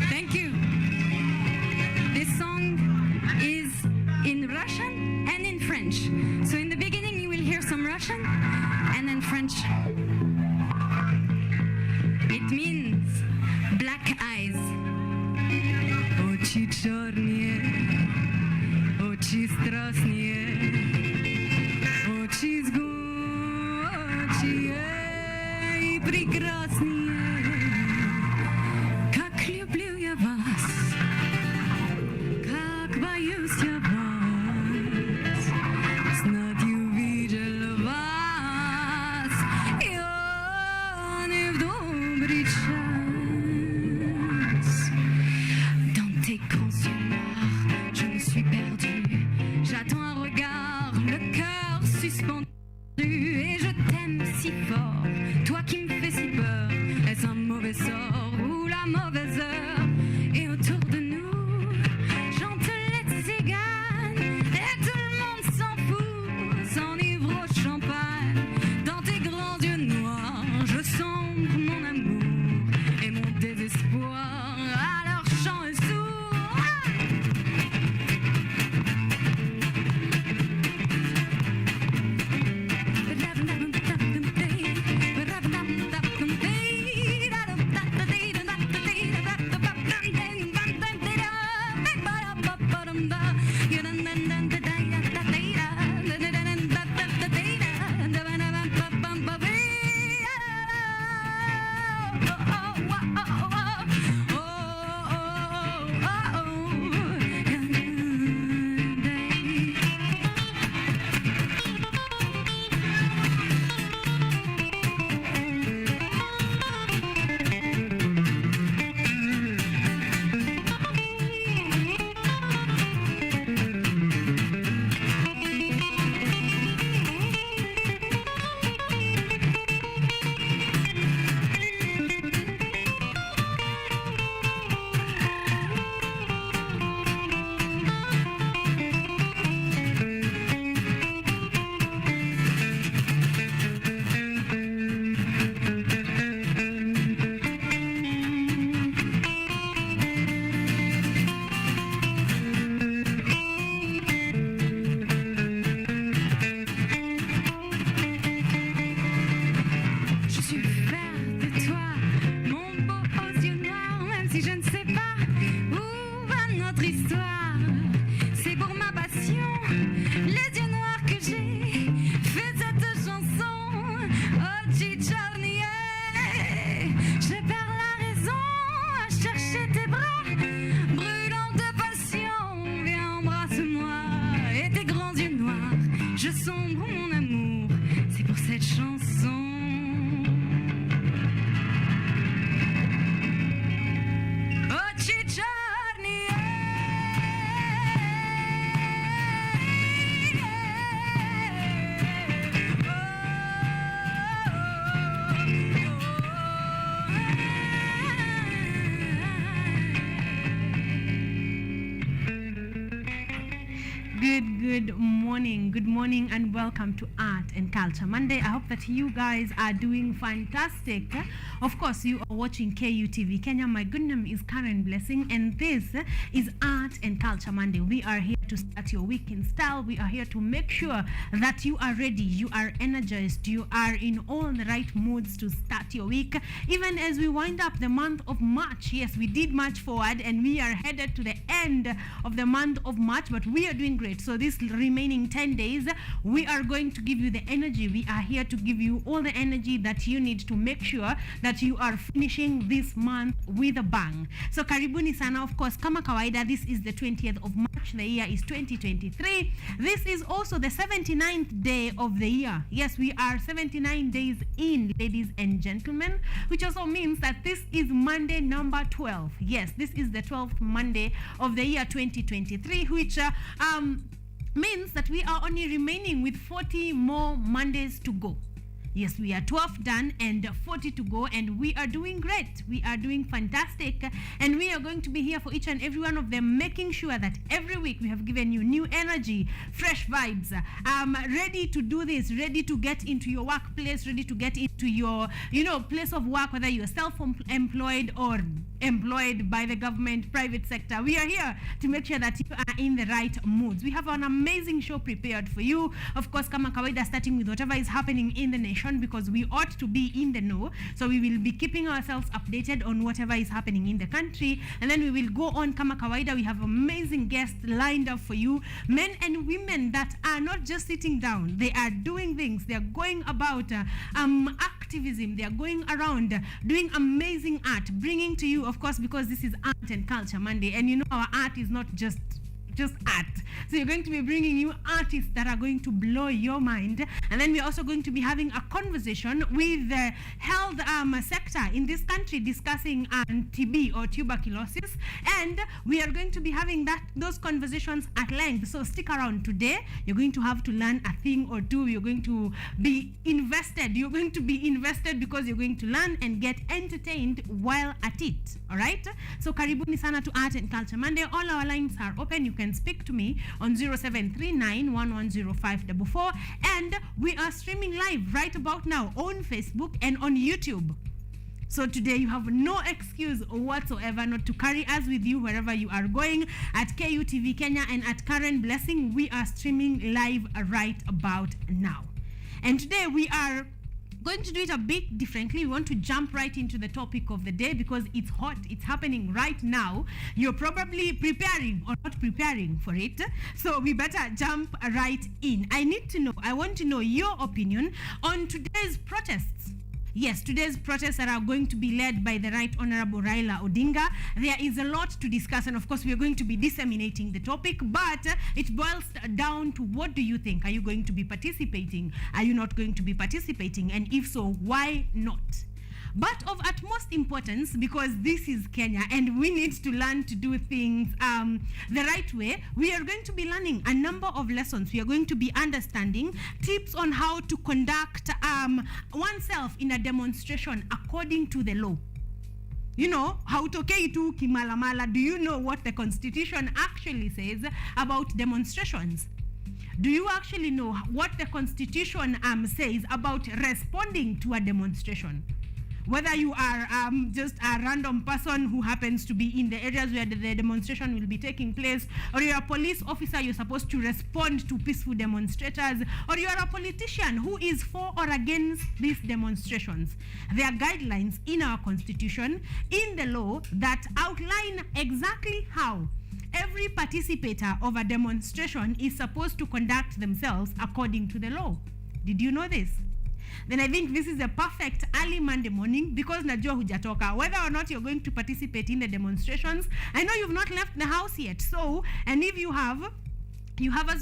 Thank you. This song is in Russian and in French. So in the beginning you will hear some Russian and then French. It means black eyes. Очи черные, очи страстные, очи жгучие и прекрасные. Как люблю я вас, как боюсь я вас, знать увидел вас, я не в добрый час. Dans tes grands yeux noirs, je me suis perdue. J'attends un regard, le cœur suspendu, et je t'aime si fort, toi qui me fais si peur. Est-ce un mauvais sort ou la mauvaise heure? Et autour de nous chante les tziganes, et tout le monde s'en fout, s'enivre au champagne. Dans tes grands yeux noirs, je sombre mon amour et mon désespoir. À leur chant est sourd. Good morning and welcome to Art and Culture Monday. I hope that you guys are doing fantastic. Of course, you are watching KUTV Kenya. My good name is Karen Blessing and this is Art and Culture Monday. We are here to start your week in style. We are here to make sure that you are ready, you are energized, you are in all the right moods to start your week. Even as we wind up the month of March, yes, we did march forward and we are headed to the end of the month of March, but we are doing great. So this remaining 10 days, we are going to give you the energy. We are here to give you all the energy that you need to make sure that you are finishing this month with a bang. So karibuni sana. Of course, kama kawaida, this is the 20th of March. The year is 2023. This is also the 79th day of the year. Yes, we are 79 days in, ladies and gentlemen, which also means that this is Monday number 12. Yes, this is the 12th Monday of the year 2023, which means that we are only remaining with 40 more Mondays to go. Yes, we are 12 done and 40 to go, and we are doing great. We are doing fantastic, and we are going to be here for each and every one of them, making sure that every week we have given you new energy, fresh vibes, ready to do this, ready to get into your workplace, ready to get into your, place of work, whether you're self-employed or employed by the government, private sector. We are here to make sure that you are in the right moods. We have an amazing show prepared for you. Of course, kama kawaida, starting with whatever is happening in the nation, because we ought to be in the know. So we will be keeping ourselves updated on whatever is happening in the country. And then we will go on kama kawaida. We have amazing guests lined up for you. Men and women that are not just sitting down. They are doing things. They are going about activism. They are going around doing amazing art, bringing to you, of course, because this is Art and Culture Monday, and you know our art is not just art. So you're going to be bringing you artists that are going to blow your mind. And then we're also going to be having a conversation with the health sector in this country, discussing TB or tuberculosis. And we are going to be having those conversations at length. So stick around today. You're going to have to learn a thing or two. You're going to be invested. You're going to be invested because you're going to learn and get entertained while at it. All right? So karibuni sana to Art and Culture Monday. All our lines are open. You can speak to me on 0739-110544, and we are streaming live right about now on Facebook and on YouTube. So today you have no excuse whatsoever not to carry us with you wherever you are going. At KUTV Kenya and at CAREN Blessing, we are streaming live right about now. And today we are going to do it a bit differently. We want to jump right into the topic of the day because it's hot. It's happening right now. You're probably preparing or not preparing for it. So we better jump right in. I want to know your opinion on today's protests. Yes, today's protests are going to be led by the Right Honorable Raila Odinga. There is a lot to discuss, and of course we are going to be disseminating the topic, but it boils down to, what do you think? Are you going to be participating? Are you not going to be participating? And if so, why not? But of utmost importance, because this is Kenya and we need to learn to do things the right way, we are going to be learning a number of lessons. We are going to be understanding tips on how to conduct oneself in a demonstration according to the law. You know, hautokei tu kimalamala. Do you know what the Constitution actually says about demonstrations? Do you actually know what the Constitution says about responding to a demonstration? Whether you are just a random person who happens to be in the areas where the demonstration will be taking place, or you're a police officer, you're supposed to respond to peaceful demonstrators, or you're a politician who is for or against these demonstrations. There are guidelines in our Constitution, in the law, that outline exactly how every participator of a demonstration is supposed to conduct themselves according to the law. Did you know this? Then I think this is a perfect early Monday morning, because najua hujatoka. Whether or not you're going to participate in the demonstrations, I know you've not left the house yet. So, and if you have us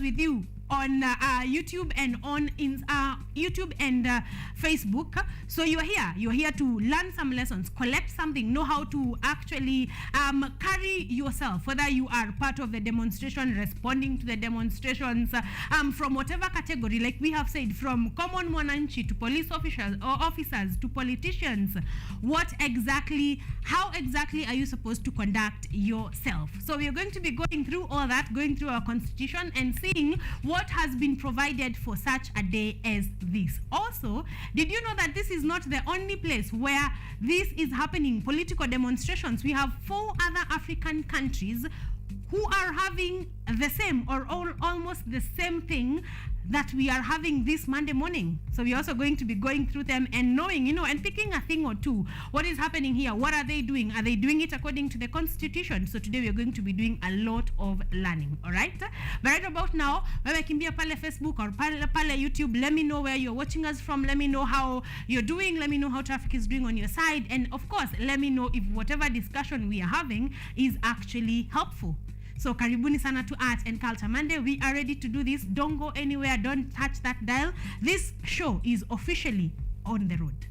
with you on YouTube and on YouTube and Facebook. So you're here to learn some lessons, collect something, know how to actually carry yourself, whether you are part of the demonstration, responding to the demonstrations, from whatever category, like we have said, from common mwananchi to police officers to politicians. How exactly are you supposed to conduct yourself? So we are going to be going through all that, going through our Constitution and seeing what has been provided for such a day as this. Also, did you know that this is not the only place where this is happening, political demonstrations? We have 4 other African countries who are having the same or almost the same thing that we are having this Monday morning. So we're also going to be going through them and knowing, and picking a thing or two. What is happening here? What are they doing? Are they doing it according to the Constitution? So today we're going to be doing a lot of learning, all right? But right about now, wewe kimbia pale Facebook or pale YouTube, let me know where you're watching us from. Let me know how you're doing. Let me know how traffic is doing on your side. And of course, let me know if whatever discussion we are having is actually helpful. So karibuni sana to Art and Culture Monday. We are ready to do this. Don't go anywhere. Don't touch that dial. This show is officially on the road.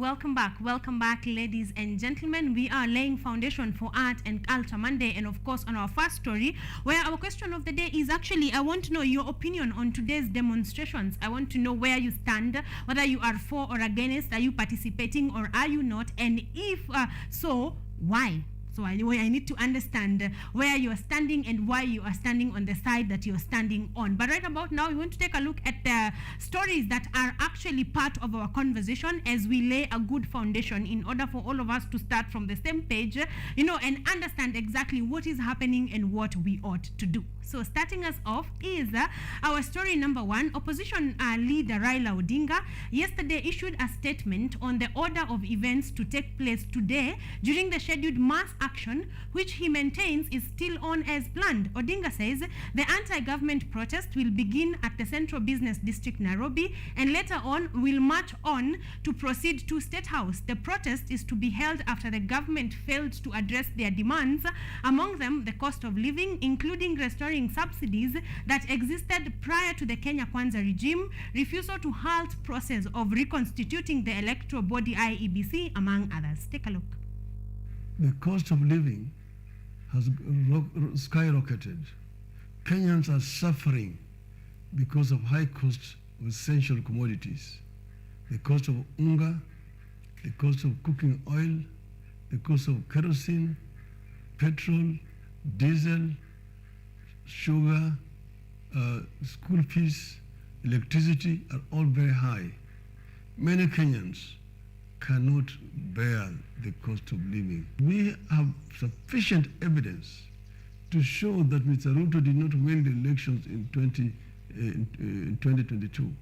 welcome back, ladies and gentlemen. We are laying foundation for Art and Culture Monday, and of course on our first story, where our question of the day is actually, I want to know your opinion on today's demonstrations. I want to know where you stand, whether you are for or against, are you participating or are you not, and if so, why? So I need to understand where you are standing and why you are standing on the side that you're standing on. But right about now, we want to take a look at the stories that are actually part of our conversation as we lay a good foundation in order for all of us to start from the same page, and understand exactly what is happening and what we ought to do. So starting us off is our story number one. Opposition leader Raila Odinga yesterday issued a statement on the order of events to take place today during the scheduled mass action, which he maintains is still on as planned. Odinga says the anti-government protest will begin at the Central Business District, Nairobi, and later on will march on to proceed to State House. The protest is to be held after the government failed to address their demands, among them the cost of living, including restoring subsidies that existed prior to the Kenya Kwanza regime, refusal to halt process of reconstituting the electoral body IEBC, among others. Take a look. The cost of living has skyrocketed. Kenyans are suffering because of high cost of essential commodities. The cost of unga, the cost of cooking oil, the cost of kerosene, petrol, diesel, sugar, school fees, electricity are all very high. Many Kenyans cannot bear the cost of living. We have sufficient evidence to show that Mr. Ruto did not win the elections in 2022.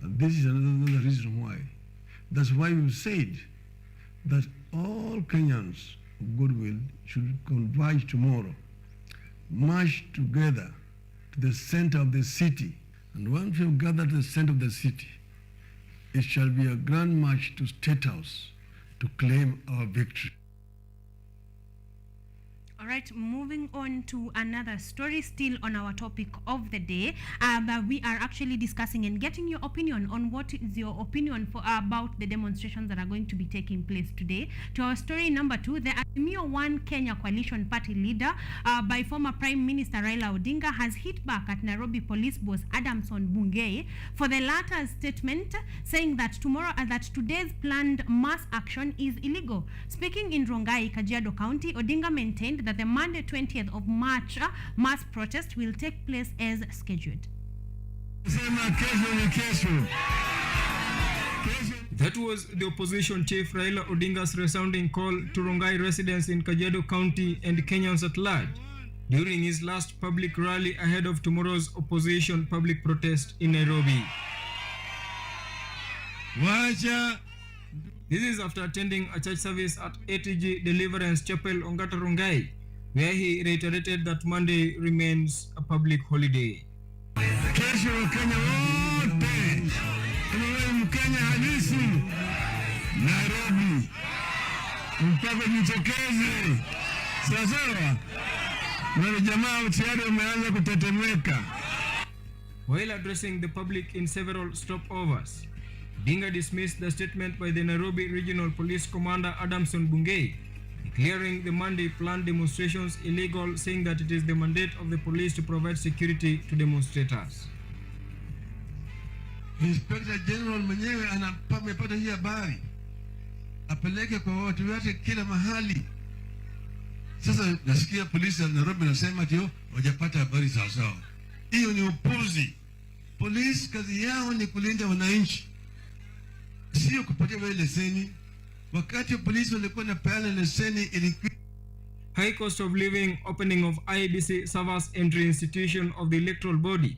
And this is another reason why. That's why we've said that all Kenyans of goodwill should converge tomorrow, march together to the center of the city. And once we have gathered at the center of the city, it shall be a grand march to State House to claim our victory. All right, moving on to another story, still on our topic of the day. We are actually discussing and getting your opinion on what is your opinion about the demonstrations that are going to be taking place today. To our story number two, the Azimio One Kenya Coalition Party leader by former Prime Minister Raila Odinga has hit back at Nairobi Police Boss Adamson Bungei for the latter's statement saying that today's planned mass action is illegal. Speaking in Rongai, Kajiado County, Odinga maintained that the Monday 20th of March mass protest will take place as scheduled. That was the opposition chief Raila Odinga's resounding call to Rongai residents in Kajiado County and Kenyans at large during his last public rally ahead of tomorrow's opposition public protest in Nairobi. This is after attending a church service at ATG Deliverance Chapel, Ongata Rongai, where he reiterated that Monday remains a public holiday. Kesho Kenya wote, wewe Mkenya halisi, Nairobi, mpaka jitokeze. Sawa, wale jamaa tayari wameanza kutetemeka. While addressing the public in several stopovers, Odinga dismissed the statement by the Nairobi Regional Police Commander Adamson Bungei, declaring the Monday planned demonstrations illegal, saying that it is the mandate of the police to provide security to demonstrators. Inspector General mwenyewe amepata hii habari, apeleke kwa watu wote kila mahali. Sasa nasikia polisi ya Nairobi nasema ati hawajapata habari sawa sawa. Hiyo ni upuzi. Polisi kazi yao ni kulinda wananchi, sio kupatia wale leseni. Wakati polisi walikuwa na peana leseni ilikuwa high cost of living, opening of IEBC servers entry institution of the electoral body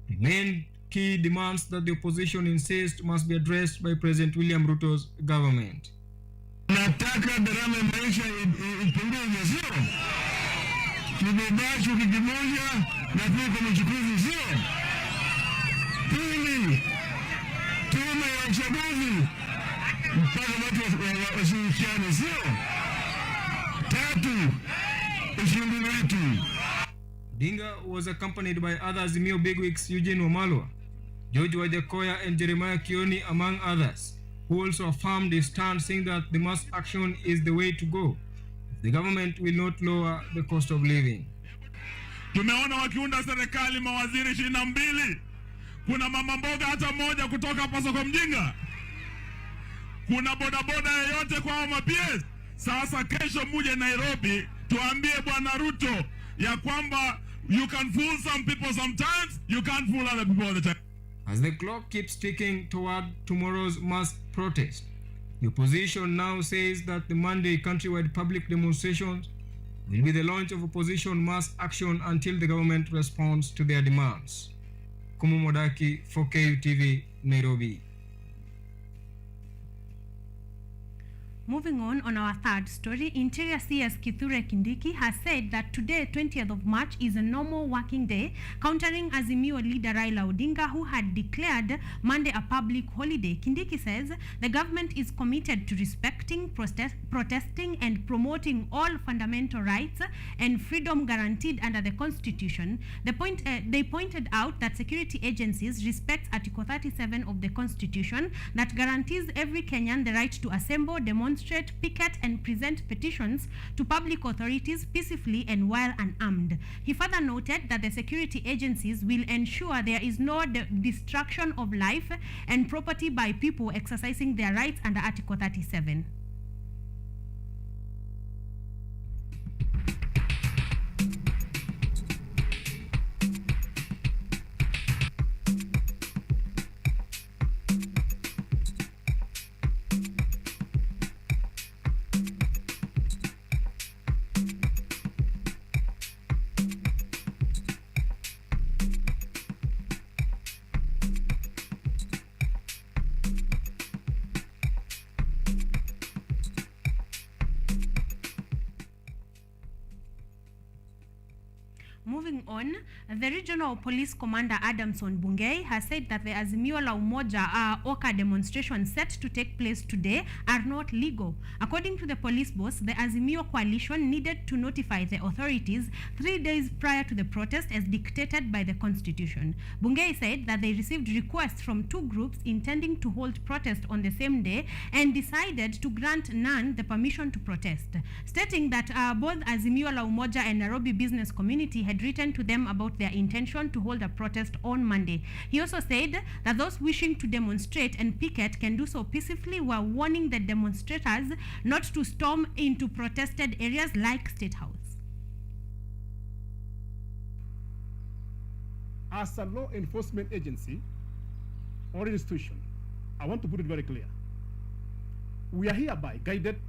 remain key demands that the opposition insists must be addressed by President William Ruto's government. Nataka gharama ya maisha ipunguze, sio? Kibebacho kijimoja na kwa mchukuzi, sio? Pili, tume ya uchaguzi mpaka watu washirikiane, sio? Tatu, ushindi wetu. Odinga was accompanied by other Azimio bigwigs Eugene Wamalwa, George Wajakoya and Jeremiah Kioni, among others, who also affirmed his stand, saying that the mass action is the way to go if the government will not lower the cost of living. Tumeona wakiunda serikali mawaziri 22. Kuna mama mboga hata moja kutoka hapa soko Mjinga? Kuna bodaboda yoyote kwa PS? Sasa kesho muje Nairobi tuambie Bwana Ruto ya kwamba you can fool some people sometimes, you can't fool other people all the time. As the clock keeps ticking toward tomorrow's mass protest, the opposition now says that the Monday countrywide public demonstrations will be the launch of opposition mass action until the government responds to their demands. Kumu Modaki for KUTV, Nairobi. Moving on our third story, Interior CS Kithure Kindiki has said that today, 20th of March, is a normal working day, countering Azimio leader Raila Odinga, who had declared Monday a public holiday. Kindiki says the government is committed to respecting, protesting, and promoting all fundamental rights and freedom guaranteed under the Constitution. They pointed out that security agencies respect Article 37 of the Constitution that guarantees every Kenyan the right to assemble, demonstrate, picket, and present petitions to public authorities peacefully and while unarmed. He further noted that the security agencies will ensure there is no destruction of life and property by people exercising their rights under Article 37. Moving on, the regional police commander Adamson Bungei has said that the Azimio la Umoja Oka demonstrations set to take place today are not legal. According to the police boss, the Azimio coalition needed to notify the authorities 3 days prior to the protest as dictated by the Constitution. Bungei said that they received requests from 2 groups intending to hold protest on the same day and decided to grant none the permission to protest, stating that both Azimio la Umoja and Nairobi business community had written to them about their intention to hold a protest on Monday. He also said that those wishing to demonstrate and picket can do so peacefully, while warning the demonstrators not to storm into protested areas like State House. As a law enforcement agency or institution, I want to put it very clear. We are hereby guided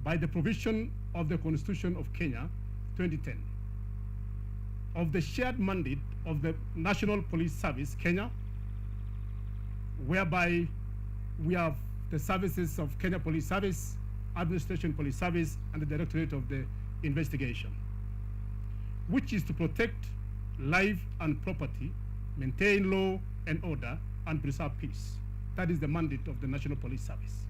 by the provision of the Constitution of Kenya 2010, of the shared mandate of the National Police Service, Kenya, whereby we have the services of Kenya Police Service, Administration Police Service, and the Directorate of the Investigation, which is to protect life and property, maintain law and order, and preserve peace. That is the mandate of the National Police Service.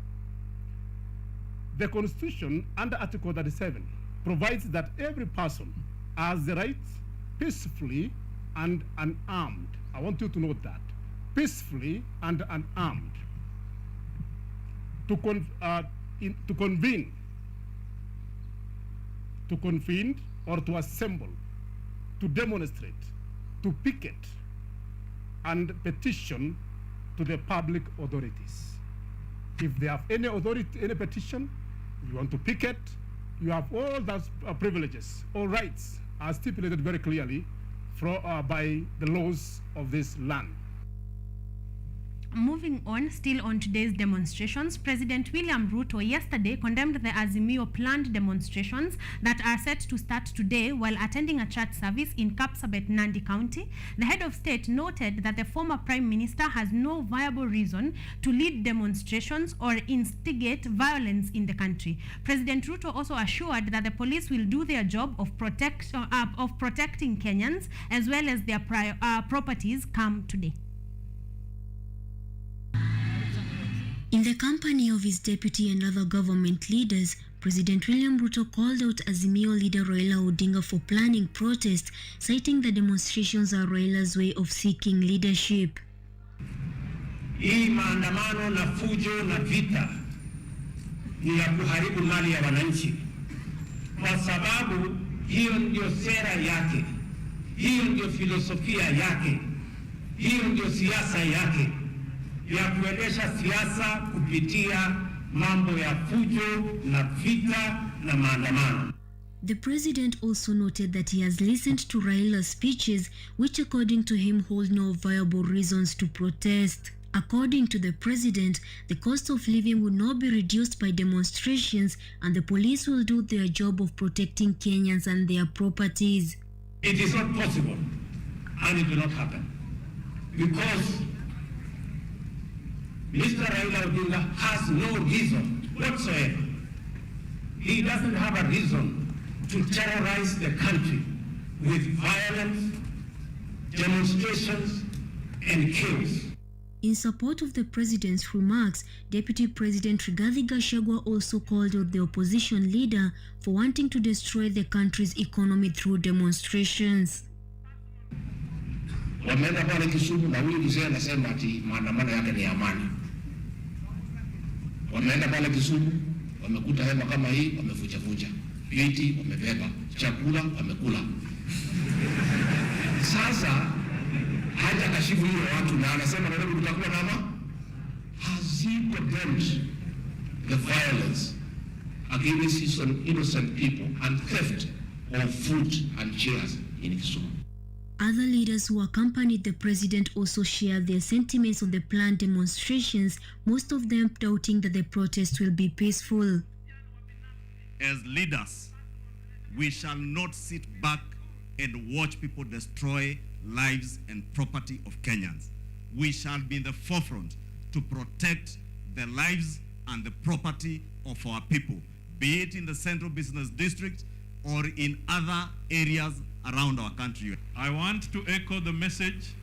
The Constitution, under Article 37, provides that every person has the right peacefully and unarmed. I want you to note that. Peacefully and unarmed. To convene or to assemble, to demonstrate, to picket, and petition to the public authorities. If they have any authority, any petition, you want to picket, you have all those privileges, all rights are stipulated very clearly by the laws of this land. Moving on, still on today's demonstrations, President William Ruto yesterday condemned the Azimio planned demonstrations that are set to start today while attending a church service in Kapsabet, Nandi County. The head of state noted that the former Prime Minister has no viable reason to lead demonstrations or instigate violence in the country. President Ruto also assured that the police will do their job of protecting Kenyans as well as their properties come today. In the company of his deputy and other government leaders, President William Ruto called out Azimio leader Raila Odinga for planning protests, citing the demonstrations are Raila's way of seeking leadership. Hii maandamano na fujo na vita ni ya kuharibu mali ya wananchi, kwa sababu hiyo ndio sera yake, hiyo ndio filosofia yake, hiyo ndio siasa yake ya kuendesha siasa kupitia mambo ya fujo na vita na maandamano. The president also noted that he has listened to Raila's speeches, which according to him hold no viable reasons to protest. According to the president, the cost of living will not be reduced by demonstrations and the police will do their job of protecting Kenyans and their properties. It is not possible and it will not happen because Mr. Raila Odinga has no reason whatsoever. He doesn't have a reason to terrorize the country with violence, demonstrations, and chaos. In support of the president's remarks, Deputy President Rigathi Gachagua also called out the opposition leader for wanting to destroy the country's economy through demonstrations. Wameenda pale Kisumu na huyu mzee anasema ati maandamano yake ni amani. Wameenda pale Kisumu, wamekuta hema kama hii, wamevuja viti, wamebeba chakula, wamekula. Sasa haja kashifu hiyo watu na anasema Nairobi kutakuwa kama, has he condemned the violence against innocent people and theft of food and chairs in Kisumu? Other leaders who accompanied the president also shared their sentiments on the planned demonstrations, most of them doubting that the protests will be peaceful. As leaders, we shall not sit back and watch people destroy lives and property of Kenyans. We shall be in the forefront to protect the lives and the property of our people, be it in the Central Business District or in other areas around our country. I want to echo the message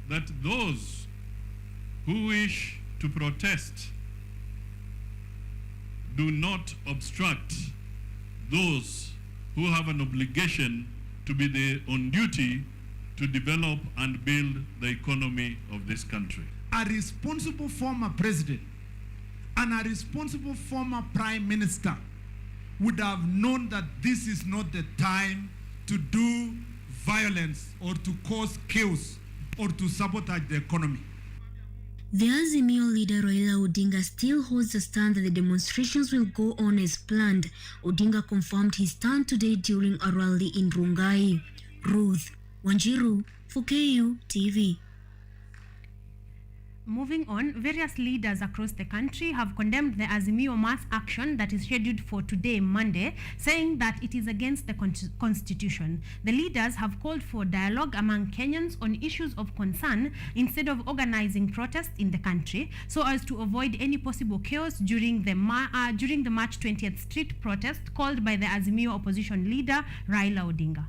that those who wish to protest do not obstruct those who have an obligation to be on duty to develop and build the economy of this country. A responsible former president and a responsible former prime minister would have known that this is not the time to do violence or to cause chaos or to sabotage the economy. The Azimio leader Raila Odinga still holds the stand that the demonstrations will go on as planned. Odinga confirmed his stand today during a rally in Rongai. Ruth Wanjiru for KU TV. Moving on, various leaders across the country have condemned the Azimio mass action that is scheduled for today, Monday, saying that it is against the constitution. The leaders have called for dialogue among Kenyans on issues of concern instead of organizing protests in the country, so as to avoid any possible chaos during the March 20th street protest called by the Azimio opposition leader Raila Odinga.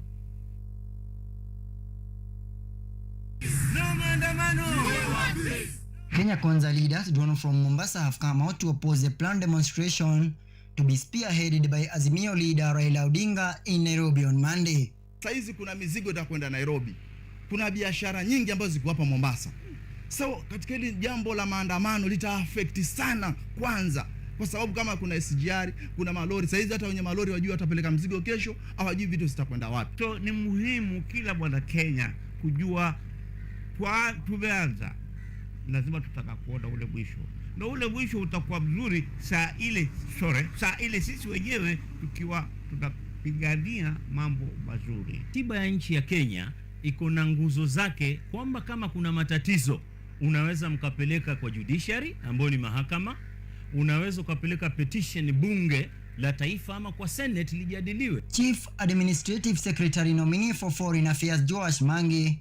Kenya Kwanza leaders drawn from Mombasa have come out to oppose the planned demonstration to be spearheaded by Azimio leader Raila Odinga in Nairobi on Monday. Saizi kuna mizigo itakwenda Nairobi. Kuna biashara nyingi ambazo ziko hapa Mombasa. So katika hili jambo la maandamano lita-affect sana kwanza. Kwa sababu kama kuna SGR, kuna malori, saizi hata wenye malori wajua watapeleka mzigo kesho, hawajui vitu zitakwenda wapi. So ni muhimu kila mwana Kenya kujua kwa tumeanza, lazima tutaka kuona ule mwisho. Na ule mwisho utakuwa mzuri saa ile sisi wenyewe tukiwa tunapigania mambo mazuri. Katiba ya nchi ya Kenya iko na nguzo zake kwamba kama kuna matatizo unaweza mkapeleka kwa judiciary ambayo ni mahakama, unaweza ukapeleka petition bunge la taifa ama kwa Senate lijadiliwe. Chief Administrative Secretary nominee for Foreign Affairs Joash Mangi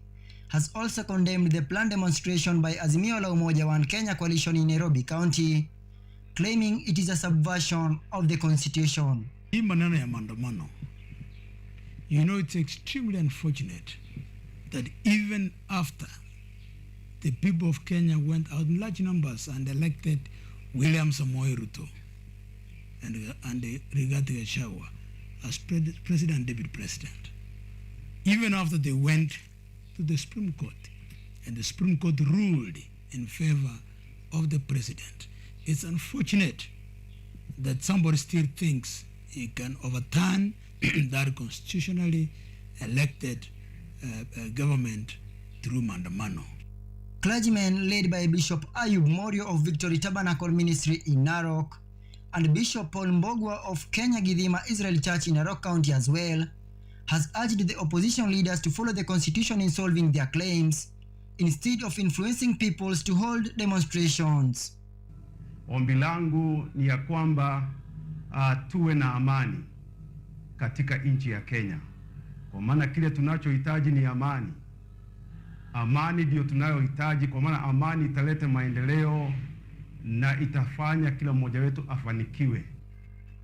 has also condemned the planned demonstration by Azimio la Umoja One Kenya coalition in Nairobi County, claiming it is a subversion of the constitution. Hii maneno ya maandamano, you know, it's extremely unfortunate that even after the people of Kenya went out in large numbers and elected William Samoei Ruto and Rigathi Gachagua as president, deputy president, even after they went to the Supreme Court and the Supreme Court ruled in favor of the president. It's unfortunate that somebody still thinks he can overturn that constitutionally elected government through Mandamano. Clergymen led by Bishop Ayub Morio of Victory Tabernacle Ministry in Narok and Bishop Paul Mbogwa of Kenya Gidhima Israel Church in Narok County as well has urged the opposition leaders to follow the constitution in solving their claims instead of influencing peoples to hold demonstrations. Ombi langu ni ya kwamba tuwe na amani katika nchi ya Kenya. Kwa maana kile tunachohitaji ni amani. Amani ndio tunayohitaji, kwa maana amani italeta maendeleo na itafanya kila mmoja wetu afanikiwe.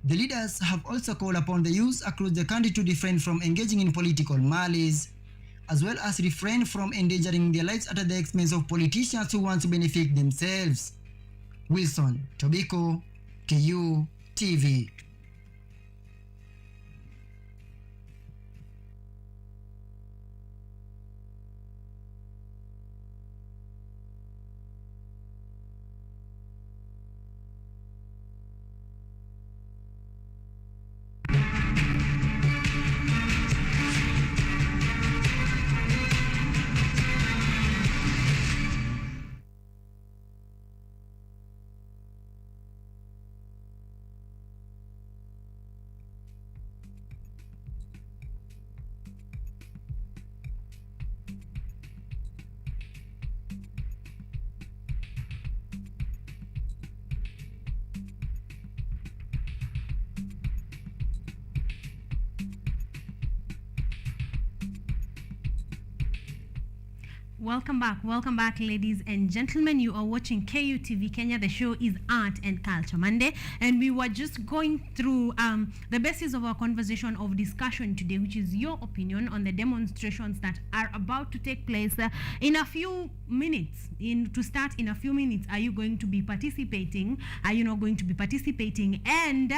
The leaders have also called upon the youth across the country to refrain from engaging in political malice, as well as refrain from endangering their lives at the expense of politicians who want to benefit themselves. Wilson Tobiko, KU TV. Welcome back, ladies and gentlemen. You are watching KU TV Kenya. The show is Art and Culture Monday, and we were just going through the basis of our conversation of discussion today, which is your opinion on the demonstrations that are about to take place in a few minutes. To start in a few minutes, are you going to be participating? Are you not going to be participating? And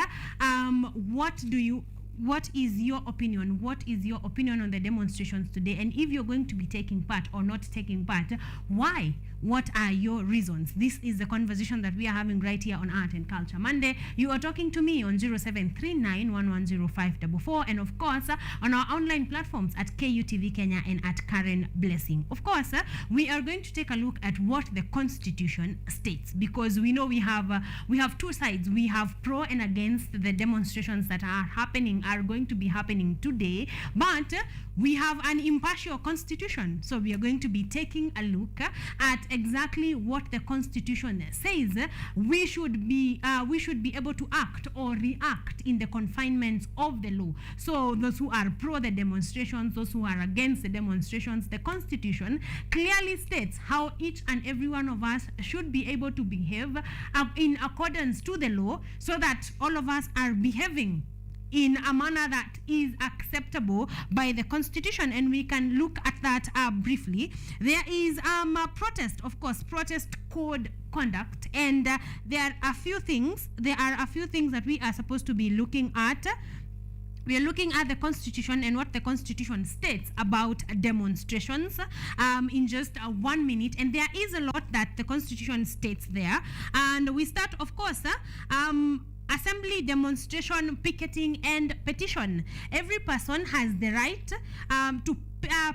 what is your opinion? What is your opinion on the demonstrations today? And if you're going to be taking part or not taking part, why? What are your reasons? This is the conversation that we are having right here on Art and Culture Monday. You are talking to me on 0739110544, and of course on our online platforms at KU TV Kenya and at CAREN Blessing. Of course, we are going to take a look at what the Constitution states, because we know we have two sides. We have pro and against the demonstrations that are going to be happening today, but we have an impartial constitution. So we are going to be taking a look at exactly what the Constitution says we should be able to act or react in the confinements of the law. So those who are pro the demonstrations, those who are against the demonstrations, the Constitution clearly states how each and every one of us should be able to behave in accordance to the law, so that all of us are behaving in a manner that is acceptable by the Constitution. And we can look at that briefly. There is a protest, of course, protest code conduct, and there are a few things that we are supposed to be looking at. We are looking at the Constitution and what the Constitution states about demonstrations in just 1 minute. And there is a lot that the Constitution states there. And we start, of course, assembly, demonstration, picketing, and petition. Every person has the right to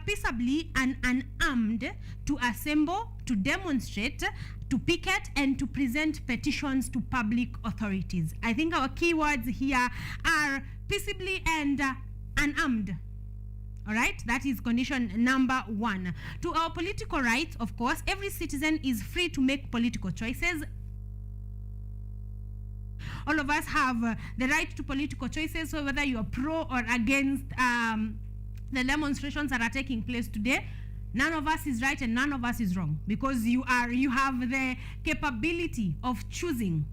peaceably and unarmed to assemble, to demonstrate, to picket, and to present petitions to public authorities. I think our keywords here are peaceably and unarmed. All right, that is condition number 1. To our political rights, of course, every citizen is free to make political choices. All of us have the right to political choices, so whether you are pro or against the demonstrations that are taking place today, none of us is right and none of us is wrong, because you have the capability of choosing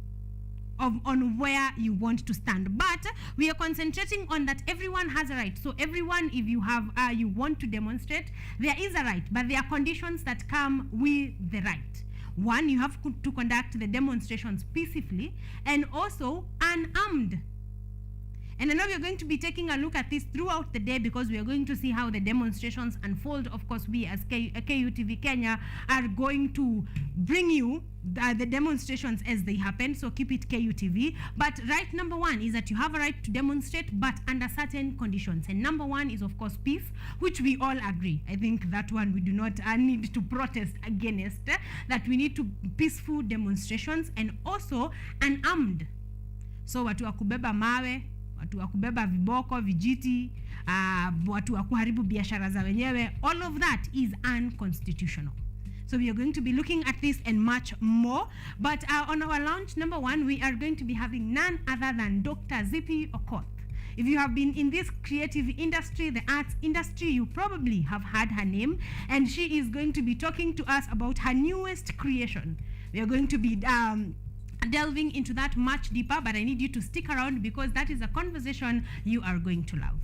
on where you want to stand. But we are concentrating on that everyone has a right. So everyone, if you have you want to demonstrate, there is a right, but there are conditions that come with the right. 1, you have to conduct the demonstrations peacefully and also unarmed. And I know we're going to be taking a look at this throughout the day because we are going to see how the demonstrations unfold. Of course, we as KUTV Kenya are going to bring you the demonstrations as they happen, so keep it KUTV. But right number one is that you have a right to demonstrate, but under certain conditions. And number one is, of course, peace, which we all agree. I think that one we do not need to protest against, that we need to peaceful demonstrations and also unarmed. So watu wa kubeba mawe, watu wa kubeba viboko, vijiti, watu wa kuharibu biashara za wenyewe, all of that is unconstitutional. So we are going to be looking at this and much more. But on our launch number one, we are going to be having none other than Dr. Zippy Okoth. If you have been in this creative industry, the arts industry, you probably have heard her name. And she is going to be talking to us about her newest creation. We are going to be delving into that much deeper, but I need you to stick around because that is a conversation you are going to love.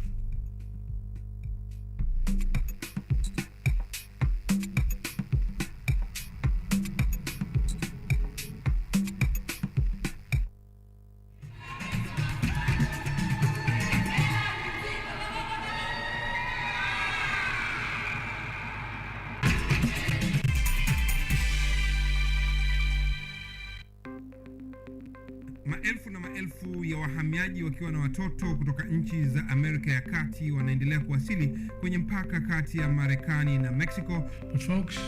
Maelfu na maelfu ya wahamiaji wakiwa na watoto kutoka nchi za Amerika ya Kati wanaendelea kuwasili kwenye mpaka kati ya Marekani na Mexico. But folks,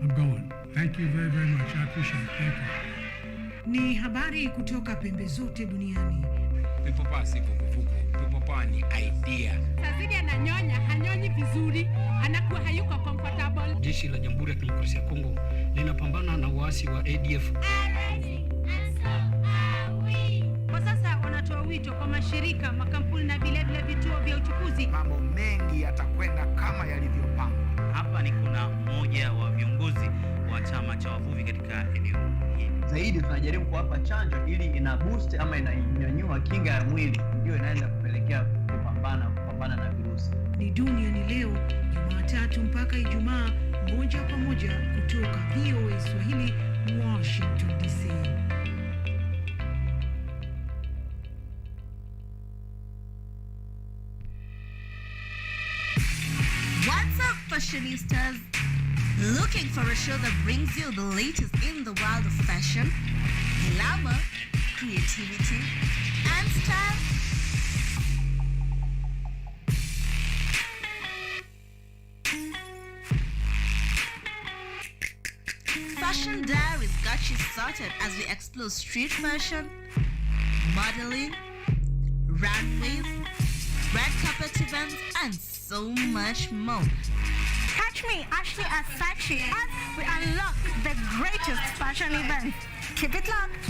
I'm going. Thank you very, very much. I appreciate it. Thank you. Ni habari kutoka pembe zote duniani. Pepopa si vuguvugu. Pepopa ni idea. Sazidi ananyonya, hanyonyi vizuri, anakuwa hayuko comfortable. Jeshi la Jamhuri ya Kidemokrasia ya Kongo linapambana na waasi wa ADF. Kwa sasa wanatoa wito kwa mashirika, makampuni na vile vituo vya uchukuzi. Mambo mengi yatakwenda kama yalivyopangwa. Hapa ni kuna mmoja wa viongozi wa chama cha wavuvi katika eneo hili. Zaidi tunajaribu kuwapa chanjo ili ina boost ama inanyanyua kinga ya mwili, ndio inaweza kupelekea kupambana na virusi. Ni Duniani Leo, Jumatatu mpaka Ijumaa, moja kwa moja kutoka VOA Swahili, Washington DC. What's up, fashionistas? Looking for a show that brings you the latest in the world of fashion, glamour, creativity, and style? Fashion Diaries got you started as we explore street fashion, modeling, runways, red carpet events, and so much more. Catch me, Ashley, as Sachi, as we unlock the greatest fashion events. Keep it locked.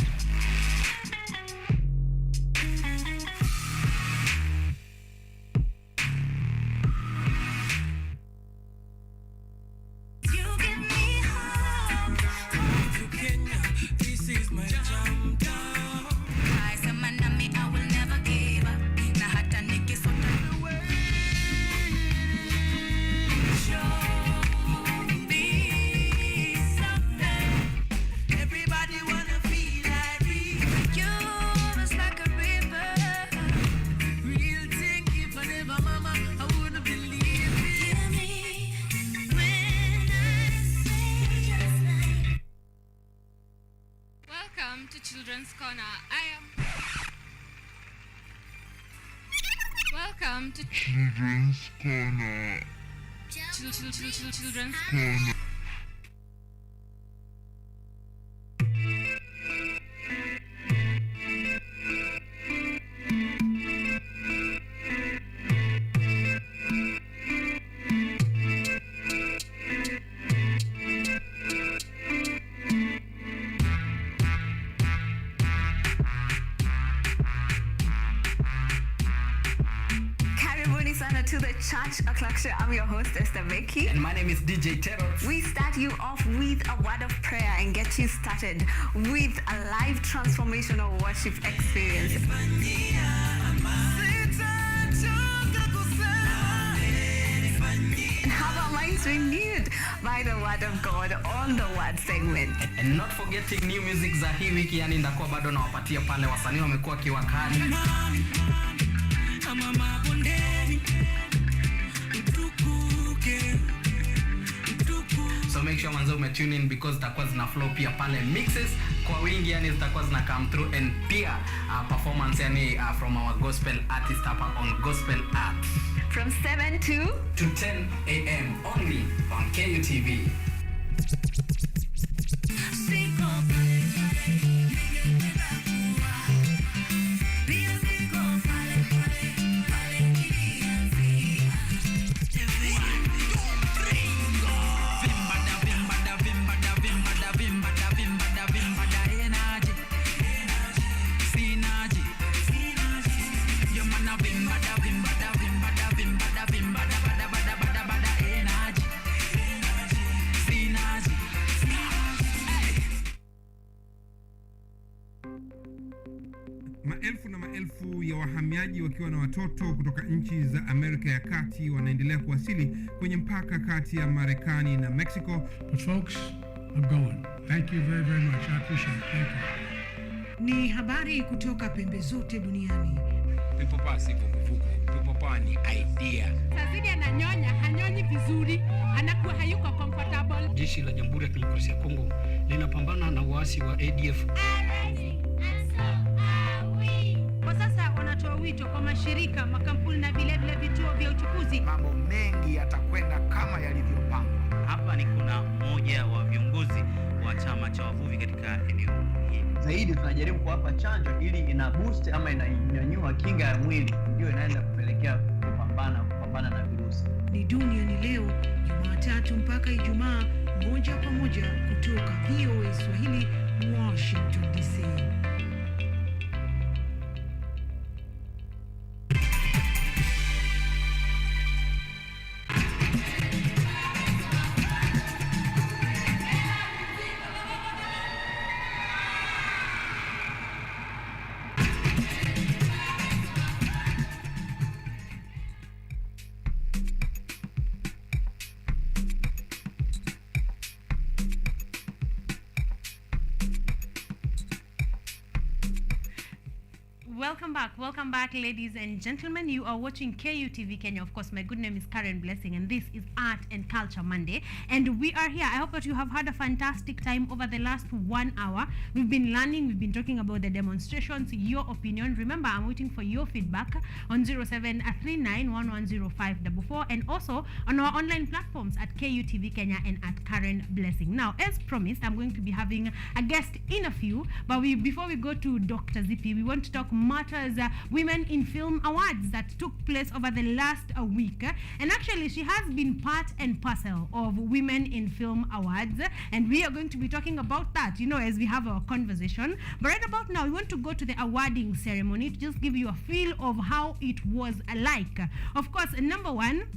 Welcome to Children's Corner. Children's Corner. To the Church O'Clock Show. I'm your host, Esther Becky. And my name is DJ Tero. We start you off with a word of prayer and get you started with a live transformational worship experience. And have our minds renewed by the word of God on the word segment. And not forgetting new music za hii wiki, yani ndakuwa bado nawapatia pale wasanii wamekuwa kiwakali. ama mabondeni, utukuke. So make sure manzo tune in because zitakuwa zina flow pia pale mixes kwa wingi, yani zitakuwa zina come through, and pia performance yani from our gospel artist hapa on Gospel Art from 7 to 10 a.m. only on KUTV. Maelfu na maelfu ya wahamiaji wakiwa na watoto kutoka nchi za Amerika ya Kati wanaendelea kuwasili kwenye mpaka kati ya Marekani na Mexico. The folks are going. Thank you very, very much. I appreciate it. Thank you. Ni habari kutoka pembe zote duniani. People pass vuguvugu. People pass ni idea. Sazidi ananyonya, hanyonyi vizuri, anakuwa hayuko comfortable. Jeshi la Jamhuri ya Kidemokrasia ya Kongo linapambana na waasi wa ADF. Kwa sasa wanatoa wito kwa mashirika, makampuni na vile vituo vya uchukuzi. Mambo mengi yatakwenda kama yalivyopangwa. Hapa ni kuna mmoja wa viongozi wa chama cha wavuvi katika eneo hili. Zaidi tunajaribu kuwapa chanjo ili ina boost ama inanyanyua kinga ya mwili, ndio inaenda kupelekea kupambana na virusi. Ni duniani leo, Jumatatu mpaka Ijumaa, moja kwa moja kutoka VOA Swahili, Washington DC. Welcome back, ladies and gentlemen. You are watching KUTV Kenya. Of course, my good name is Karen Blessing, and this is Art and Culture Monday. And we are here. I hope that you have had a fantastic time over the last 1 hour. We've been learning, we've been talking about the demonstrations, your opinion. Remember, I'm waiting for your feedback on 0739110544, and also on our online platforms at KUTV Kenya and at Karen Blessing. Now, as promised, I'm going to be having a guest in a few, but before we go to Dr. Zippy, we want to talk matters Women in Film Awards that took place over the last week. And actually, she has been part and parcel of Women in Film Awards. And we are going to be talking about that, you know, as we have our conversation. But right about now, we want to go to the awarding ceremony to just give you a feel of how it was like. Of course, number one,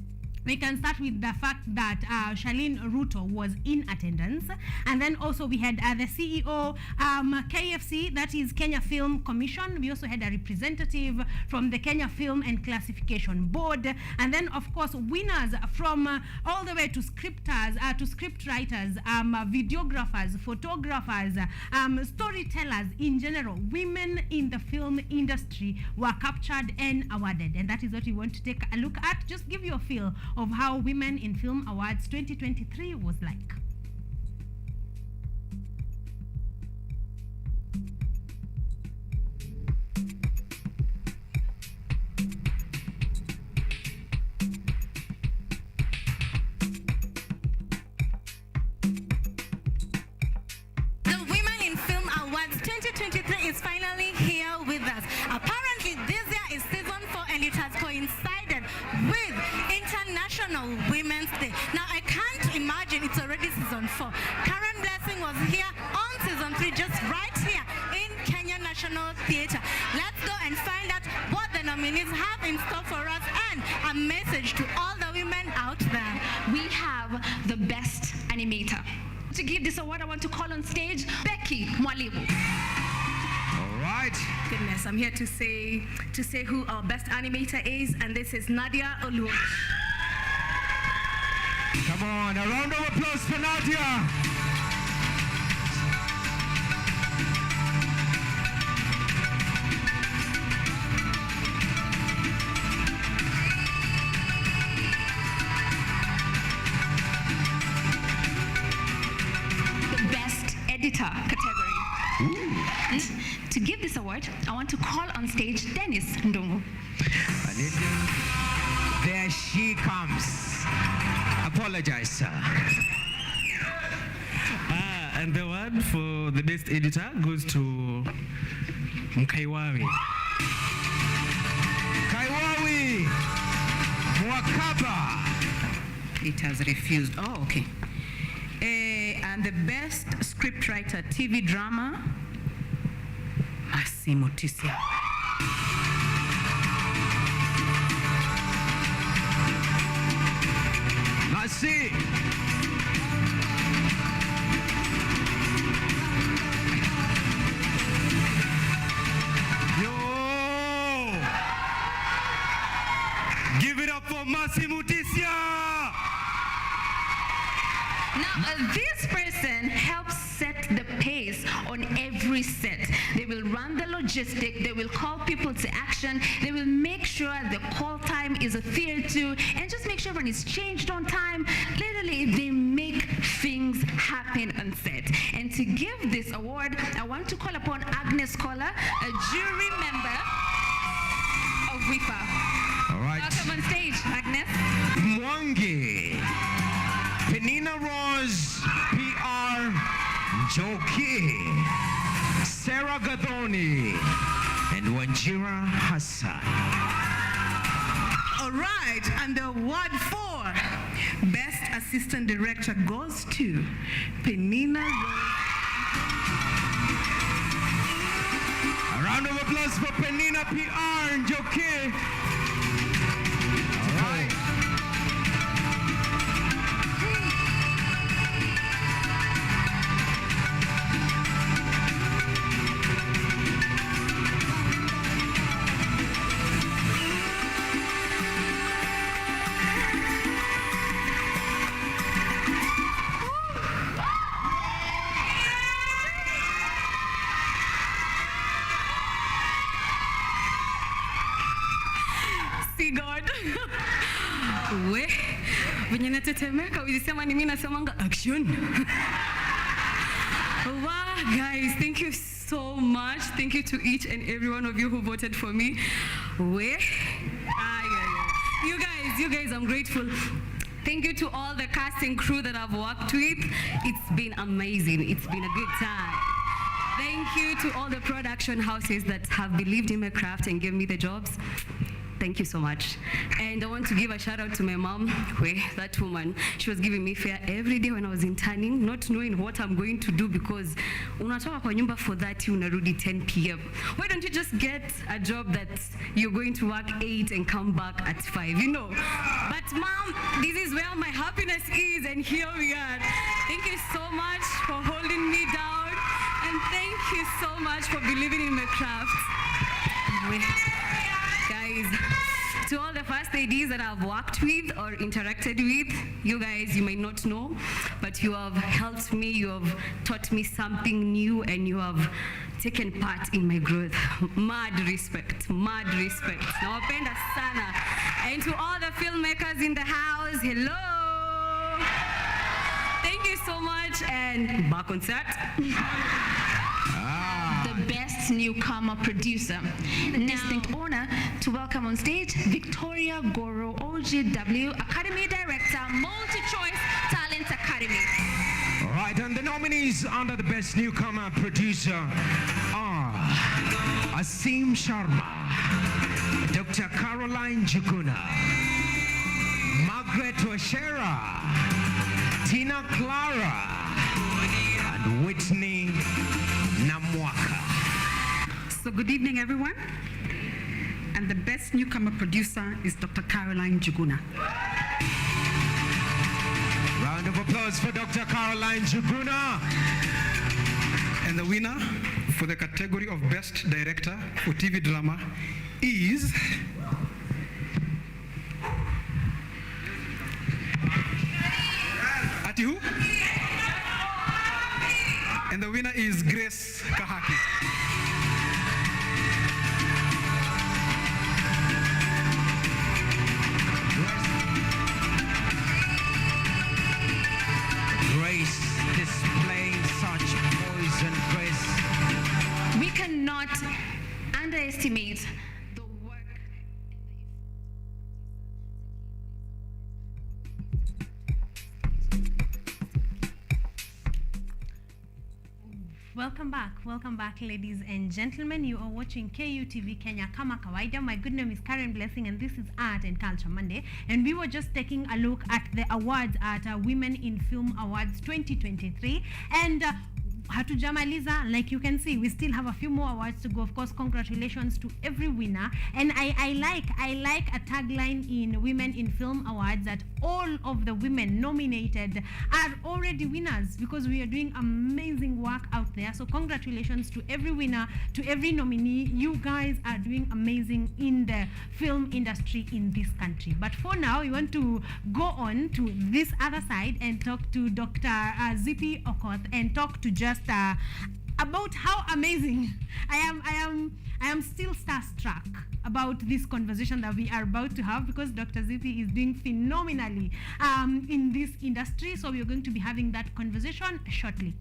we can start with the fact that Charlene Ruto was in attendance. And then also we had the CEO, KFC, that is Kenya Film Commission. We also had a representative from the Kenya Film and Classification Board. And then, of course, winners from all the way to scripters, to script writers, videographers, photographers, storytellers in general. Women in the film industry were captured and awarded. And that is what we want to take a look at. Just give you a feel of how Women in Film Awards 2023 was like. The Women in Film Awards 2023 is finally here with us. Apparently, this year is season 4 and it has coincided with International Women's Day. Now, I can't imagine it's already season 4. Karen Blessing was here on season 3, just right here in Kenya National Theatre. Let's go and find out what the nominees have in store for us and a message to all the women out there. We have the best animator. To give this award, I want to call on stage Becky Mwalimu. All right. Goodness, I'm here to say who our best animator is, and this is Nadia Olu. Come on, a round of applause for Nadia. on stage Dennis Ndungu. There she comes. Apologize, sir. And the award for the best editor goes to Mkaiwawi. Kaiwawi Mwakaba. It has refused. Oh, okay. And the best scriptwriter TV drama, Massimo Tisia. Masi. Give it up for Massimo Tisia! Now, this person helps set the pace on every set. They will run the logistic, they will call people to action, they will make sure the call time is adhered to, and just make sure everyone is changed on time. Literally, they make things happen on set. And to give this award, I want to call upon Agnes Koller, a jury member of WIPA. All right. Welcome on stage, Agnes. Mwangi. Penina Rose, PR, Joki, Sarah Gadoni, and Wanjira Hassan. All right, and the award for Best Assistant Director goes to Penina Rose. A round of applause for Penina, PR, and Joki. All right. God. We venye natetemeka ulisema ni mimi nasemanga action. Wow, guys, thank you so much. Thank you to each and every one of you who voted for me. We You guys, I'm grateful. Thank you to all the cast and crew that I've worked with. It's been amazing. It's been a good time. Thank you to all the production houses that have believed in my craft and gave me the jobs. Thank you so much. And I want to give a shout out to my mom, that woman. She was giving me fare every day when I was interning, not knowing what I'm going to do because unatoka kwa nyumba for 30 unarudi 10 p.m. Why don't you just get a job that you're going to work 8 and come back at 5, you know? But mom, this is where my happiness is, and here we are. Thank you so much for holding me down, and thank you so much for believing in my craft. Guys, to all the first ladies that I've worked with or interacted with, you guys, you may not know, but you have helped me, you have taught me something new, and you have taken part in my growth. Mad respect, mad respect. Nawapenda sana. And to all the filmmakers in the house, hello. Thank you so much, and back on set. The best newcomer producer. Distinct honor to welcome on stage Victoria Goro, OGW Academy Director, Multi-Choice Talent Academy. All right, and the nominees under the best newcomer producer are Asim Sharma, Dr. Caroline Juguna, Margaret Washera, Tina Clara, and Whitney Namwaka. So good evening, everyone. And the best newcomer producer is Dr. Caroline Juguna. Round of applause for Dr. Caroline Juguna. And the winner for the category of Best Director for TV Drama is Ati who? And the winner is Grace Kahaki. Grace displaying such poise and grace. We cannot underestimate Welcome back, ladies and gentlemen. You are watching KUTV Kenya kama kawaida. My good name is Karen Blessing, and this is Art and Culture Monday. And we were just taking a look at the awards at Women in Film Awards 2023, and hatujamaliza. Like you can see, we still have a few more awards to go. Of course, congratulations to every winner. And I like a tagline in Women in Film Awards that all of the women nominated are already winners, because we are doing amazing work out there. So congratulations to every winner, to every nominee. You guys are doing amazing in the film industry in this country. But for now, we want to go on to this other side and talk to Dr. Zippy Okoth and talk to just about how amazing I am still starstruck about this conversation that we are about to have, because Dr. Zippy is doing phenomenally in this industry. So we are going to be having that conversation shortly.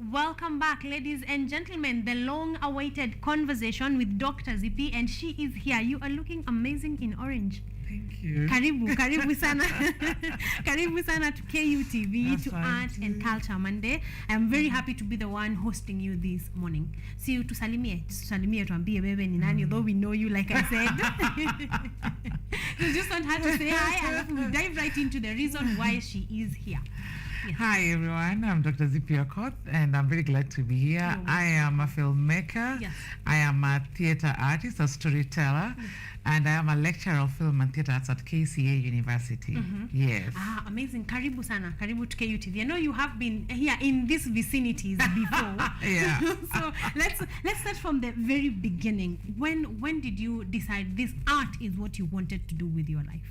Welcome back, ladies and gentlemen. The long-awaited conversation with Dr. Zippy, and she is here. You are looking amazing in orange. Thank you. Karibu sana. Karibu sana to KUTV, That's to fine. Art and Culture Monday. I'm very happy to be the one hosting you this morning. See you, tusalimie tuambie bebe ni nani, although we know you, like I said. You just want her to say hi, and we'll dive right into the reason why she is here. Yes. Hi everyone, I'm Dr. Zippy Okoth, and I'm very glad to be here. I am a filmmaker, Yes. I am a theater artist, a storyteller, and I am a lecturer of film and theater arts at KCA University. Yes. Amazing. Karibu sana. Karibu to KUTV. I know you have been here in these vicinities before. Yeah. So let's start from the very beginning. When did you decide this art is what you wanted to do with your life?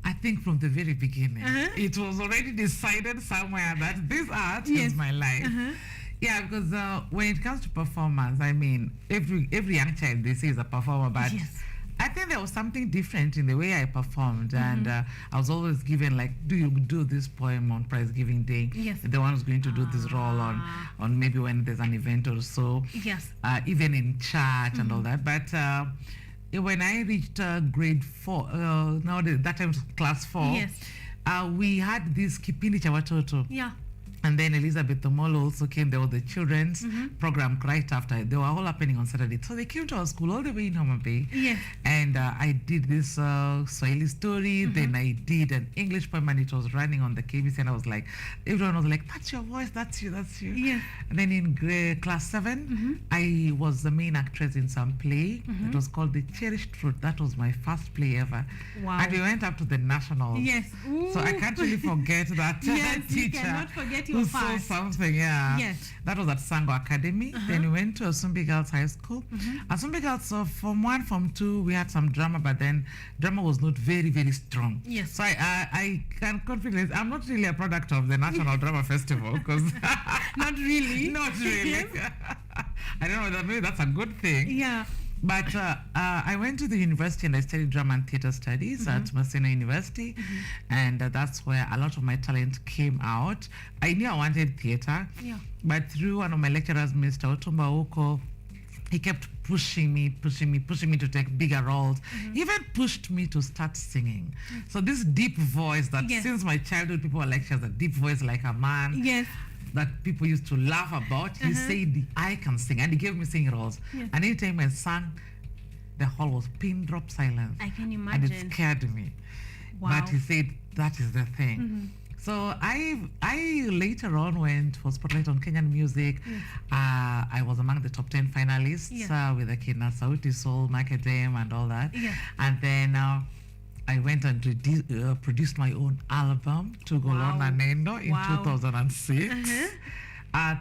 I think from the very beginning, it was already decided somewhere that this art is my life. Yeah, because when it comes to performance, I mean, every young child, they say is a performer, but I think there was something different in the way I performed, and I was always given, like, do you do this poem on prize giving day? Yes. The one who's going to do this role on maybe when there's an event or so. Yes. Even in church and all that, but. When I reached grade 4, that time was class 4, we had this kipindi cha watoto. Yeah. And then Elizabeth Omolo also came. There was the children's program right after. They were all happening on Saturday. So they came to our school all the way in Homa Bay. Yes. And I did this Swahili story. Then I did an English poem, and it was running on the KBC. And I was like, everyone was like, that's your voice, that's you, that's you. Yes. And then in class 7, I was the main actress in some play. It was called The Cherished Fruit. That was my first play ever. Wow. And we went up to the nationals. Yes. So I can't really forget that Yes, teacher. you cannot forget who your saw past. something, yeah. Yes. That was at Sango Academy. Then we went to Asumbi Girls High School. Asumbi Girls, so from 1, from 2, we had some drama, but then drama was not very, very strong. Yes. So I can confidently, I'm not really a product of the National Drama Festival, because Not really. not really. I don't know, maybe that's a good thing. Yeah. But I went to the university and I studied drama and theater studies at Maseno University, and that's where a lot of my talent came out. I knew I wanted theater, but through one of my lecturers, Mr. Otumba Oko, he kept pushing me to take bigger roles. He even pushed me to start singing. So this deep voice that since my childhood, people were like, she has a deep voice like a man. Yes. That people used to laugh about. He said, I can sing. And he gave me singing roles. Yes. And anytime I sang, the hall was pin drop silence. I can imagine. And it scared me. Wow. But he said, that is the thing. So I later on went for Spotlight on Kenyan Music. I was among the top 10 finalists with the Kina Sauti Soul, Macadam, and all that. And then I went and produced my own album, Tugolona Nendo, in 2006.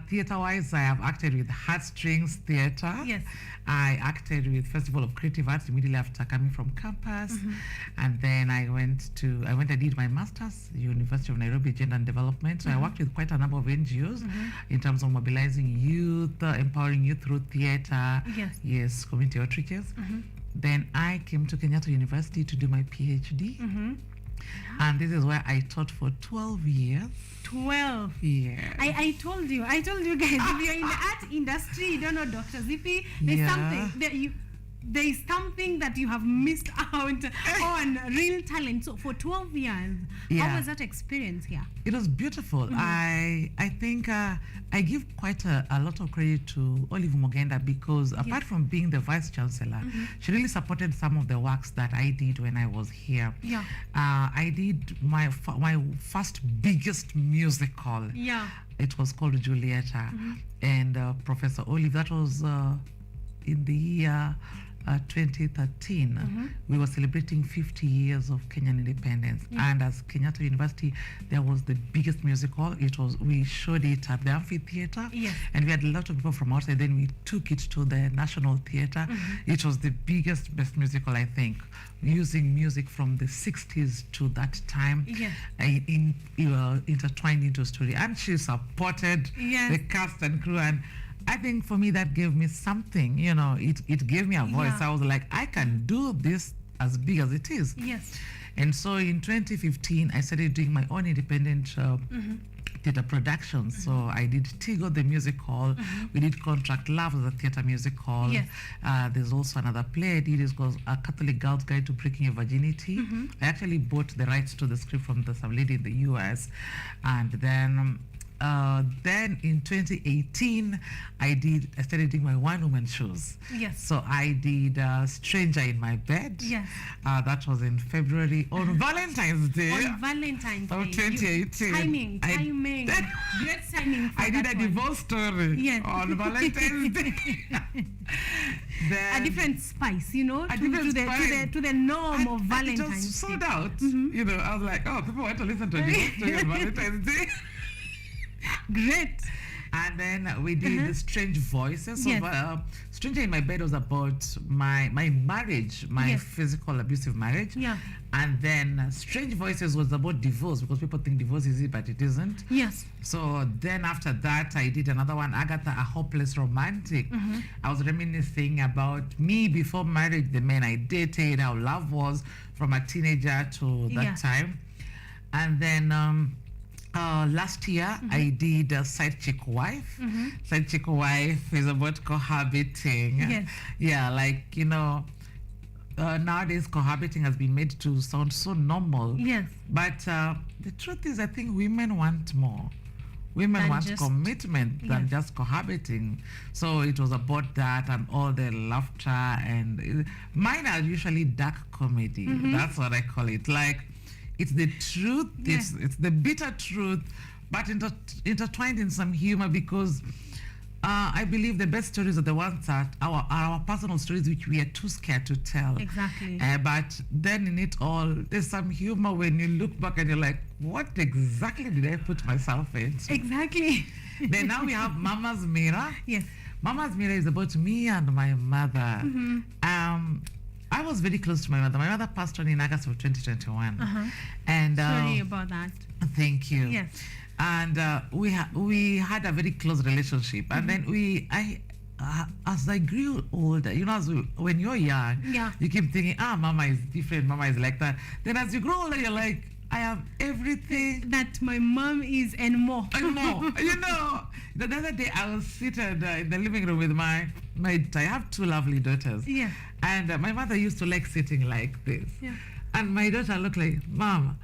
Theater-wise, I have acted with Heartstrings Theater. Yes. I acted with Festival of Creative Arts immediately after coming from campus. And then I went and did my master's, University of Nairobi Gender and Development. So I worked with quite a number of NGOs in terms of mobilizing youth, empowering youth through theater, community outreaches. Then I came to Kenyatta University to do my PhD. And this is where I taught for 12 years. 12. Yeah. I told you guys, if you're in the art industry, you don't know Dr. Zippy, there's something that there is something that you have missed out on, real talent. So for 12 years, how was that experience here? It was beautiful. I think I give quite a lot of credit to Olive Mogenda because apart from being the vice chancellor, she really supported some of the works that I did when I was here. Yeah. I did my first biggest musical. Yeah. It was called Julieta, and Professor Olive. That was in the year 2013. We were celebrating 50 years of Kenyan independence, and as Kenyatta University, there was the biggest musical. We showed it at the amphitheater, and we had a lot of people from outside. Then we took it to the National Theater. It was the biggest, best musical, I think, using music from the 60s to that time, intertwined into a story. And she supported the cast and crew, and I think for me that gave me something, it gave me a voice. I was like, I can do this as big as it is. Yes. And so in 2015, I started doing my own independent theater productions. So I did Tigo, the musical. We did Contract Love, the theater musical. Yes. There's also another play I did. It's called A Catholic Girl's Guide to Breaking Your Virginity. I actually bought the rights to the script from some lady in the US. And then in 2018, I started doing my one-woman shows. Yes. So I did Stranger in My Bed. Yes. That was in February on Valentine's Day. On Valentine's Day. Of 2018. Timing. Great timing. I did a divorce story on Valentine's Day. A different spice, to the norm of Valentine's Day. It just sold out. I was like, oh, people want to listen to a divorce story on Valentine's Day. Great. And then we did the Strange Voices. So, Stranger in My Bed was about my marriage, my physical abusive marriage. Yeah. And then Strange Voices was about divorce because people think divorce is easy, but it isn't. Yes. So then after that, I did another one, Agatha, A Hopeless Romantic. I was reminiscing about me before marriage, the men I dated, how love was from a teenager to that time. And then last year, I did Side Chick Wife. Side Chick Wife is about cohabiting. Yes. Yeah, nowadays cohabiting has been made to sound so normal. Yes. But the truth is, I think women want more. Women want commitment than just cohabiting. So it was about that and all the laughter. And mine are usually dark comedy. That's what I call it. It's the truth, it's the bitter truth, but intertwined in some humor because I believe the best stories are the ones that are our personal stories which we are too scared to tell. Exactly. But then in it all, there's some humor when you look back and you're like, what exactly did I put myself in? Exactly. Then now we have Mama's Mirror. Yes. Mama's Mirror is about me and my mother. I was very close to my mother. My mother passed on in August of 2021. And sorry about that. Thank you. Yes. And we had a very close relationship. And then as I grew older, when you're young, you keep thinking, Mama is different, Mama is like that. Then as you grow older, you're like, I have everything that my mom is and more. And more. The other day I was seated in the living room with I have two lovely daughters. Yeah. And my mother used to like sitting like this. Yeah. And my daughter looked like, Mom,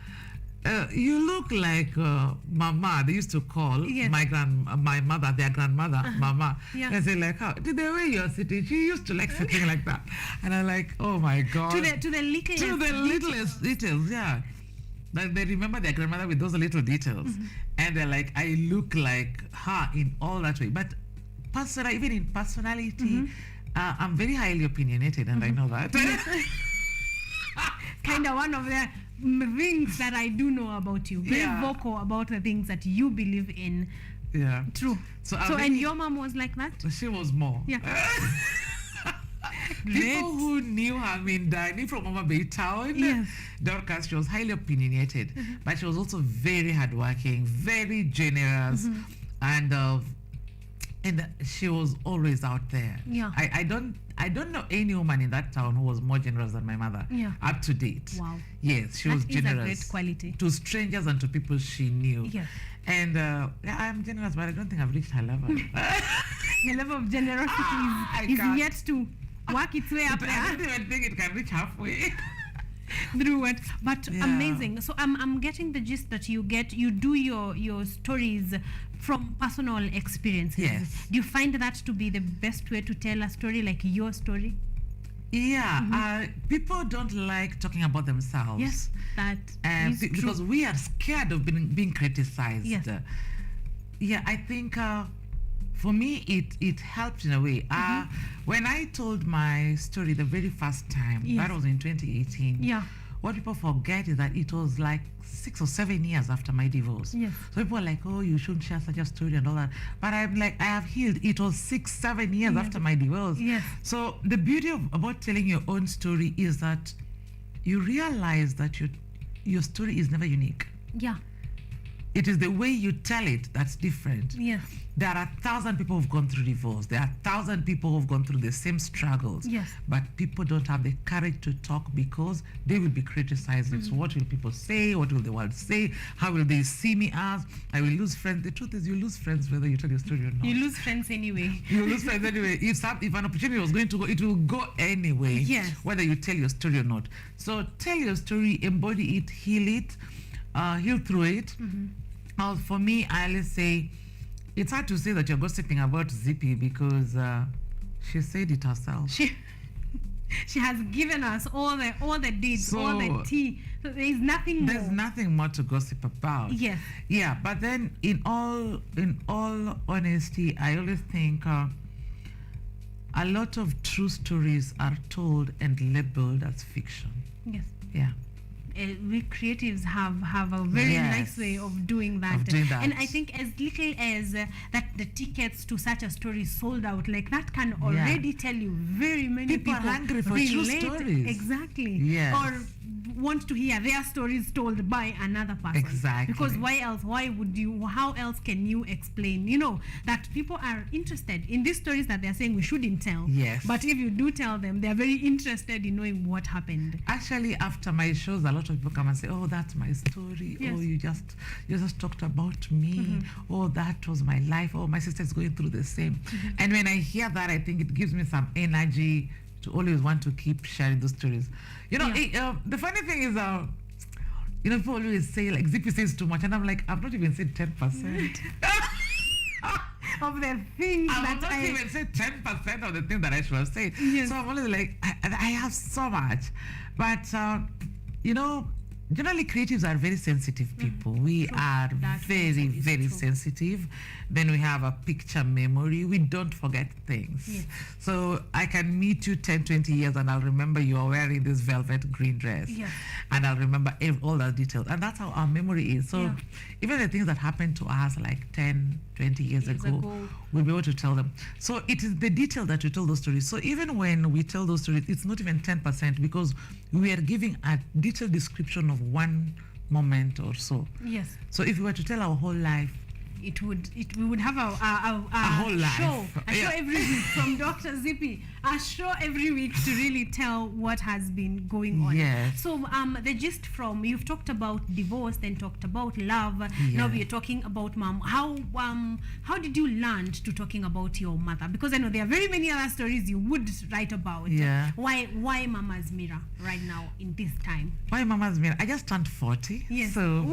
you look like Mama. They used to call my mother, their grandmother, Mama. Yeah. And I say like, how? The way you're sitting, she used to like sitting like that. And I'm like, oh my God. To the littlest details, yeah. They remember their grandmother with those little details. And they're like, I look like her in all that way. But even in personality, I'm very highly opinionated, and I know that. Kind of one of the things that I do know about you. Very vocal about the things that you believe in. Yeah. True. So and your mom was like that? She was more. Yeah. People who knew her, Danny from Mama Bay Town, Dorcas, she was highly opinionated, but she was also very hardworking, very generous, and she was always out there. Yeah. I don't know any woman in that town who was more generous than my mother. Yeah. Up to date. Wow. Yes, she That was is a generous. great quality. To strangers and to people she knew. Yes. And yeah, I'm generous, but I don't think I've reached her level. The level of generosity is can't. yet to work its way up I there. don't even think it can reach halfway. Through it, but Yeah. amazing. So I'm getting the gist that you do your stories from personal experiences. Yes. Do you find that to be the best way to tell a story, like your story? Yeah, people don't like talking about themselves. Yes, that is true. because we are scared of being criticized. Yes. Yeah, I think for me it helped in a way. When I told my story the very first time, Yes. that was in 2018. Yeah. What people forget is that it was like 6 or 7 years after my divorce. Yes. So people are like, oh, you shouldn't share such a story and all that. But I'm like, I have healed. It was 6, 7 years Yes. after my divorce. Yes. So the beauty about telling your own story is that you realize that your story is never unique. Yeah. It is the way you tell it that's different. Yes. There are 1,000 people who've gone through divorce. There are 1,000 people who've gone through the same struggles. Yes. But people don't have the courage to talk because they will be criticized. So what will people say? What will the world say? How will they see me as? I will lose friends. The truth is you lose friends whether you tell your story or not. You lose friends anyway. You lose friends anyway. If an opportunity was going to go, it will go anyway. Yes. Whether you tell your story or not. So tell your story, embody it, heal it, heal through it. For me, I always say, it's hard to say that you're gossiping about Zippy because she said it herself. She has given us all the deeds, So, all the tea. So there is nothing more. There's nothing more to gossip about. Yes. Yeah, but then in all honesty, I always think a lot of true stories are told and labeled as fiction. Yes. Yeah. We creatives have a very nice way of doing that. And I think as little as that the tickets to such a story sold out, like that can already tell you very many people are hungry for true relate. stories. Exactly. Yes. Or want to hear their stories told by another person. Exactly. Because how else can you explain, that people are interested in these stories that they're saying we shouldn't tell. Yes. But if you do tell them, they're very interested in knowing what happened. Actually, after my shows, a lot of people come and say, oh, that's my story. Yes. Oh, you just talked about me. Oh, that was my life. Oh, my sister's going through the same. And when I hear that, I think it gives me some energy to always want to keep sharing those stories. The funny thing is, people always say, like, Zippy says too much. And I'm like, I've not even said 10%. Of the things I've not even said 10% of the things that I should have said. Yes. So I'm always like, I have so much. But, generally creatives are very sensitive people. We are very, very sensitive. Then we have a picture memory. We don't forget things. Yes. So I can meet you 10, 20 years and I'll remember you are wearing this velvet green dress. Yes. And I'll remember all the details. And that's how our memory is. So Yeah. even the things that happened to us like 10, 20 years ago, we'll be able to tell them. So it is the detail that we tell those stories. So even when we tell those stories, it's not even 10% because we are giving a detailed description of one moment or so. Yes. So if we were to tell our whole life, we would have a whole life. show every week from Dr. Zippy, a show every week to really tell what has been going on. Yes. So the gist from, you've talked about divorce, then talked about love. Now we're talking about mom. How did you learn to talking about your mother? Because I know there are very many other stories you would write about. Yeah. Why Mama's Mirror right now in this time? Why Mama's Mirror? I just turned 40. Yes. So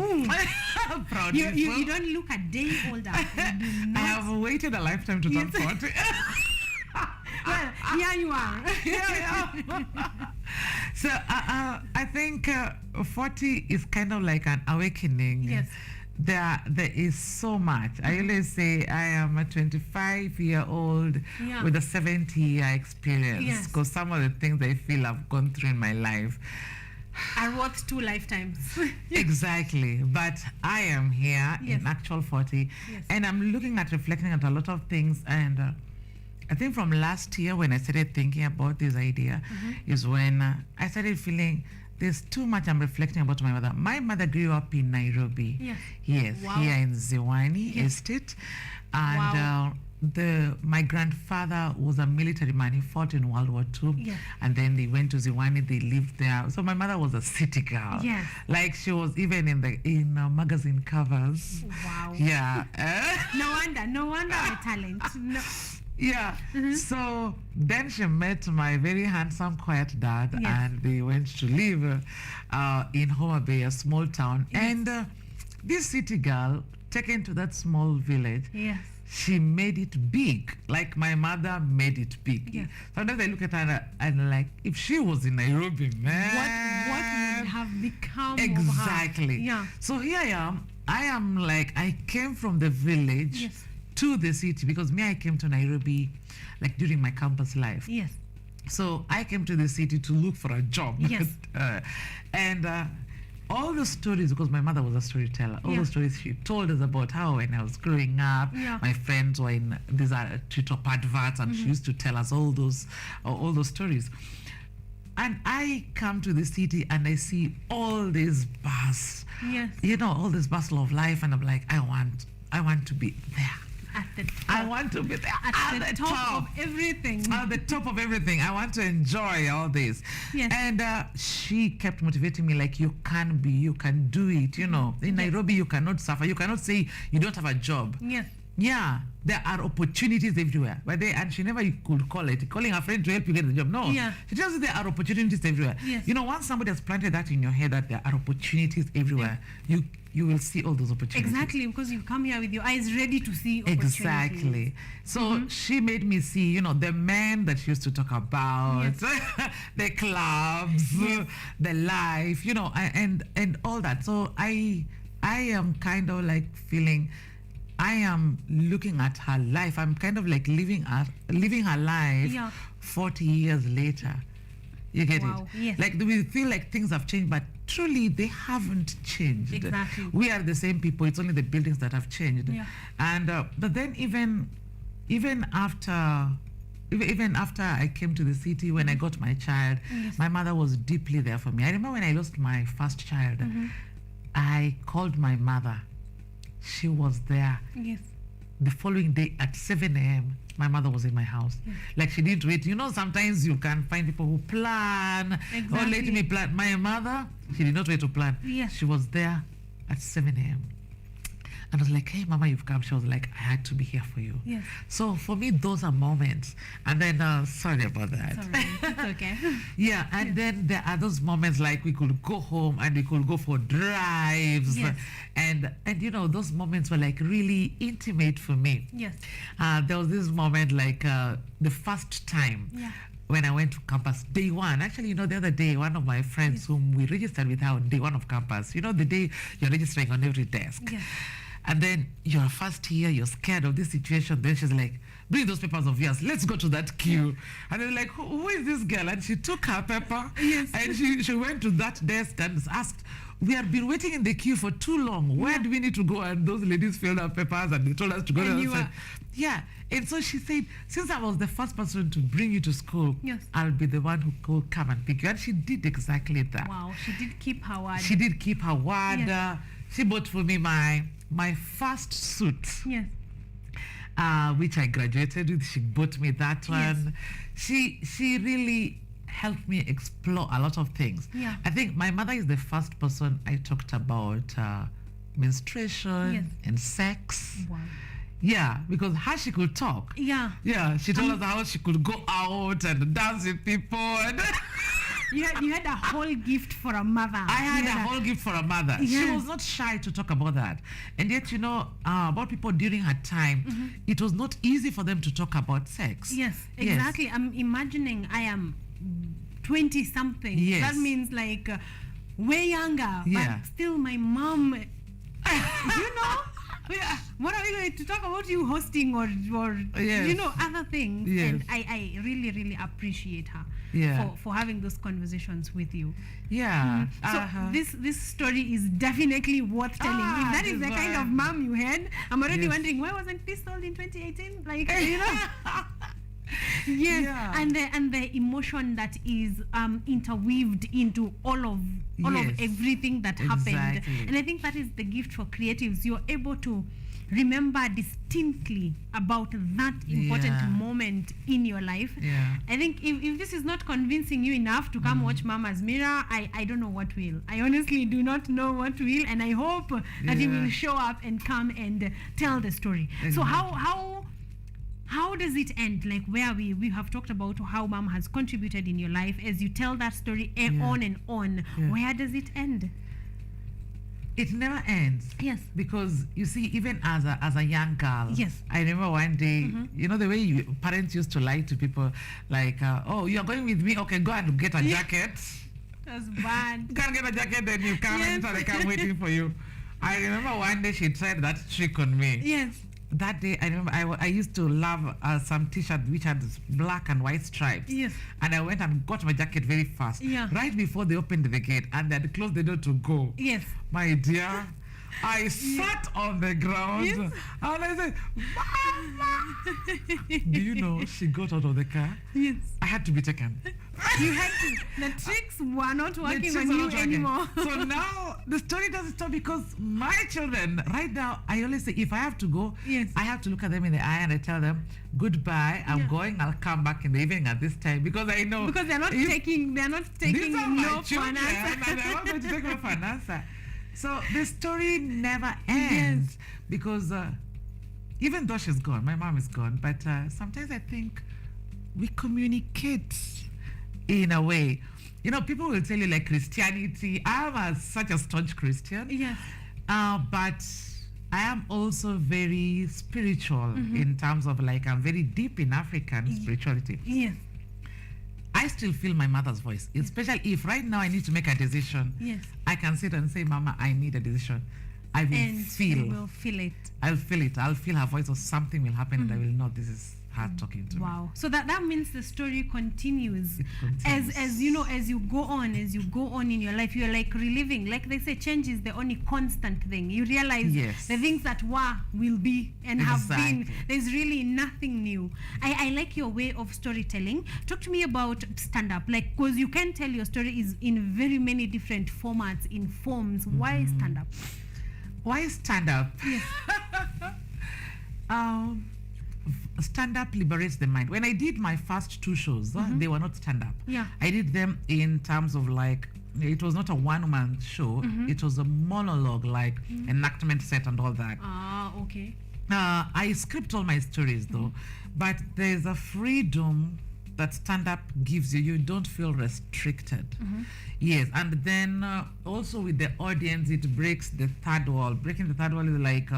I'm proud. You don't look a day older. I have waited a lifetime to turn 40. Well, here you are. So I think 40 is kind of like an awakening. Yes. There is so much. I always say I am a 25-year-old with a 70-year experience. Yes. Because some of the things I feel I've gone through in my life are worth 2 lifetimes. Exactly. But I am here in actual 40. Yes. And I'm looking at reflecting at a lot of things. And I think from last year when I started thinking about this idea is when I started feeling there's too much I'm reflecting about my mother. My mother grew up in Nairobi. Yes. Yes, Wow. here in Ziwani Estate. And my grandfather was a military man. He fought in World War II. Yes. And then they went to Ziwani. They lived there. So my mother was a city girl. Yes. Like she was even in magazine covers. Wow. Yeah. No wonder the talent. No. Yeah. So then she met my very handsome, quiet dad, Yes. and they went to live in Homa Bay, a small town. Yes. And this city girl taken to that small village. Yes. She made it big, like my mother made it big. Yes. Sometimes I look at her and like, if she was in Nairobi, man, what would have become exactly. of her? Yeah. So here I am. I came from the village Yes. to the city because I came to Nairobi like during my campus life. Yes. So I came to the city to look for a job. Yes. And all the stories, because my mother was a storyteller, all the stories she told us about how when I was growing up, my friends were in these top adverts, and she used to tell us all those stories. And I come to the city and I see all this buzz, all this bustle of life, and I'm like, I want to be there. At the top. I want to be there at the top of everything. At the top of everything. I want to enjoy all this. Yes. And she kept motivating me like, you can do it. In Nairobi, you cannot suffer. You cannot say you don't have a job. Yes. Yeah, there are opportunities everywhere. And she never could calling her friend to help you get the job. No. Yeah. She tells you there are opportunities everywhere. Yes. Once somebody has planted that in your head that there are opportunities everywhere, you will see all those opportunities. Exactly, because you come here with your eyes ready to see opportunities. Exactly. So she made me see, the men that she used to talk about, the clubs, the life, and all that. So I am kind of like feeling, I am looking at her life. I'm kind of like living her life 40 years later. You get it? Yes. Like we feel like things have changed, but truly they haven't changed. Exactly. We are the same people. It's only the buildings that have changed. Yeah. And but then even after I came to the city, when I got my child, my mother was deeply there for me. I remember when I lost my first child, I called my mother. She was there. Yes. The following day at 7 a.m., my mother was in my house. Like she didn't wait. Sometimes you can find people who plan. Exactly. Or let me plan. My mother, she did not wait to plan. Yes. She was there at 7 a.m. And I was like, hey, Mama, you've come. She was like, I had to be here for you. Yes. So for me, those are moments. And then, sorry about that. Sorry, it's okay. Yeah, and then there are those moments like we could go home and we could go for drives. Yes. And those moments were like really intimate for me. Yes. There was this moment like the first time when I went to campus, day one. Actually, the other day, one of my friends whom we registered with her on day one of campus, the day you're registering on every desk. Yes. And then you're first here, you're scared of this situation. Then she's like, bring those papers of yours. Let's go to that queue. And they're like, who is this girl? And she took her paper and she went to that desk and asked, we have been waiting in the queue for too long. Where do we need to go? And those ladies filled our papers and they told us to go to the other side. Yeah. And so she said, since I was the first person to bring you to school, I'll be the one who will come and pick you. And she did exactly that. Wow, she did keep her word. She did keep her word. Yes. She bought for me my first suit. Yes. Which I graduated with. She bought me that one. She really helped me explore a lot of things. Yeah. I think my mother is the first person I talked about menstruation and sex. Wow. Yeah, because how she could talk. Yeah. Yeah, she told us how she could go out and dance with people. And You had a whole gift for a mother. I had a whole gift for a mother. Yeah. She was not shy to talk about that. And yet, about people during her time, it was not easy for them to talk about sex. Yes, exactly. Yes. I'm imagining I am 20-something. Yes. That means like way younger. Yeah. But still my mom, what are we going to talk about? You hosting or other things. Yes. And I really, really appreciate her for having those conversations with you. Yeah. So this story is definitely worth telling. If that is the kind of mom you had, I'm already wondering, why wasn't this told in 2018? Like, Yes, Yeah. and the emotion that is interweaved into all of Yes. everything that happened. Exactly. And I think that is the gift for creatives. You're able to remember distinctly about that important Yeah. moment in your life. Yeah. I think if this is not convincing you enough to come watch Mama's Mirror, I don't know what will. I honestly do not know what will, and I hope that you Yeah. will show up and come and tell the story. So Exactly. how does it end? Like, where we have talked about how Mom has contributed in your life. As you tell that story on and on, Yeah. where does it end? It never ends. Yes. Because you see, even as a young girl, Yes. I remember one day, you know, the way parents used to lie to people, like, oh, you are going with me? Okay, go and get a jacket. That's bad. You can't get a jacket, then you come Yes. enter the car waiting for you. I remember one day she tried that trick on me. Yes. That day, I remember I used to love some t-shirt which had black and white stripes. Yes. And I went and got my jacket very fast. Yeah. Right before they opened the gate and they had closed the door to go. Yes. My dear, I sat on the ground Yes. and I said, Mama! Do you know she got out of the car? Yes. I had to be taken. You had to. The tricks were not The working tricks on are you not working. anymore. So now the story doesn't stop because my children, right now, I always say if I have to go, I have to look at them in the eye and I tell them, goodbye, I'm going, I'll come back in the evening at this time because I know. Because they're not if- taking These are my no for an children answer. and they're not going to take no for an answer. So the story never ends because even though she's gone, my mom is gone, but sometimes I think we communicate in a way. You know, people will tell you like Christianity. I'm such a staunch Christian. Yes. But I am also very spiritual in terms of like I'm very deep in African spirituality. Yes. I still feel my mother's voice, especially if right now I need to make a decision. Yes. I can sit and say, Mama, I need a decision. I will And feel. you will feel it. I'll feel it. I'll feel her voice or something will happen and I will know this is her talking to me. Wow. So that means the story continues. continues. As you know, as you go on in your life, you're like reliving. Like they say, change is the only constant thing. You realize Yes. the things that were will be and have been. Exactly. There's really nothing new. I like your way of storytelling. Talk to me about stand-up. Like, because you can tell your story is in very many different formats, in forms. Why stand-up? Why stand up? Yes. Stand up liberates the mind. When I did my first two shows, they were not stand up. Yeah. I did them in terms of like, it was not a one-man show. It was a monologue, like enactment set and all that. Ah, okay. I script all my stories though, but there's a freedom that stand-up gives you. You don't feel restricted. Yes, and then also with the audience, it breaks the third wall. Breaking the third wall is like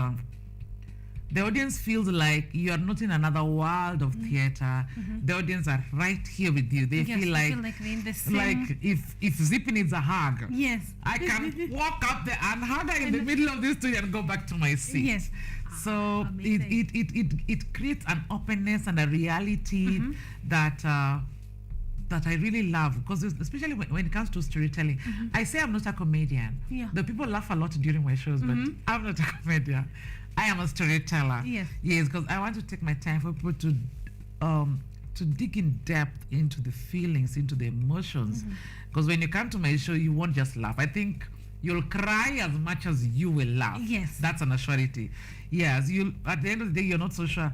the audience feels like you are not in another world of theater. The audience are right here with you. They Yes, feel you like feel like they're in the same. like if Zippy needs a hug, Yes. I can walk up there and hug her in the middle of this story and go back to my seat. Yes. So it creates an openness and a reality that that I really love, because especially when it comes to storytelling. I say I'm not a comedian. Yeah. The people laugh a lot during my shows, but I'm not a comedian. I am a storyteller. Yes. Yes, because I want to take my time for people to dig in depth into the feelings, into the emotions. Because when you come to my show, you won't just laugh. I think you'll cry as much as you will laugh. Yes. That's an assurity. Yes, you'll at the end of the day, you're not so sure.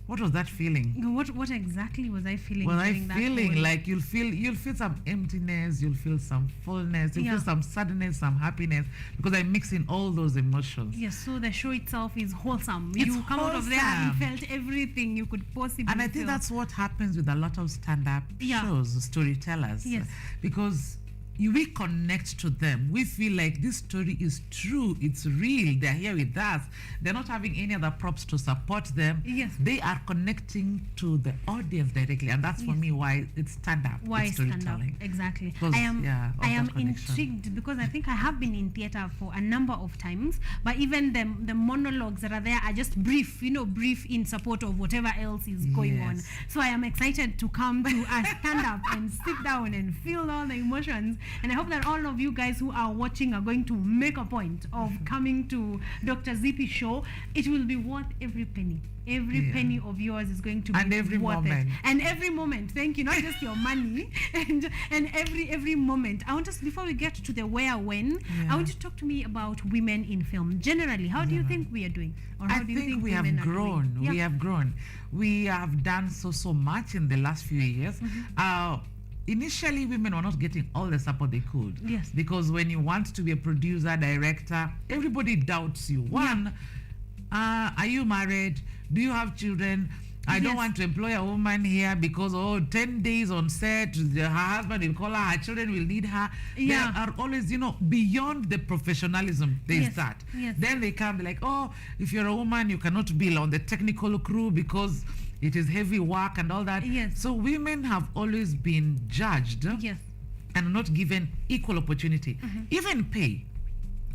What was that feeling? What exactly was I feeling? Was I during that feeling whole- like you'll feel some emptiness, you'll feel some fullness, you'll Yeah. feel some sadness, some happiness, because I mix in all those emotions. Yes, so the show itself is wholesome. It's You come out of there and wholesome. felt everything you could possibly And I think feel. that's what happens with a lot of stand-up Yeah. shows, storytellers. Yes. Because we connect to them. We feel like this story is true, it's real, they're here with us. They're not having any other props to support them. Yes. They are connecting to the audience directly. And that's for Yes. me why it's stand-up. Why it's stand up? storytelling. Exactly. Because, I am yeah, of I am that connection. intrigued because I think I have been in theater for a number of times, but even the monologues that are there are just brief, brief in support of whatever else is going on. Yes. So I am excited to come to a stand up and sit down and feel all the emotions. And I hope that all of you guys who are watching are going to make a point of coming to Dr. Zippy's show. It will be worth every penny. Every penny of yours is going to be worth it. And every moment. Thank you. Not just your money. And every moment. I want us, before we get to the where, when, I want you to talk to me about women in film. Generally, how do you think we are doing? Or how do you think we women have grown. Are doing? We have grown. We have done so much in the last few years. Initially, women were not getting all the support they could. Yes. Because when you want to be a producer, director, everybody doubts you. One, are you married? Do you have children? I don't want to employ a woman here because 10 days on set, her husband will call her children will need her. They are always, beyond the professionalism. There is that. Then they come, they're like, if you're a woman, you cannot be on the technical crew because it is heavy work and all that. So women have always been judged and not given equal opportunity. Even pay.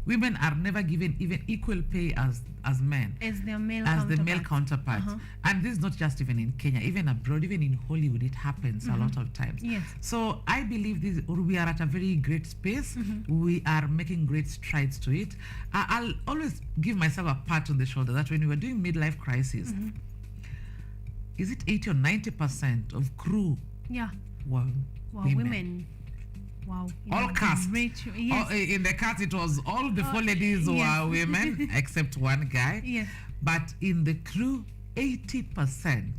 Women are never given even equal pay as men. As their male the male counterparts. And this is not just even in Kenya, even abroad, even in Hollywood, it happens a lot of times. So I believe we are at a very great space. We are making great strides to it. I'll always give myself a pat on the shoulder that when we were doing midlife crisis, is it 80 or 90% of crew were women? Wow. All cast. In the cast, it was all the four ladies were women, except one guy. But in the crew, 80%.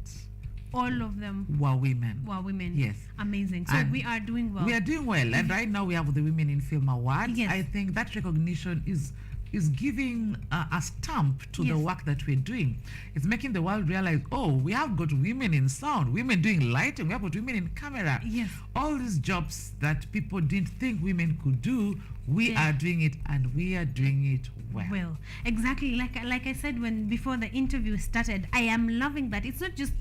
All of them were women. Yes. Amazing. So we are doing well. We are doing well. And right now we have the Women in Film Awards. I think that recognition is giving a stamp to the work that we're doing. It's making the world realize, we have got women in sound, women doing lighting, we have got women in camera. All these jobs that people didn't think women could do, we are doing it, and we are doing it well. Exactly. Like I said before the interview started, I am loving that it's not just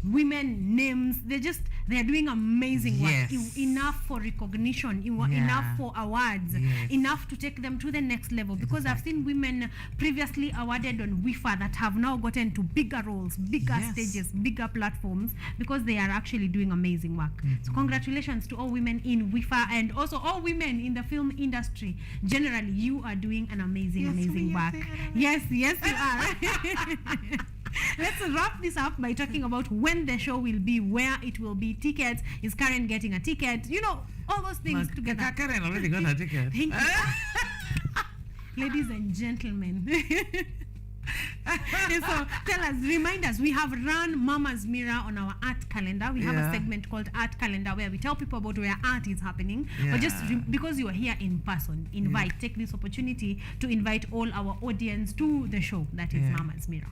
women names, they're doing amazing work. Enough for recognition, enough for awards, enough to take them to the next level, because I've seen women previously awarded on WIFA that have now gotten to bigger roles, bigger stages, bigger platforms, because they are actually doing amazing work. So congratulations to all women in WIFA, and also all women in the film industry. Generally, you are doing an amazing work. Yes, you are. Let's wrap this up by talking about when the show will be, where it will be, tickets. Is Karen getting a ticket? All those things together. Karen already got a ticket. Thank you. Ladies and gentlemen. So tell us, remind us, we have run Mama's Mirror on our art calendar. We have a segment called Art Calendar where we tell people about where art is happening. But just because you are here in person, take this opportunity to invite all our audience to the show that is Mama's Mirror.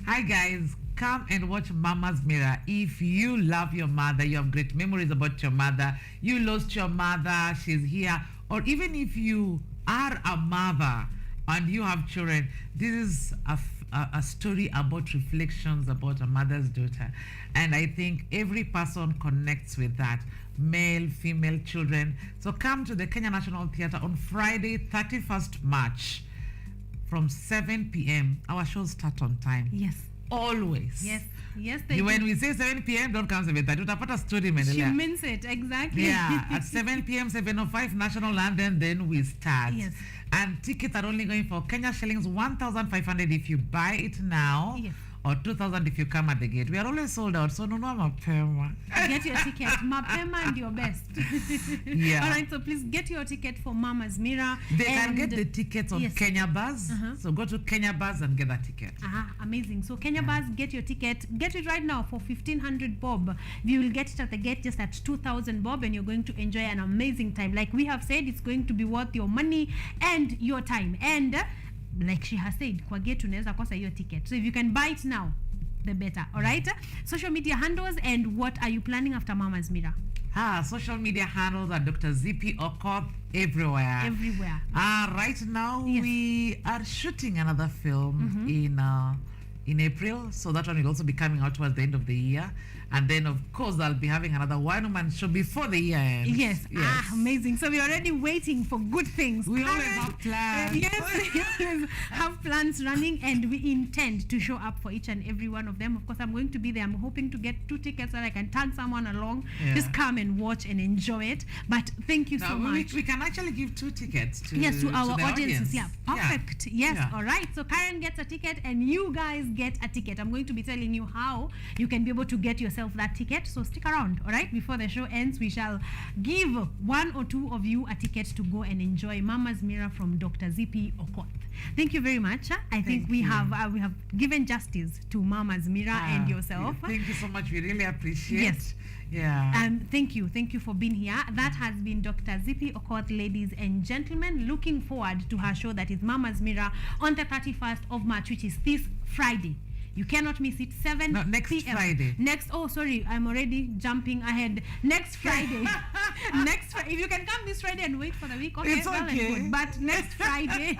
Hi guys, come and watch Mama's Mirror. If you love your mother, you have great memories about your mother, you lost your mother, she's here, or even if you are a mother and you have children, this is a story about reflections about a mother's daughter. And I think every person connects with that, male, female, children. So come to the Kenya National Theatre on Friday, 31st March. From 7 p.m. Our shows start on time. Yes. Always. Yes, when we say 7 p.m., don't come 7:30. Utapata story mendelea. She means it, exactly. Yeah, at 7 p.m., 7:05 National London, then we start. Yes. And tickets are only going for Kenya shillings 1,500 if you buy it now. Yes. Or 2,000 if you come at the gate. We are always sold out, so nunua mapema. Get your ticket. Mapema and your best. All right, so please get your ticket for Mama's Mirror. They can get the tickets on Kenya Buzz. So go to Kenya Buzz and get that ticket. Amazing. So Kenya Buzz, get your ticket. Get it right now for 1,500 bob. You will get it at the gate just at 2,000 bob, and you're going to enjoy an amazing time. Like we have said, it's going to be worth your money and your time. And like she has said, kwa gate unaweza kosa hiyo ticket. So if you can buy it now, the better. All right? Social media handles, and what are you planning after Mama's Mirror? Social media handles are Dr. Zippy Okoth everywhere. Everywhere. Right now we are shooting another film in in April. So that one will also be coming out towards the end of the year. And then, of course, I'll be having another one-woman show before the year ends. Yes. Amazing. So we're already waiting for good things. We always have plans. Yes, we always have plans running, and we intend to show up for each and every one of them. Of course, I'm going to be there. I'm hoping to get 2 tickets so I can tag someone along. Yeah. Just come and watch and enjoy it. But thank you so much. We can actually give 2 tickets to our the audiences. Yeah, perfect. Yes, Yeah. all right. So Karen gets a ticket and you guys get a ticket. I'm going to be telling you how you can be able to get yourself that ticket. So stick around, all right? Before the show ends, we shall give 1 or 2 of you a ticket to go and enjoy Mama's Mirror from Dr. Zippy Okoth. Thank you very much. I think we have given justice to Mama's Mirror and yourself. Thank you so much. We really appreciate. Yes. Yeah. Thank you for being here. That has been Dr. Zippy Okoth, ladies and gentlemen. Looking forward to her show that is Mama's Mirror on the 31st of March, which is this Friday. You cannot miss it. 7 next p.m. Friday. Sorry, I'm already jumping ahead. Next Friday. If you can come this Friday and wait for the week, okay, it's well okay. and good. But next Friday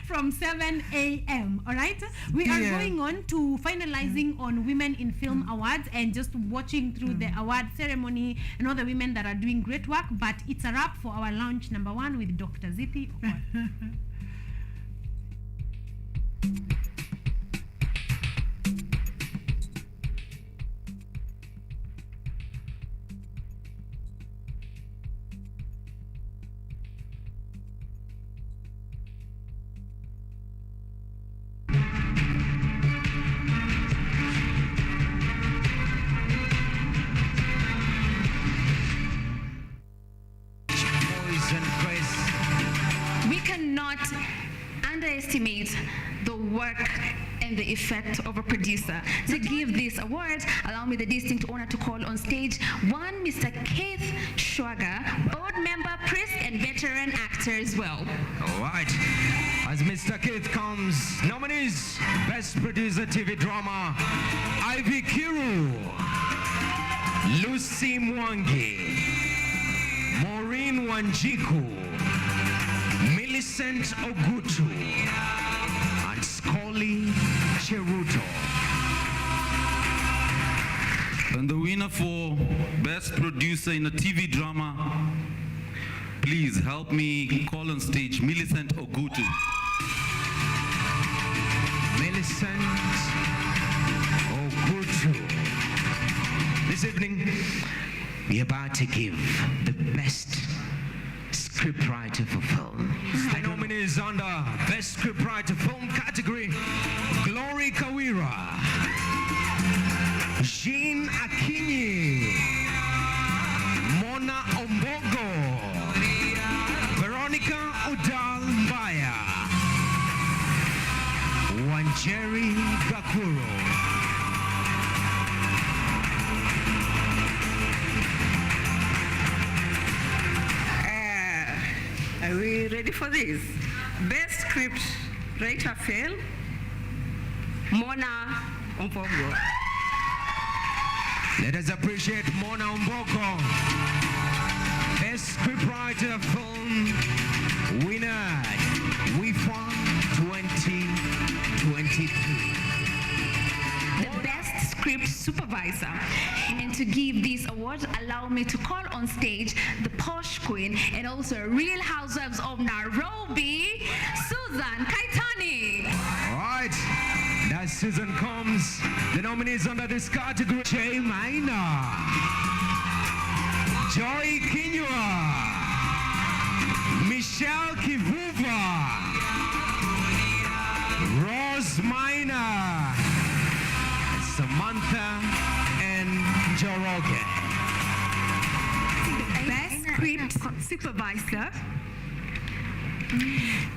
from 7 a.m. All right? We are going on to finalizing on Women in Film Awards and just watching through the award ceremony and all the women that are doing great work. But it's a wrap for our launch number 1 with Dr. Zippy Okoth. We cannot underestimate the work and the effect of a producer. To give this award, allow me the distinct honor to call on stage one Mr. Keith Schwager, board member, priest, and veteran actor as well. All right. As Mr. Keith comes, nominees: Best Producer TV Drama, Ivy Kiru, Lucy Mwangi, Maureen Wanjiku, Millicent Ogutu, and Scully Cheruto. And the winner for Best Producer in a TV Drama, please help me call on stage Millicent Ogutu. Millicent Ogutu. This evening, we're about to give the best scriptwriter for film. The nominees under Best Scriptwriter Film category: Glory Kawira, Jean Akinyi, Mona Ombogo, Veronica Udal Mbaya, Wanjeri Gakuro. Are we ready for this? Best script writer film, Mona Ombogo. Let us appreciate Mona Ombogo. Best scriptwriter film winner, WIFA 2023. The best script supervisor. And to give this award, allow me to call on stage the posh queen and also Real Housewives of Nairobi, Susan Kaitani. All right, that season comes. The nominees under this category: Jay Maina, Joy Kinyua, Michelle Kivuva, Rose Maina, Samantha and Joroge. Best script supervisor,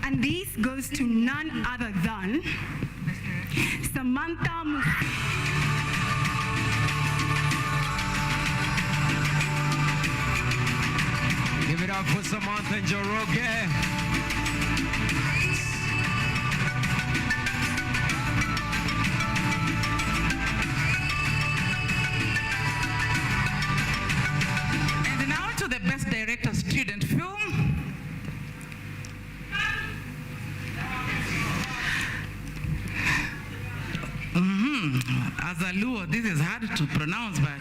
and this goes to none other than Samantha Give it up for Samantha and Joroge. And now to the Best Director Student Film. As a Luo, this is hard to pronounce, but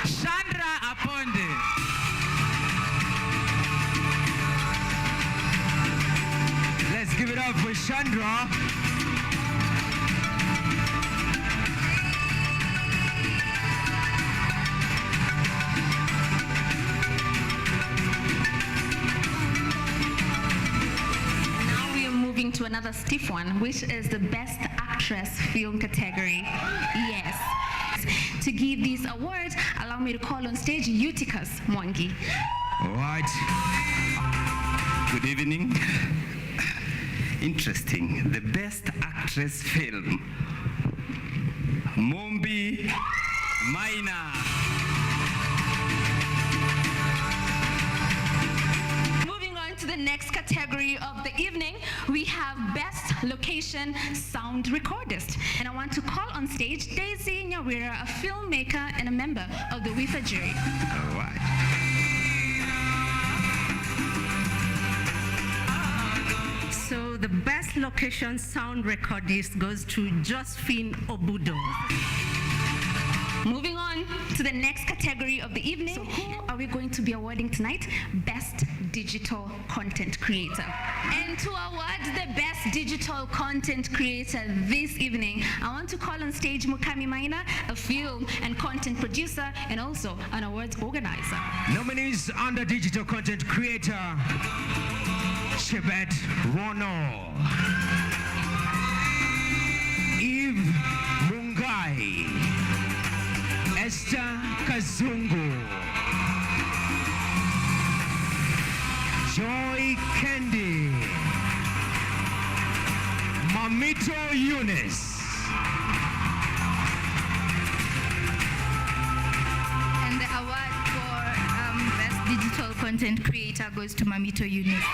Chandra Aponde. Let's give it up for Chandra. Now we are moving to another stiff one, which is the Best Actress Film category. Yes. To give these awards, allow me to call on stage Eutychus Mwangi. All right. Good evening. Interesting. The Best Actress Film. Mombi Maina. Moving on to the next category of the evening, we have Best Location Sound Recordist. And I want to call on stage Daisy Nyawira, a filmmaker and a member of the WIFA jury. All right. So the best location sound recordist goes to Josephine Obudo. Moving on to the next category of the evening, so who are we going to be awarding tonight? Best Digital Content Creator. And to award the Best Digital Content Creator this evening, I want to call on stage Mukami Maina, a film and content producer and also an awards organizer. Nominees under Digital Content Creator: Chebet Rono, Eve Mungai, Esther Kazungu, Joy Kendi, Mamito Eunice. And the award for Best Digital Content Creator goes to Mamito Eunice.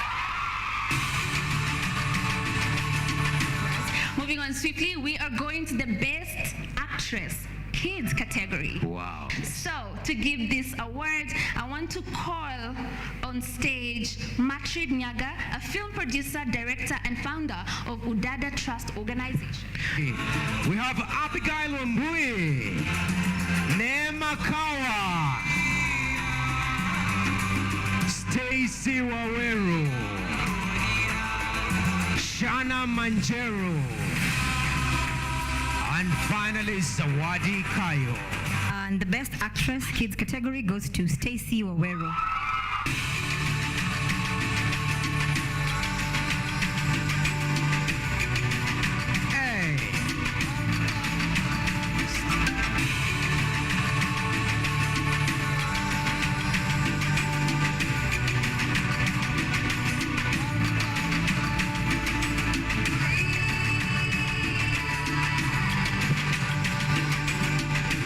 Moving on swiftly, we are going to the Best Actress Kids category. Wow. So, to give this award, I want to call on stage Matrid Nyaga, a film producer, director, and founder of Udada Trust Organization. We have Abigail Mbui, Neema Kawa, Stacy Waweru, Shana Manjero, and finally Zawadi Kayo. And the Best Actress Kids category goes to Stacy Waweru.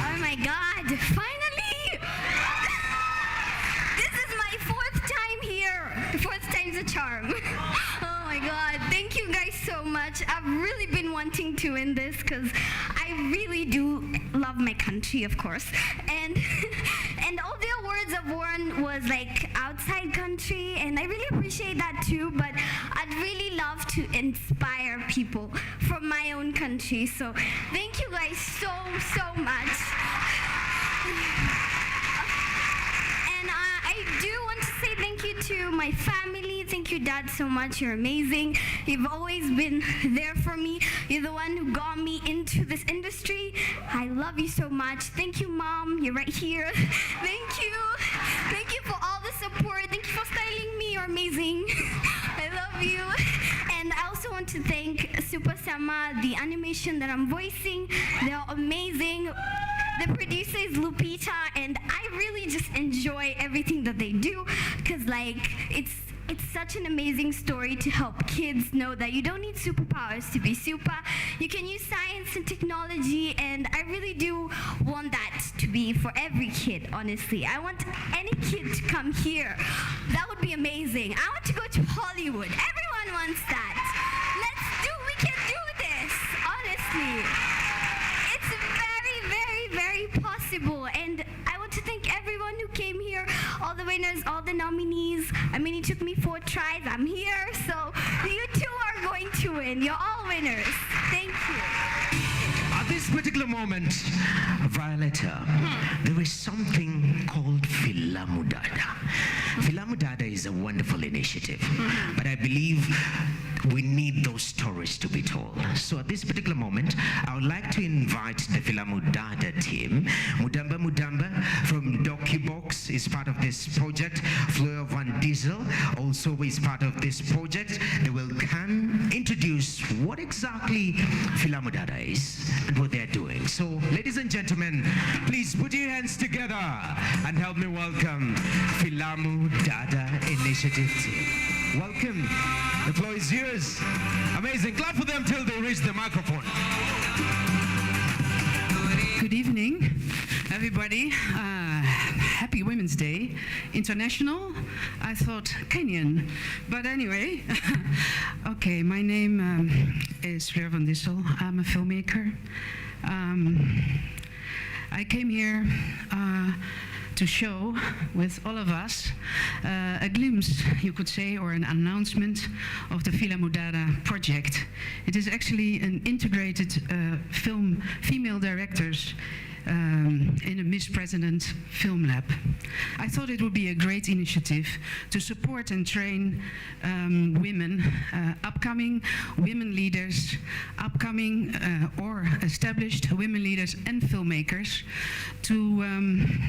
Oh my God, finally! This is my fourth time here. Fourth time's a charm. Oh my God, thank you guys so much. I've really been wanting to win this because I really do love my country, of course. And and all the awards I've won was like outside country, and I really appreciate that too, but I'd really love to inspire people from my own country. So thank you guys so much. And I do want to say thank you to my family. Thank you, Dad, so much. You're amazing. You've always been there for me. You're the one who got me into this industry. I love you so much. Thank you, Mom. You're right here. Thank you. Thank you for all the support. Thank you for styling me. You're amazing. I love you. And I also want to thank Super Sama, the animation that I'm voicing. They're amazing. The producer is Lupita, and I really just enjoy everything that they do because, like, it's such an amazing story to help kids know that you don't need superpowers to be super. You can use science and technology, and I really do want that to be for every kid, honestly. I want any kid to come here. That would be amazing. I want to go to Hollywood. Everyone wants that. We can do this, honestly. It's very possible, and I want to thank everyone who came here, all the winners, all the nominees. I mean, it took me 4 tries. I'm here, so you two are going to win. You're all winners. Thank you. At this particular moment, Violetta, there is something called Filamu Dada. Filamu Dada is a wonderful initiative, but I believe we need those stories to be told. So at this particular moment, I would like to invite the Filamu Dada team. Mudamba from DocuBox is part of this project. Fleur Van Diesel also is part of this project. They will come introduce what exactly Filamu Dada is and what they're doing. So, ladies and gentlemen, please put your hands together and help me welcome Filamu Dada Initiative team. Welcome. The floor is yours. Amazing. Clap for them till they reach the microphone. Good evening, everybody. Happy Women's Day. International? I thought Kenyan. But anyway, okay, my name is Fleur Van Diesel. I'm a filmmaker. I came here to show with all of us a glimpse, you could say, or an announcement of the Filamu Dada project. It is actually an integrated film, female directors in a Miss President film lab. I thought it would be a great initiative to support and train women, upcoming women leaders, upcoming or established women leaders and filmmakers to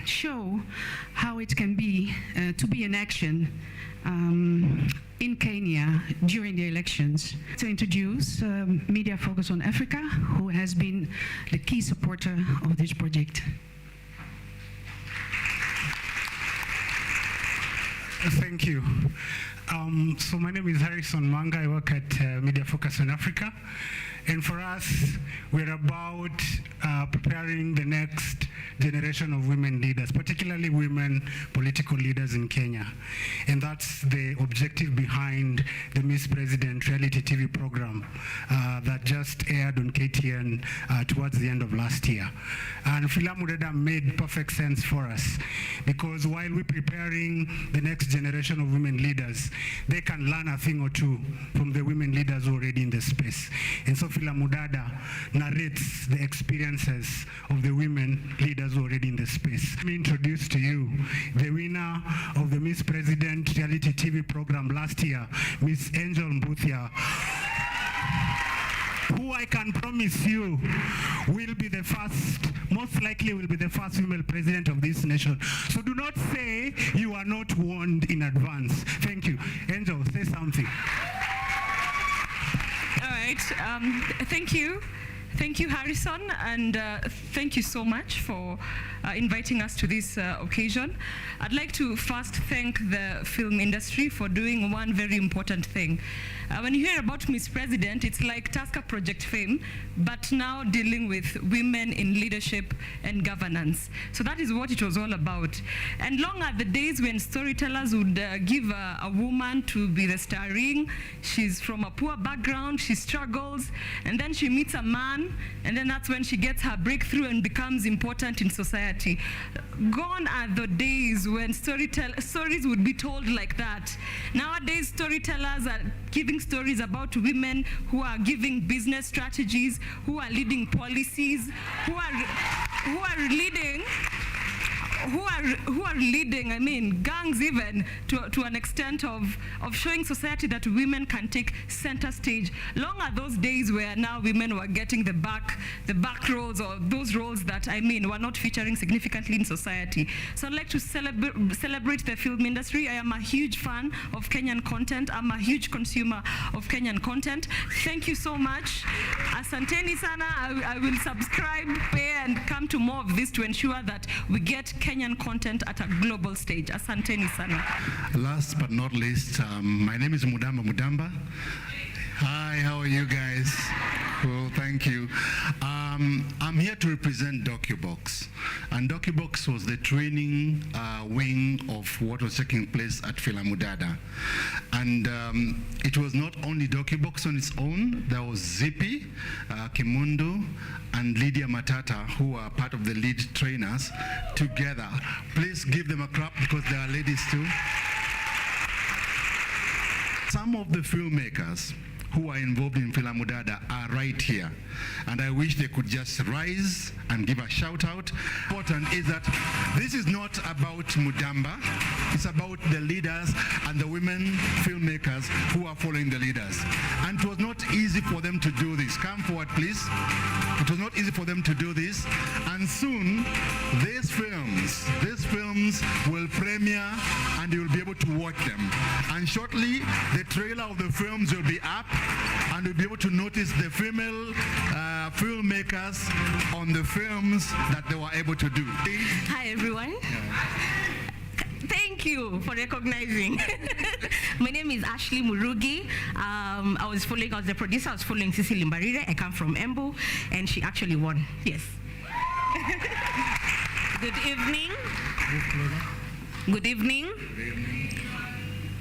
show how it can be to be in action in Kenya during the elections. To introduce Media Focus on Africa, who has been the key supporter of this project. Thank you. So my name is Harrison Manga. I work at Media Focus on Africa. And for us, we're about preparing the next generation of women leaders, particularly women political leaders in Kenya. And that's the objective behind the Miss President reality TV program that just aired on KTN towards the end of last year. And Filamu Dada made perfect sense for us, because while we're preparing the next generation of women leaders, they can learn a thing or two from the women leaders already in the space. And so Filamu Dada narrates the experiences of the women leaders already in the space. Let me introduce to you the winner of the Miss President reality TV program last year, Miss Angel Mbuthia, who I can promise you will be the first, most likely will be the first female president of this nation. So do not say you are not warned in advance. Thank you. Angel, say something. All right. Thank you. Thank you, Harrison, and thank you so much for inviting us to this occasion. I'd like to first thank the film industry for doing one very important thing. When you hear about Miss President, it's like Tasker Project fame, but now dealing with women in leadership and governance. So that is what it was all about. And long are the days when storytellers would give a woman to be the starring. She's from a poor background, she struggles, and then she meets a man, and then that's when she gets her breakthrough and becomes important in society. Gone are the days when stories would be told like that. Nowadays, storytellers are giving stories about women who are giving business strategies, who are leading policies, who are leading, I mean, gangs even, to an extent of showing society that women can take center stage. Long are those days where now women were getting the back roles, or those roles that, I mean, were not featuring significantly in society. So I'd like to celebrate the film industry. I am a huge fan of Kenyan content. I'm a huge consumer of Kenyan content. Thank you so much. Asanteni sana. I will subscribe, pay, and come to more of this to ensure that we get Kenyan content at a global stage. Asanteni sana. Last but not least, my name is Mudamba. Hi, how are you guys? Well, thank you. I'm here to represent DocuBox. And DocuBox was the training wing of what was taking place at Filamu Dada. And it was not only DocuBox on its own, there was Zippy, Kimundu, and Lydia Matata, who are part of the lead trainers together. Please give them a clap because they are ladies too. Some of the filmmakers who are involved in Fila Mudada are right here. And I wish they could just rise and give a shout out. Important is that this is not about Mudamba, it's about the leaders and the women filmmakers who are following the leaders. And it was not easy for them to do this. Come forward, please. It was not easy for them to do this. And soon, these films will premiere and you will be able to watch them. And shortly, the trailer of the films will be up and you'll be able to notice the female filmmakers on the films that they were able to do. Hi, everyone. Thank you for recognizing. My name is Ashley Murugi. I was the producer, I was following Cecily Mbarire. I come from Embu, and she actually won. Yes. Good evening. Good evening.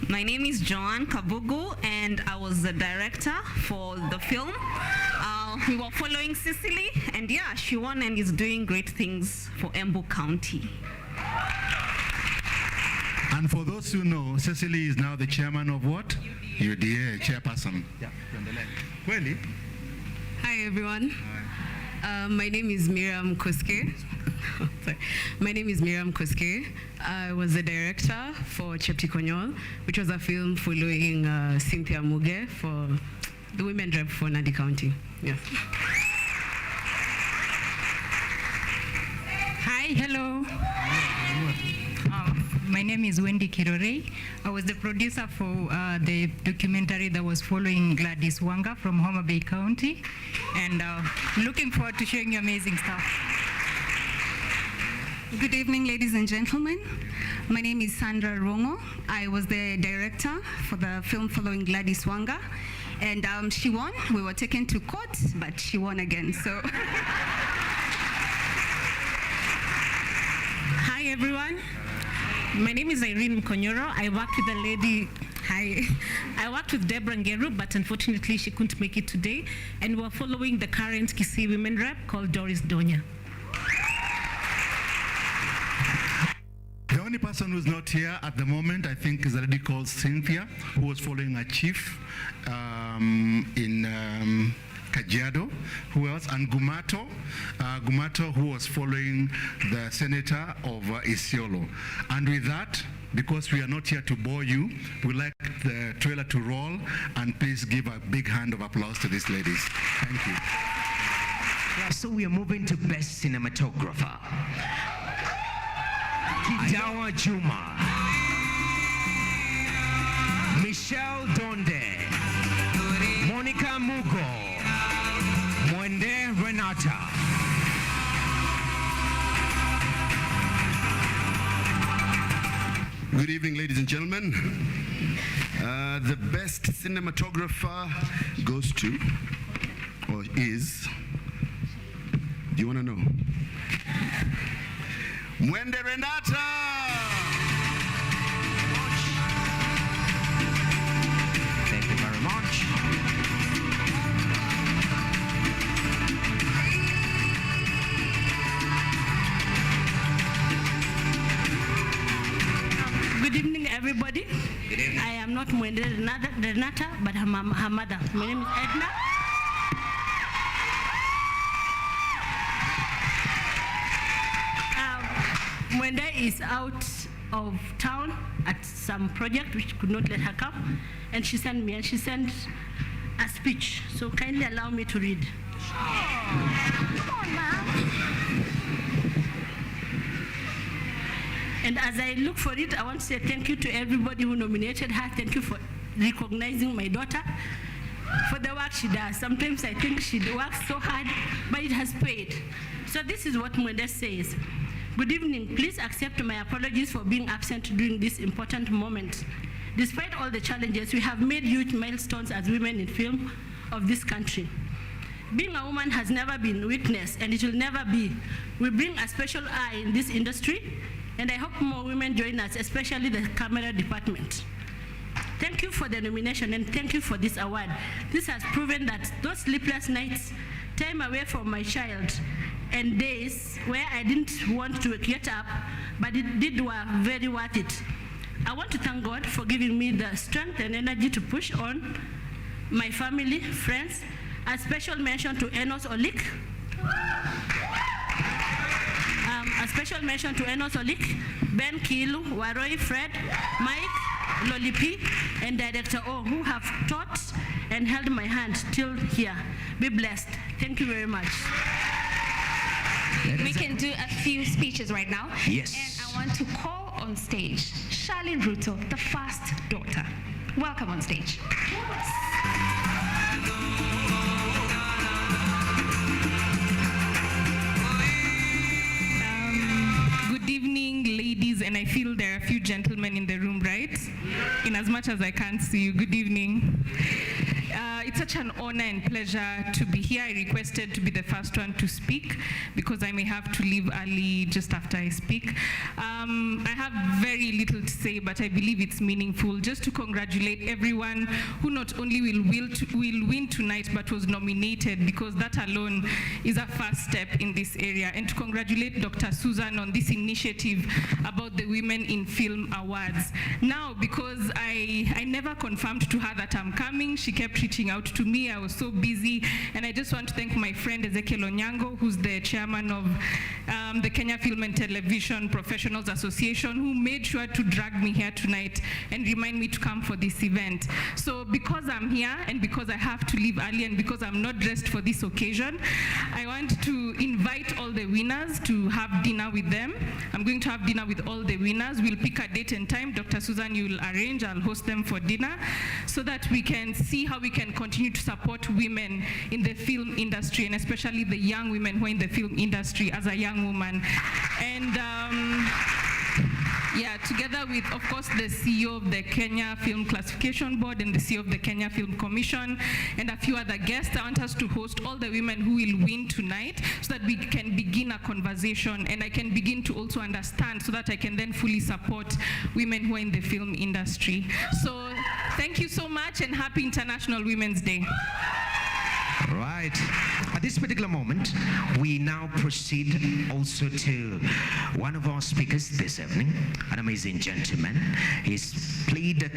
My name is Joanne Kabugu, and I was the director for the film. We were following Cecily, and yeah, she won and is doing great things for Embu County. And for those who know, Cecily is now the chairman of what? UDA, chairperson. Yeah, Kweli. Hi, everyone. My name is Miriam Koske. Sorry. My name is Miriam Koske. I was the director for Chepti Konyol, which was a film following Cynthia Muge for the Women Rep for Nandi County. Yes. Hi, hello. My name is Wendy Kirore. I was the producer for the documentary that was following Gladys Wanga from Homa Bay County, and looking forward to showing you amazing stuff. Good evening, ladies and gentlemen. My name is Sandra Rongo. I was the director for the film following Gladys Wanga, and she won. We were taken to court, but she won again. So, Hi, everyone. My name is Irene Mkonyoro. I worked with a lady. Hi. I worked with Deborah Ngeru, but unfortunately she couldn't make it today. And we're following the current Kisii women rep called Doris Donya. The only person who's not here at the moment, I think, is a lady called Cynthia, who was following a chief in Kajiado. Who else? And Gumato. Gumato, who was following the senator of Isiolo. And with that, because we are not here to bore you, we'd like the trailer to roll, and please give a big hand of applause to these ladies. Thank you. So we are moving to Best Cinematographer. Kidawa Juma, Michelle Donde, Monica Mugo, Mwende Renata. Good evening, ladies and gentlemen. The best cinematographer goes to, or is, do you want to know? Mwende Renata! Thank you very much. Good evening, everybody. Good evening. I am not Mwende Renata, but her mother. My name is Edna. Mwende is out of town at some project which could not let her come, and she sent me, and she sent a speech. So kindly allow me to read. Come on, ma'am. And as I look for it, I want to say thank you to everybody who nominated her. Thank you for recognizing my daughter for the work she does. Sometimes I think she works so hard, but it has paid. So this is what Mwende says. Good evening. Please accept my apologies for being absent during this important moment. Despite all the challenges, we have made huge milestones as women in film of this country. Being a woman has never been weakness, and it will never be. We bring a special eye in this industry, and I hope more women join us, especially the camera department. Thank you for the nomination, and thank you for this award. This has proven that those sleepless nights, time away from my child, and days where I didn't want to get up, but it were very worth it. I want to thank God for giving me the strength and energy to push on my family, friends. A special mention to Enos Olik. A special mention to Enos Olik, Ben Kilu, Waroi, Fred, Mike, Lolipi, and Director O, who have taught and held my hand till here. Be blessed. Thank you very much. We can do a few speeches right now. Yes. And I want to call on stage Charlene Ruto, the first daughter. Welcome on stage. Good evening, ladies, and I feel there are a few gentlemen in the room, right? In as much as I can't see you, good evening. It's such an honor and pleasure to be here. I requested to be the first one to speak because I may have to leave early just after I speak. I have very little to say, but I believe it's meaningful. Just to congratulate everyone who not only will win tonight, but was nominated, because that alone is a first step in this area. And to congratulate Dr. Susan on this initiative about the Women in Film Awards. Now, because I never confirmed to her that I'm coming, she kept reaching out to me. I was so busy, and I just want to thank my friend Ezekiel Onyango, who's the chairman of the Kenya Film and Television Professionals Association, who made sure to drag me here tonight and remind me to come for this event. So because I'm here and because I have to leave early and because I'm not dressed for this occasion, I want to invite all the winners to have dinner with them. I'm going to have dinner with all the winners. We'll pick a date and time. Dr. Susan, you will arrange. I'll host them for dinner so that we can see how we can continue to support women in the film industry, and especially the young women who are in the film industry as a young woman. And yeah, together with, of course, the CEO of the Kenya Film Classification Board and the CEO of the Kenya Film Commission and a few other guests, I want us to host all the women who will win tonight so that we can begin a conversation and I can begin to also understand so that I can then fully support women who are in the film industry. So thank you so much and happy International Women's Day. Right. At this particular moment, we now proceed also to one of our speakers this evening, an amazing gentleman. He's played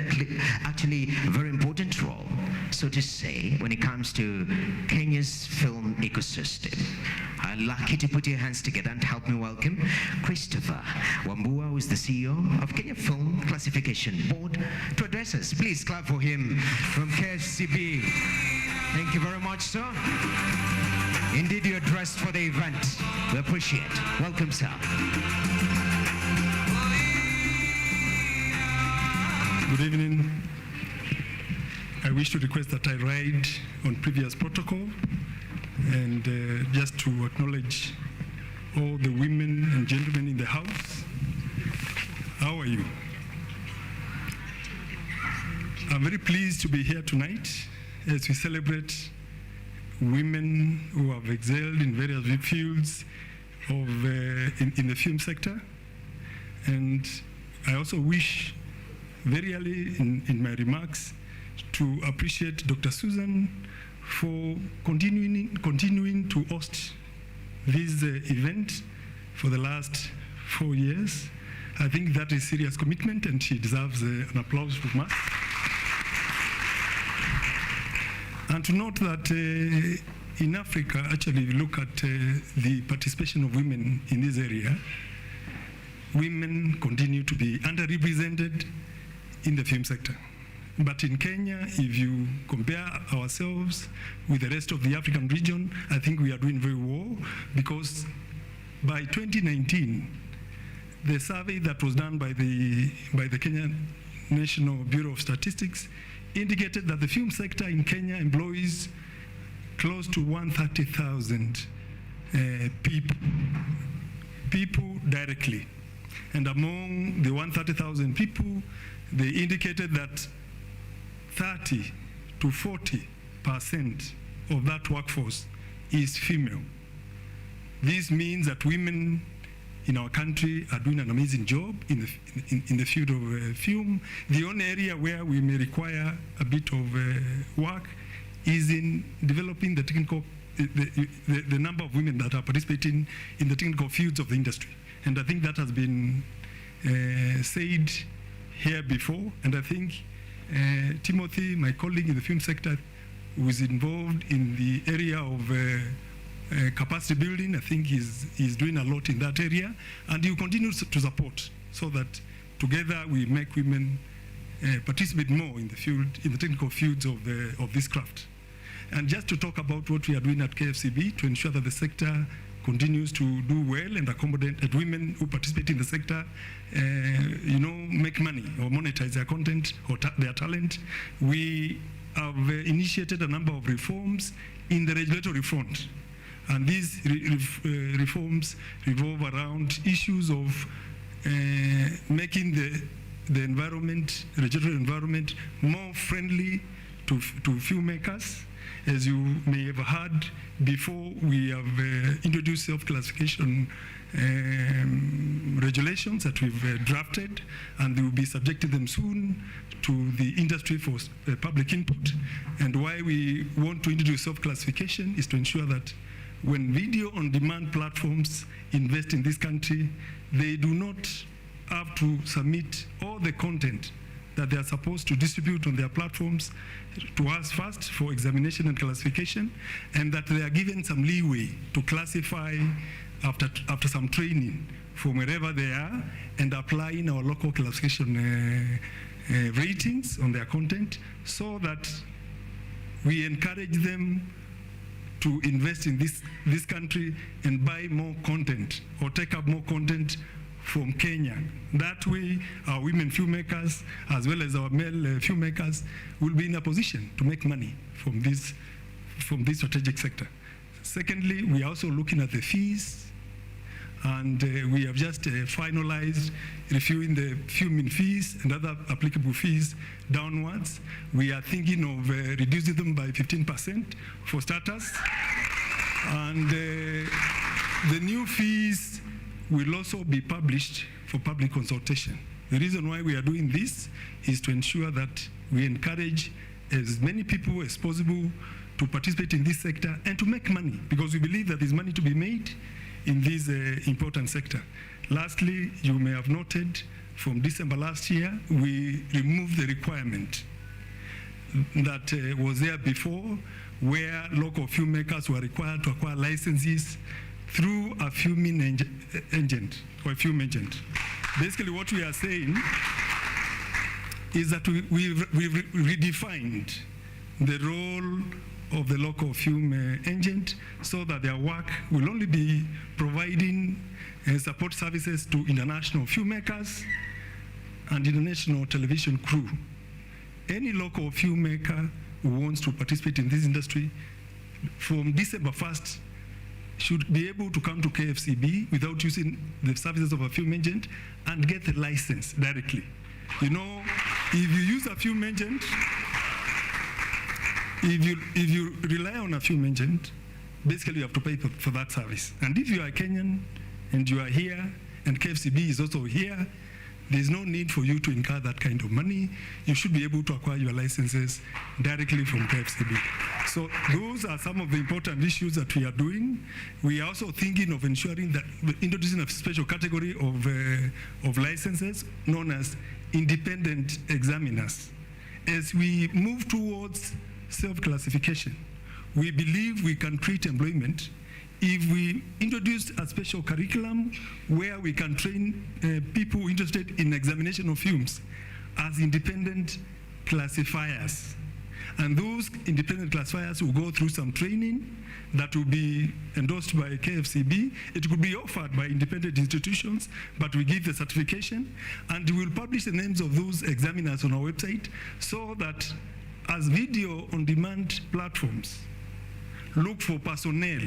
actually a very important role, so to say, when it comes to Kenya's film ecosystem. I'm lucky to put your hands together and help me welcome Christopher Wambua, who is the CEO of Kenya Film Classification Board, to address us. Please clap for him from KFCB. Thank you very much, sir. Indeed, you're dressed for the event. We appreciate it. Welcome, sir. Good evening. I wish to request that I ride on previous protocol and just to acknowledge all the women and gentlemen in the house. How are you? I'm very pleased to be here tonight as we celebrate women who have excelled in various fields of in the film sector. And I also wish very early in my remarks to appreciate Dr. Susan for continuing to host this event for the last 4 years. I think that is serious commitment and she deserves an applause from us. And to note that in Africa, actually, if you look at the participation of women in this area, women continue to be underrepresented in the film sector. But in Kenya, if you compare ourselves with the rest of the African region, I think we are doing very well, because by 2019, the survey that was done by the Kenya National Bureau of Statistics indicated that the film sector in Kenya employs close to 130,000 people directly. And among the 130,000 people, they indicated that 30 to 40% of that workforce is female. This means that women in our country are doing an amazing job in the field of film. The only area where we may require a bit of work is in developing the technical, the number of women that are participating in the technical fields of the industry. And I think that has been said here before, and I think Timothy, my colleague in the film sector, who is involved in the area of capacity building. I think he's doing a lot in that area, and he continues to support so that together we make women participate more in the field, in the technical fields of this craft. And just to talk about what we are doing at KFCB to ensure that the sector continues to do well and accommodate that women who participate in the sector, make money or monetize their content or their talent. We have initiated a number of reforms in the regulatory front. And these reforms revolve around issues of making the environment, regulatory environment, more friendly to filmmakers. As you may have heard before, we have introduced self-classification regulations that we've drafted, and they will be subjecting them soon to the industry for public input. And why we want to introduce self-classification is to ensure that when video-on-demand platforms invest in this country, they do not have to submit all the content that they are supposed to distribute on their platforms to us first for examination and classification, and that they are given some leeway to classify after some training from wherever they are and applying our local classification ratings on their content, so that we encourage them to invest in this country and buy more content or take up more content from Kenya. That way, our women filmmakers, as well as our male filmmakers, will be in a position to make money from this strategic sector. Secondly, we are also looking at the fees, and we have just finalized reviewing the filming fees and other applicable fees downwards. We are thinking of reducing them by 15% for starters, and the new fees will also be published for public consultation. The reason why we are doing this is to ensure that we encourage as many people as possible to participate in this sector and to make money, because we believe that there's money to be made in this important sector. Lastly, you may have noted from December last year, we removed the requirement that was there before, where local filmmakers were required to acquire licenses through a filming agent or a film agent. Basically, what we are saying is that we've redefined the role of the local film agent, so that their work will only be providing support services to international filmmakers and international television crew. Any local filmmaker who wants to participate in this industry from December 1st should be able to come to KFCB without using the services of a film agent and get the license directly. You know, if you use a film agent, if you rely on a film agent, basically you have to pay for that service. And if you are Kenyan and you are here and KFCB is also here, there's no need for you to incur that kind of money. You should be able to acquire your licenses directly from KFCB. So those are some of the important issues that we are doing. We are also thinking of ensuring that introducing a special category of licenses known as independent examiners. As we move towards self-classification, we believe we can create employment if we introduce a special curriculum where we can train people interested in examination of films as independent classifiers. And those independent classifiers will go through some training that will be endorsed by KFCB. It could be offered by independent institutions, but we give the certification, and we will publish the names of those examiners on our website, so that as video-on-demand platforms look for personnel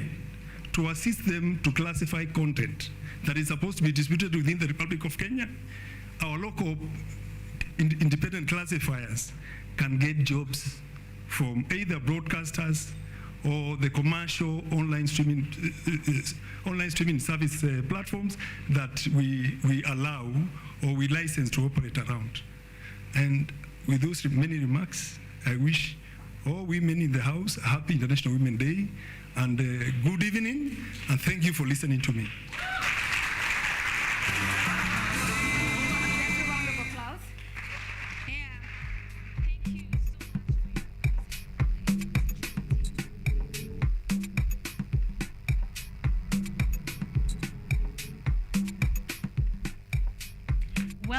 to assist them to classify content that is supposed to be distributed within the Republic of Kenya, our local independent classifiers can get jobs from either broadcasters or the commercial online streaming service platforms that we allow or we license to operate around. And with those many remarks, I wish all women in the house a happy International Women's Day, and good evening, and thank you for listening to me.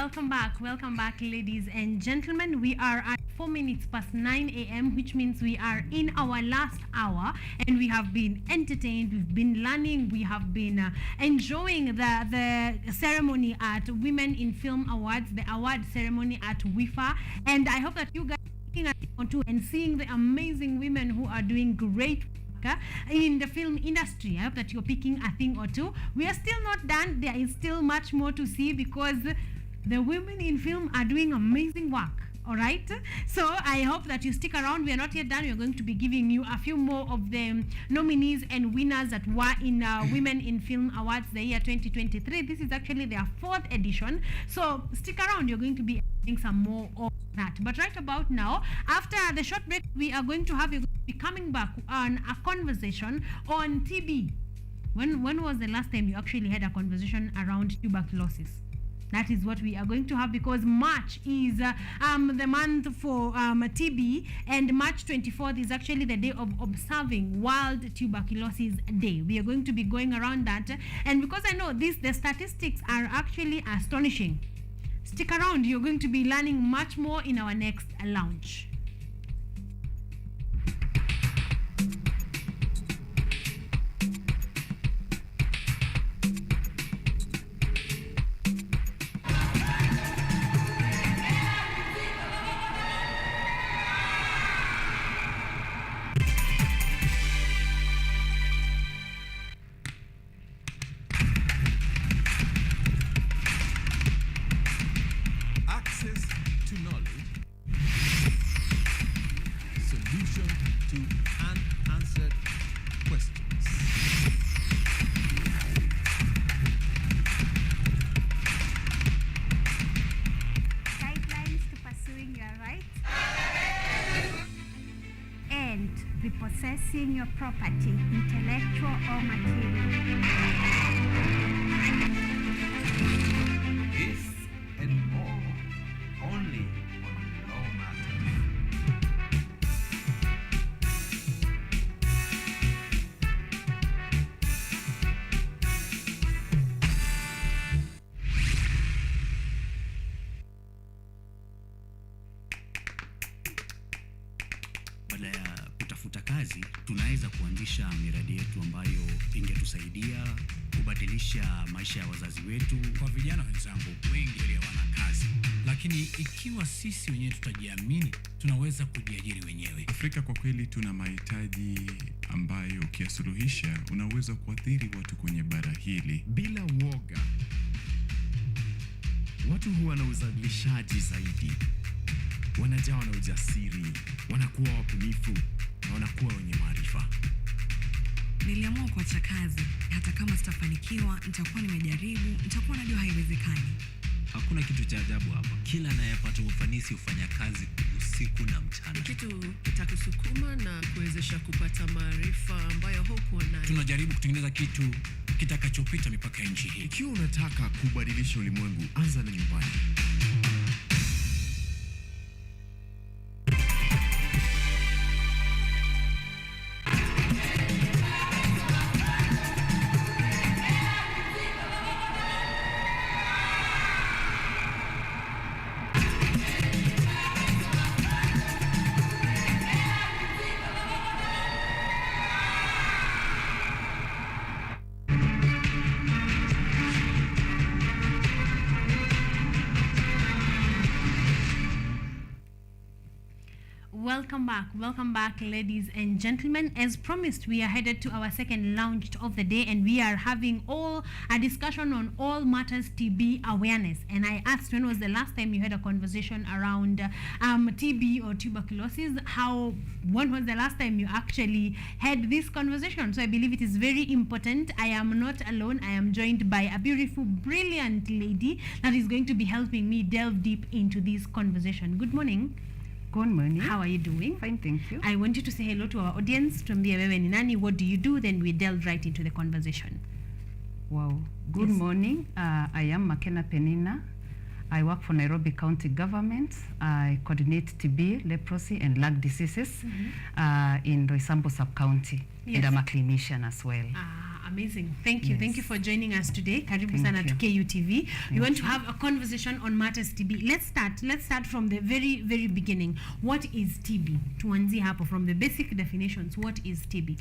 Welcome back, ladies and gentlemen. We are at 4 minutes past 9 a.m., which means we are in our last hour, and we have been entertained, we've been learning, we have been enjoying the ceremony at Women in Film Awards, the award ceremony at WIFA, and I hope that you guys are looking at it on too and seeing the amazing women who are doing great in the film industry. I hope that you're picking a thing or two. We are still not done. There is still much more to see because the women in film are doing amazing work. All right, so I hope that you stick around. We are not yet done. We are going to be giving you a few more of the nominees and winners that were in Women in Film Awards the year 2023. This is actually their 4th edition, so stick around. You're going to be getting some more of that. But right about now, after the short break, we are going to be coming back on a conversation on TB. When was the last time you actually had a conversation around tuberculosis? That is what we are going to have, because March is the month for TB, and March 24th is actually the day of observing World Tuberculosis Day. We are going to be going around that, and because I know the statistics are actually astonishing. Stick around, you're going to be learning much more in our next lounge. Repossessing your property, intellectual or material. This and more, only on Law Matters. Baada ya kutafuta kazi, tunaweza kuanzisha miradi yetu ambayo ingetusaidia kubadilisha maisha ya wazazi wetu. Kwa vijana wenzangu, wengi wale hawana kazi, lakini ikiwa sisi wenyewe tutajiamini, tunaweza kujiajiri wenyewe. Afrika kwa kweli tuna mahitaji ambayo ukiyasuluhisha unaweza kuathiri watu kwenye bara hili. Bila uoga, watu huwa na uzalishaji zaidi, wanajawa na ujasiri, wanakuwa wabunifu na wanakuwa wenye maarifa. Niliamua kuacha kazi, hata kama sitafanikiwa, nitakuwa nimejaribu, nitakuwa najua haiwezekani. Hakuna kitu cha ajabu hapa. Kila anayepata ufanisi hufanya kazi usiku na mchana. Kitu kitakusukuma na kuwezesha kupata maarifa ambayo hukuwa nayo. Tunajaribu kutengeneza kitu kitakachopita mipaka ya nchi hii. Ikiwa unataka kubadilisha ulimwengu, anza na nyumbani. Welcome back, ladies and gentlemen. As promised, we are headed to our second lounge of the day, and we are having a discussion on all matters TB awareness. And I asked, when was the last time you had a conversation around TB or tuberculosis? When was the last time you actually had this conversation? So I believe it is very important. I am not alone. I am joined by a beautiful, brilliant lady that is going to be helping me delve deep into this conversation. Good morning. Good morning. How are you doing? Fine, thank you. I want you to say hello to our audience. Tuambie wewe ni nani, what do you do? Then we delve right into the conversation. Wow. Good morning. I am Makena Penina. I work for Nairobi County Government. I coordinate TB, leprosy, and lung diseases in Roysambu Sub-County. Yes. And I'm a clinician as well. Amazing. Thank you. Yes. Thank you for joining us today. Karibu Thank sana you. to KUTV. We Thank want to you. have a conversation on matters TB. Let's start from the very, very beginning. What is TB? Tuanzie hapo from the basic definitions. What is TB?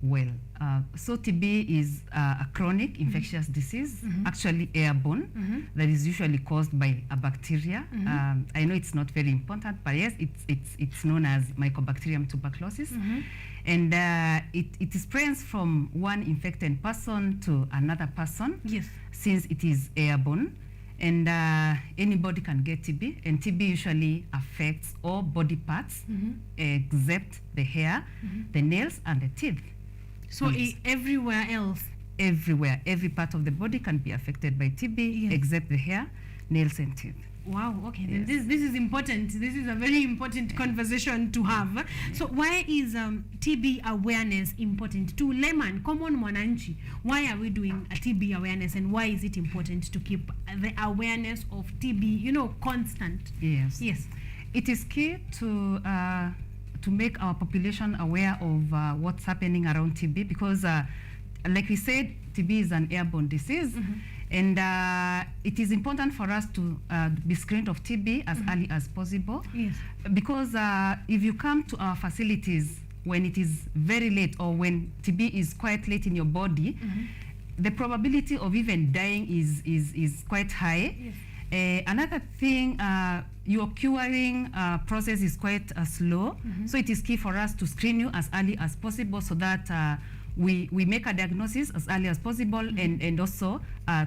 Well, so TB is a chronic infectious disease, actually airborne, that is usually caused by a bacteria. I know it's not very important, but yes, it's known as Mycobacterium tuberculosis. And it spreads from one infected person to another person. Yes. Since it is airborne. And anybody can get TB, and TB usually affects all body parts except the hair, the nails, and the teeth. So everywhere else? Everywhere. Every part of the body can be affected by TB except the hair, nails, and teeth. Wow, okay. Yes. Then this is important. This is a very important conversation to have. So why is TB awareness important? To layman, common mwananchi, why are we doing a TB awareness, and why is it important to keep the awareness of TB, constant? Yes. Yes. It is key to make our population aware of what's happening around TB because, like we said, TB is an airborne disease. And it is important for us to be screened of TB as early as possible. Yes. Because if you come to our facilities when it is very late or when TB is quite late in your body, the probability of even dying is quite high. Yes. Another thing, your curing process is quite slow. So it is key for us to screen you as early as possible so that we make a diagnosis as early as possible and also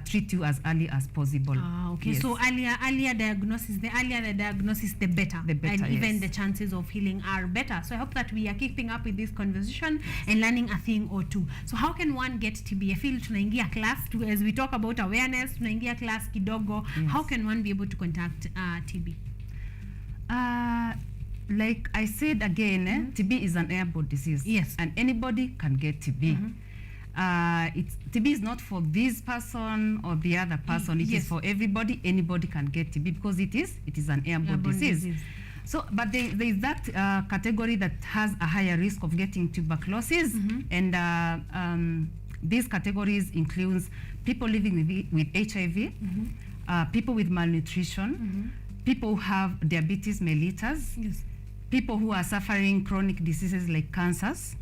treat you as early as possible. Okay. Yes. So earlier diagnosis, the earlier the diagnosis, the better. The better, and even yes. the chances of healing are better. So I hope that we are keeping up with this conversation and learning a thing or two. So how can one get TB? I feel tunaingia class, as we talk about awareness, tunaingia class kidogo. Yes. How can one be able to contact TB? Like I said again, TB is an airborne disease. Yes. And anybody can get TB. TB is not for this person or the other person. It Yes. is for everybody. Anybody can get TB because it is an airborne disease. So, but there is that category that has a higher risk of getting tuberculosis, and these categories includes people living with HIV, people with malnutrition, people who have diabetes mellitus, Yes. people who are suffering chronic diseases like cancers,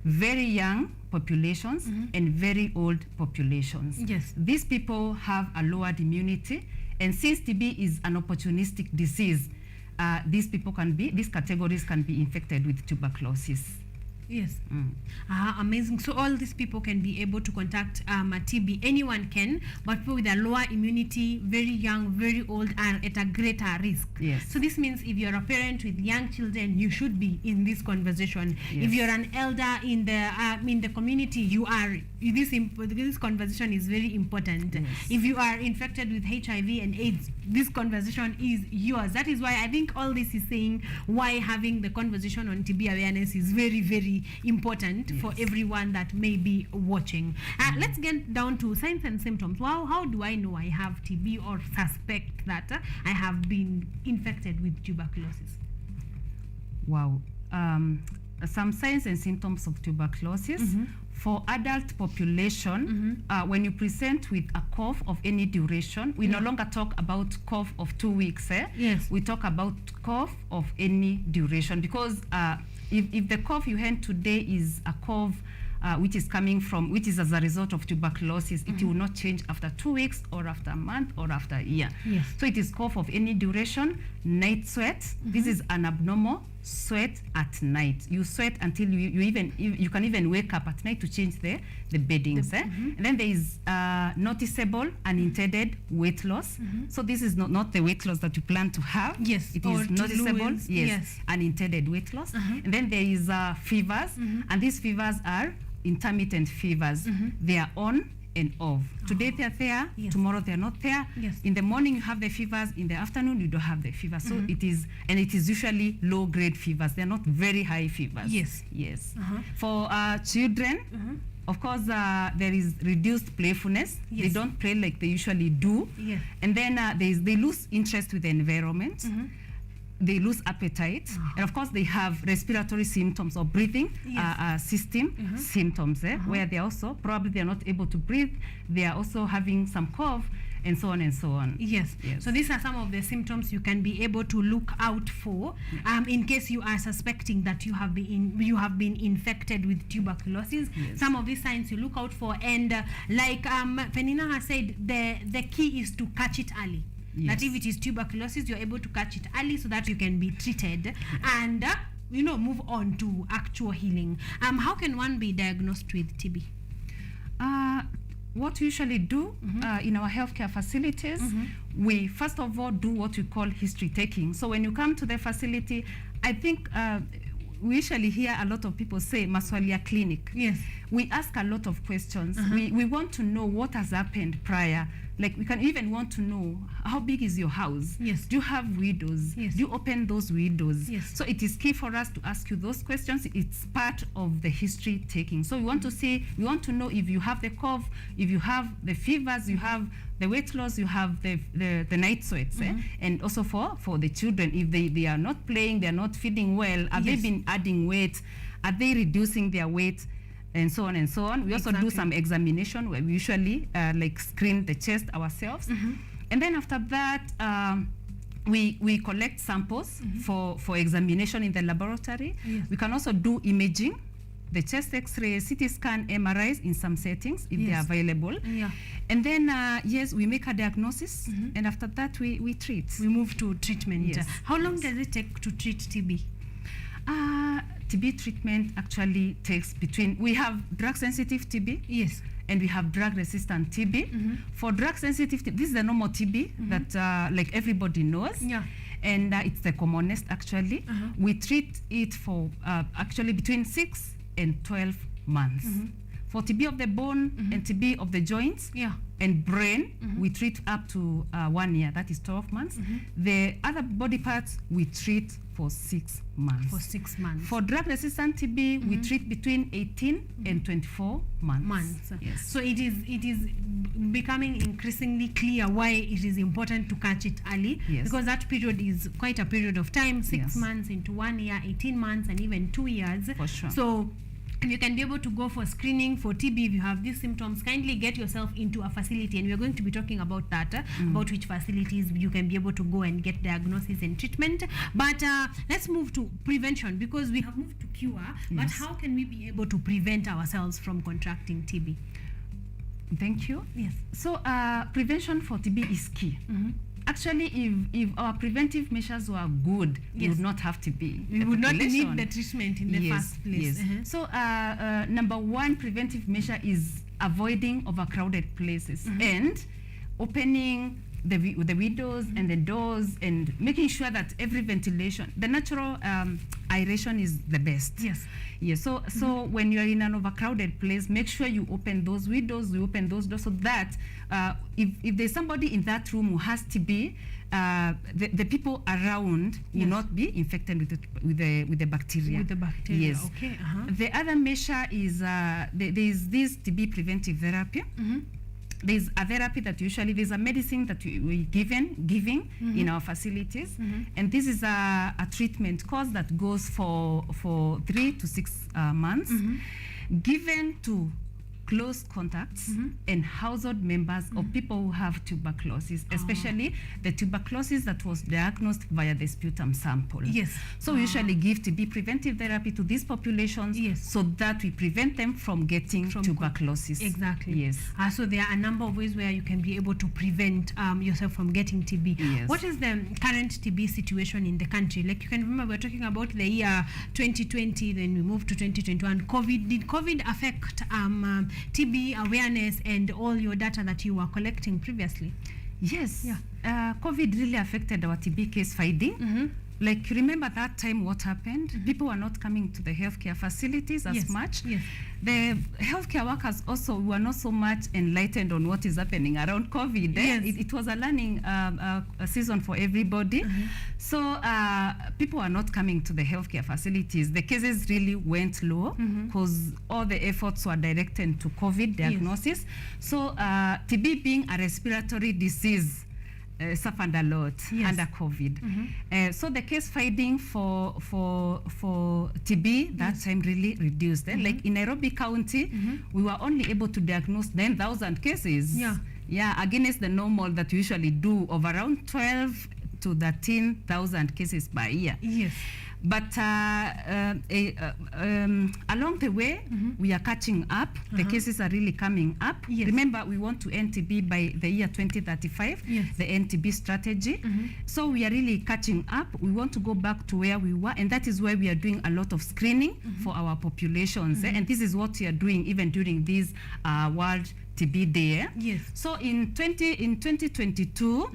very young populations, and very old populations. Yes. These people have a lowered immunity, and since TB is an opportunistic disease, these categories can be infected with tuberculosis. Yes. Amazing. So all these people can be able to contact a TB. Anyone can, but people with a lower immunity, very young, very old, are at a greater risk. Yes. So this means if you're a parent with young children, you should be in this conversation. Yes. If you're an elder in the community, you are. This conversation is very important. Yes. If you are infected with HIV and AIDS, this conversation is yours. That is why I think all this is saying why having the conversation on TB awareness is very, very important for everyone that may be watching. Let's get down to signs and symptoms. How do I know I have TB or suspect that I have been infected with tuberculosis? Wow. Some signs and symptoms of tuberculosis. For adult population, when you present with a cough of any duration, we no longer talk about cough of 2 weeks. Yes. We talk about cough of any duration because if the cough you had today is a cough which is as a result of tuberculosis, it will not change after 2 weeks or after a month or after a year. Yes. So it is cough of any duration. Night sweat. This is an abnormal sweat at night. You sweat until you can even wake up at night to change the beddings. And then there is noticeable unintended weight loss. So this is not the weight loss that you plan to have. Yes. It or is to noticeable. lose. Yes. Unintended weight loss. And then there is fevers, and these fevers are intermittent fevers. They are on and off. Today they are there, tomorrow they are not there. Yes. In the morning you have the fevers, in the afternoon you don't have the fever. So it is usually low grade fevers. They are not very high fevers. Yes. For children, of course, there is reduced playfulness. Yes. They don't play like they usually do. Yes. And then they lose interest with the environment. they lose appetite, and of course they have respiratory symptoms or breathing system symptoms, where they also probably they are not able to breathe. They are also having some cough, and so on and so on. Yes. So these are some of the symptoms you can be able to look out for in case you are suspecting that you have been infected with tuberculosis. Some of these signs you look out for, and like Penina has said, the key is to catch it early. That if it is tuberculosis, you're able to catch it early so that you can be treated and move on to actual healing. How can one be diagnosed with TB? What we usually do in our healthcare facilities, we first of all do what we call history taking. So when you come to the facility, I think we usually hear a lot of people say maswali ya clinic. Yes. We ask a lot of questions. We want to know what has happened prior. Like we can even want to know how big is your house? Yes. Do you have windows? Yes. Do you open those windows? Yes. So it is key for us to ask you those questions. It's part of the history taking. So we want to know if you have the cough, if you have the fevers, you have the weight loss, you have the night sweats, and also for the children, if they are not playing, they are not feeding well, have they been adding weight? Are they reducing their weight? And so on and so on. We also do some examination where we usually like screen the chest ourselves. And then after that, we collect samples for examination in the laboratory. We can also do imaging, the chest x-ray, CT scan, MRIs in some settings if they are available. And then, we make a diagnosis, and after that we treat. We move to treatment. Yes. How long does it take to treat TB? TB treatment actually takes we have drug-sensitive TB. Yes. And we have drug-resistant TB. For drug-sensitive TB, this is the normal TB that like everybody knows. Yeah. And it's the commonest actually. We treat it for actually between 6 and 12 months. For TB of the bone and TB of the joints and brain, we treat up to 1 year, that is 12 months. The other body parts, we treat for 6 months. For 6 months. For drug-resistant TB, we treat between 18 and 24 months. Yes. So it is becoming increasingly clear why it is important to catch it early, because that period is quite a period of time, 6 months into 1 year, 18 months, and even 2 years. For sure. So you can be able to go for screening for TB if you have these symptoms. Kindly get yourself into a facility, and we're going to be talking about that, about which facilities you can be able to go and get diagnosis and treatment. But let's move to prevention, because we have moved to cure, but how can we be able to prevent ourselves from contracting TB? Thank you. Yes. So prevention for TB is key. Actually, if our preventive measures were good, we would not have TB. We would not need the treatment in the first place. So number one preventive measure is avoiding overcrowded places and opening the windows and the doors, and making sure that every ventilation, the natural aeration is the best. Yes. Yes. So when you're in an overcrowded place, make sure you open those windows, you open those doors, so that if there's somebody in that room who has TB, the people around will not be infected with the bacteria. With the bacteria. Yes. Okay. The other measure is there is this TB preventive therapy. There's a therapy that usually, there's a medicine that we giving in our facilities, and this is a treatment course that goes for 3 to 6 months, given to close contacts and household members of people who have tuberculosis, especially the tuberculosis that was diagnosed via the sputum sample. Yes. So we usually give TB preventive therapy to these populations, so that we prevent them from getting tuberculosis. Exactly. Yes. So there are a number of ways where you can be able to prevent yourself from getting TB. Yes. What is the current TB situation in the country? Like, you can remember we're talking about the year 2020, then we moved to 2021. Did COVID affect TB awareness and all your data that you were collecting previously? Yes. COVID really affected our TB case finding. Like, remember that time what happened? People were not coming to the healthcare facilities as much. Yes. The healthcare workers also were not so much enlightened on what is happening around COVID. Yes. It was a learning a season for everybody. So people are not coming to the healthcare facilities. The cases really went low because all the efforts were directed to COVID diagnosis. So TB being a respiratory disease, suffered a lot under COVID. So the case finding for TB that time really reduced. Like in Nairobi County, we were only able to diagnose 9,000 cases. Yeah, against the normal that we usually do of around 12 to 13,000 cases per year. Yes. But along the way, we are catching up. The cases are really coming up. Remember, we want to end TB by the year 2035, the NTB strategy. So we are really catching up. We want to go back to where we were, and that is why we are doing a lot of screening for our populations. And this is what we are doing even during this World TB Day. Yes. So in 2022,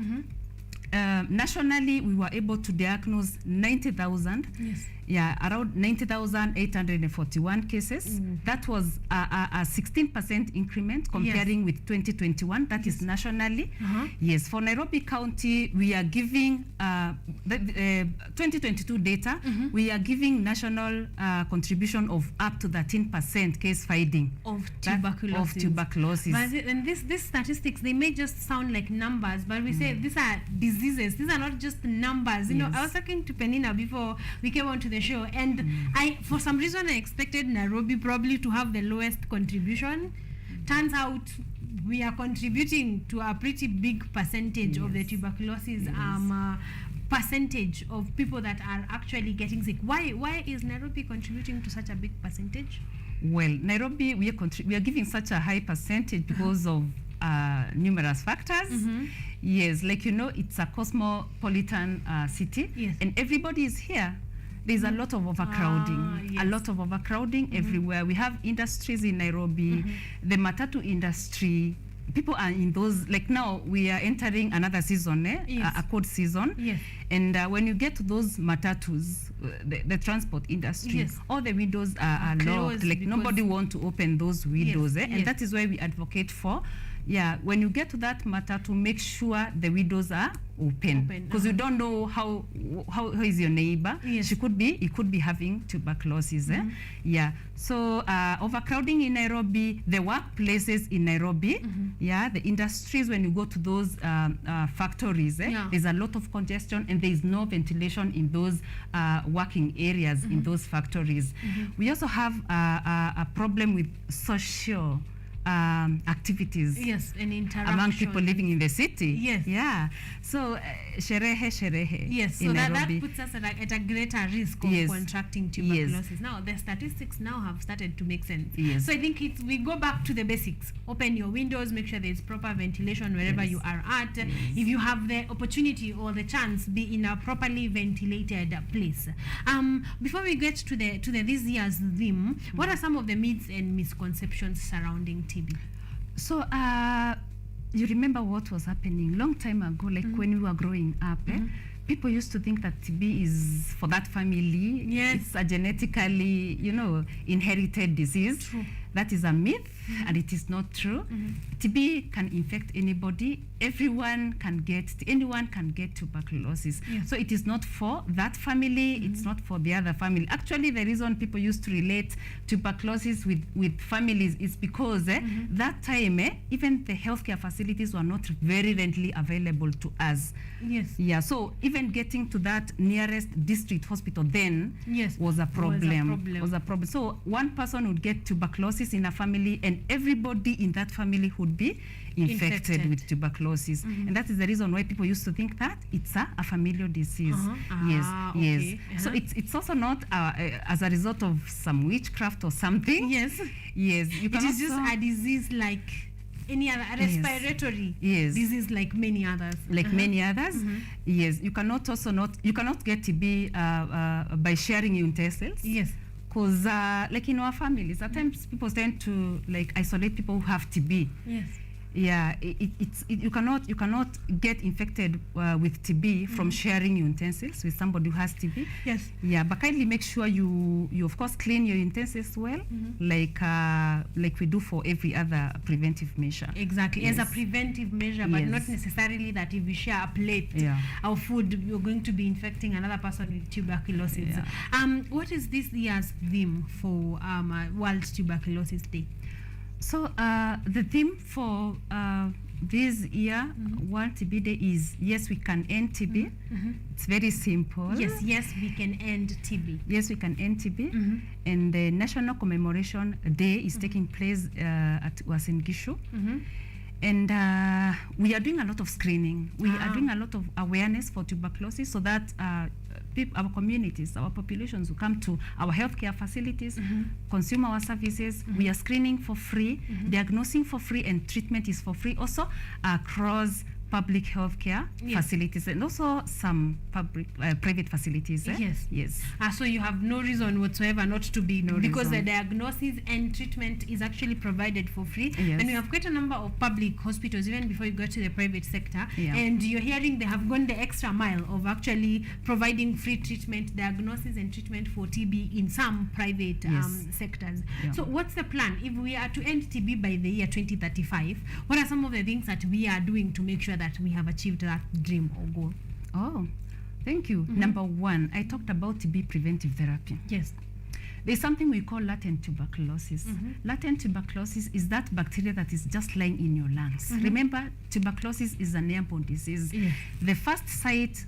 nationally, we were able to diagnose 90,000. Yes. Yeah, around 90,841 cases. That was a 16% increment comparing with 2021. That is nationally. Yes, for Nairobi County, we are giving 2022 data. We are giving national contribution of up to 13% case finding of tuberculosis. And these statistics, they may just sound like numbers, but we say these are diseases. These are not just numbers. You know, I was talking to Penina before we came onto the show, and I, for some reason, I expected Nairobi probably to have the lowest contribution. Turns out we are contributing to a pretty big percentage of the tuberculosis percentage of people that are actually getting sick. Why is Nairobi contributing to such a big percentage? Well, Nairobi, we are giving such a high percentage because of numerous factors. Yes, like you know, it's a cosmopolitan city, and everybody is here. There's a lot of overcrowding, everywhere. We have industries in Nairobi, the matatu industry. People are in those, like now we are entering another season, a cold season. And when you get to those matatus, the transport industry, all the windows are locked. Like nobody wants to open those windows. And that is why we advocate for, when you get to that matatu, make sure the windows are open, because you don't know how is your neighbor. He could be having tuberculosis. So overcrowding in Nairobi, the workplaces in Nairobi, the industries, when you go to those factories, there's a lot of congestion and there is no ventilation in those working areas in those factories. We also have a problem with social activities and interaction among people living in the city. So sherehe. So that puts us at a greater risk of contracting tuberculosis. Now the statistics now have started to make sense. So I think we go back to the basics. Open your windows, make sure there's proper ventilation wherever you are at. If you have the opportunity or the chance, be in a properly ventilated place. Before we get to this year's theme, what are some of the myths and misconceptions surrounding TB? So you remember what was happening long time ago, like when we were growing up, people used to think that TB is for that family. It's a genetically, inherited disease. That is a myth, and it is not true. TB can infect anybody. Anyone can get tuberculosis. So it is not for that family. It's not for the other family. Actually, the reason people used to relate tuberculosis with families is because that time, even the healthcare facilities were not very readily available to us. So even getting to that nearest district hospital then was a problem. So one person would get tuberculosis in a family, and everybody in that family would be infected with tuberculosis. And that is the reason why people used to think that it's a familial disease. So it's also not as a result of some witchcraft or something. It is just a disease like any other respiratory disease, like many others. You cannot get TB by sharing utensils. Because like in our families, at times people tend to like isolate people who have TB. You cannot get infected with TB from sharing utensils with somebody who has TB. But kindly make sure you of course clean your utensils well, like we do for every other preventive measure. As a preventive measure, but not necessarily that if you share a plate of food, you're going to be infecting another person with tuberculosis. What is this year's theme for World Tuberculosis Day? So the theme for this year, World TB Day is yes, we can end TB. It's very simple. Yes, we can end TB. Yes, we can end TB. And the National Commemoration Day is taking place at Uasin Gishu. And we are doing a lot of screening. We are doing a lot of awareness for tuberculosis so that our communities, our populations will come to our healthcare facilities, consume our services. We are screening for free, diagnosing for free, and treatment is for free also across public healthcare facilities and also some public private facilities. Yes. So you have no reason whatsoever not to be, because reason. the diagnosis and treatment is actually provided for free. And we have quite a number of public hospitals even before you go to the private sector. And you're hearing they have gone the extra mile of actually providing free treatment, diagnosis and treatment for TB in some private sectors. So what's the plan? If we are to end TB by the year 2035, what are some of the things that we are doing to make sure that we have achieved that dream or goal? Oh, thank you. Number one, I talked about TB preventive therapy. Yes. There's something we call latent tuberculosis. Latent tuberculosis is that bacteria that is just lying in your lungs. Remember, tuberculosis is an airborne disease. The first site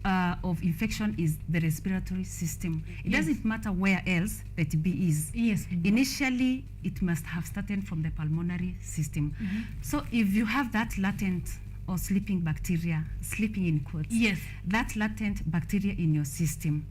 of infection is the respiratory system. It doesn't matter where else the TB is. Initially, it must have started from the pulmonary system. So if you have that latent or sleeping bacteria, sleeping in quotes, that latent bacteria in your system,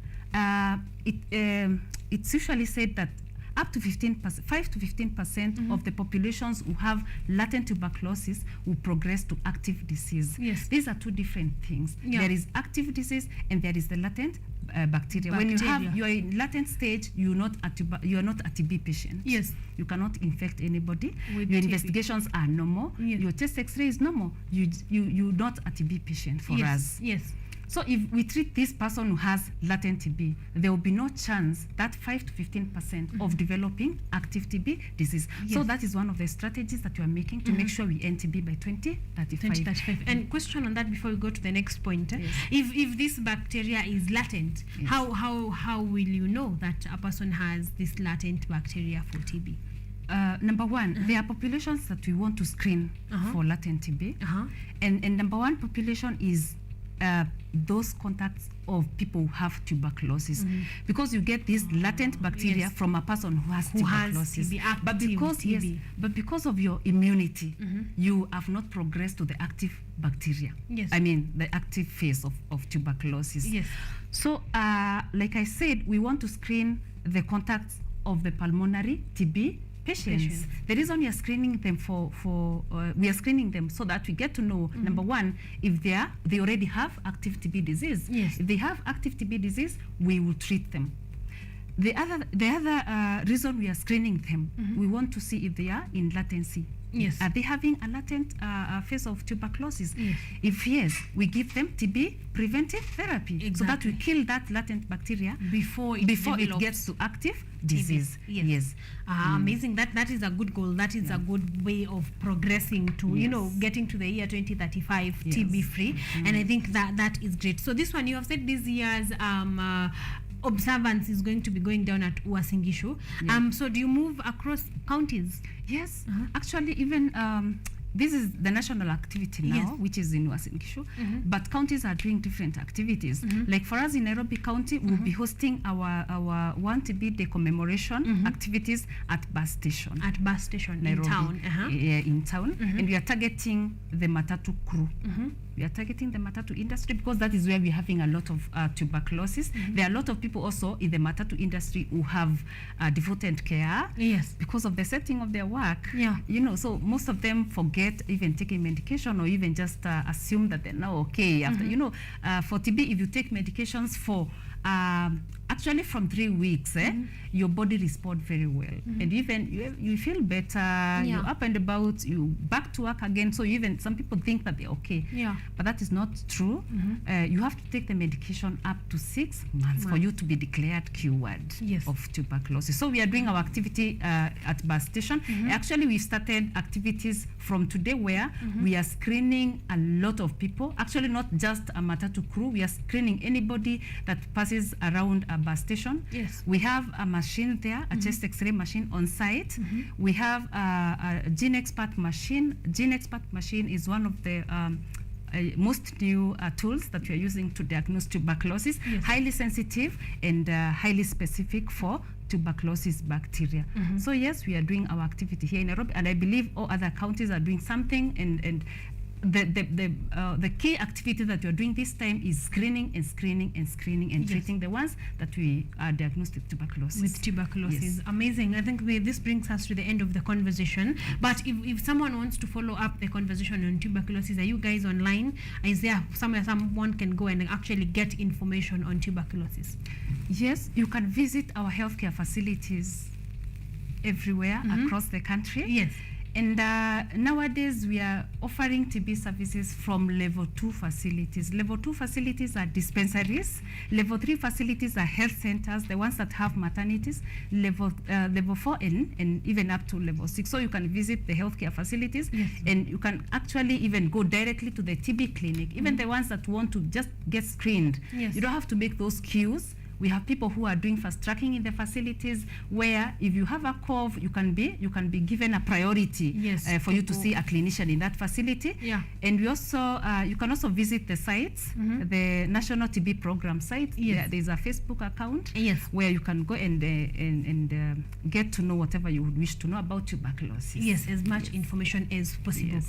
it's usually said that up to 5 to 15% of the populations who have latent tuberculosis will progress to active disease. These are two different things. There is active disease and there is the latent bacteria. When you're in latent stage, you're not a TB patient. You cannot infect anybody. With your TB. investigations are normal. Your chest X-ray is normal. You're not a TB patient for us. So if we treat this person who has latent TB, there will be no chance that 5 to 15% of developing active TB disease. So that is one of the strategies that we are making to make sure we end TB by 2035. And question on that before we go to the next point. If this bacteria is latent, how will you know that a person has this latent bacteria for TB? Number one, there are populations that we want to screen for latent TB. And number one population is those contacts of people who have tuberculosis, because you get this latent bacteria from a person who has tuberculosis. But because of your immunity, you have not progressed to the active bacteria. I mean the active phase of tuberculosis. So like I said, we want to screen the contacts of the pulmonary TB patients. The reason we are screening them we are screening them so that we get to know, number one, if they already have active TB disease. If they have active TB disease, we will treat them. The other reason we are screening them, we want to see if they are in latency. Are they having a latent phase of tuberculosis? If yes, we give them TB preventive therapy so that we kill that latent bacteria before it gets to active disease. Amazing. That is a good goal. That is a good way of progressing to getting to the year 2035 TB free. And I think that is great. So this one, you have said this year's observance is going to be going down at Uasin Gishu. So do you move across counties? Yes. Actually, even this is the national activity now, which is in Uasin Gishu, but counties are doing different activities. Like for us in Nairobi County, we'll be hosting our One TB Day commemoration activities at bus station. At bus station Nairobi. in town. In town, and we are targeting the matatu crew. We are targeting the matatu industry because that is where we're having a lot of tuberculosis. There are a lot of people also in the matatu industry who have devoted care because of the setting of their work. So most of them forget even taking medication or even just assume that they're now okay. After for TB, if you take medications for actually from 3 weeks, your body responds very well, and even you feel better. You're up and about. You back to work again. So even some people think that they're okay, but that is not true. You have to take the medication up to 6 months for you to be declared cured of tuberculosis. So we are doing our activity at bus station. Actually, we started activities from today where we are screening a lot of people. Actually, not just a matatu crew. We are screening anybody that passes around bus station. Yes. We have a machine there, a chest X-ray machine on site. We have a gene expert machine. Gene expert machine is one of the most new tools that we are using to diagnose tuberculosis. Yes. Highly sensitive and highly specific for tuberculosis bacteria. So yes, we are doing our activity here in Nairobi, and I believe all other counties are doing something. And the key activity that we are doing this time is screening and Yes. treating the ones that we are diagnosed with tuberculosis. With tuberculosis. Yes. Amazing. I think this brings us to the end of the conversation. But if someone wants to follow up the conversation on tuberculosis, are you guys online? Is there somewhere someone can go and actually get information on tuberculosis? Yes, you can visit our healthcare facilities everywhere across the country. Yes. And nowadays we are offering TB services from level 2 facilities. Level 2 facilities are dispensaries. Level 3 facilities are health centers, the ones that have maternities. Level 4 and even up to level 6. So you can visit the healthcare facilities, and you can actually even go directly to the TB clinic. Even the ones that want to just get screened. Yes. You don't have to make those queues. We have people who are doing fast tracking in the facilities, where if you have a cough, you can be given a priority for you to see a clinician in that facility. Yeah. And we also you can also visit the sites, the National TB Program site. Yes. There's a Facebook account. Yes. Where you can go and get to know whatever you would wish to know about tuberculosis. Yes, as much information as possible.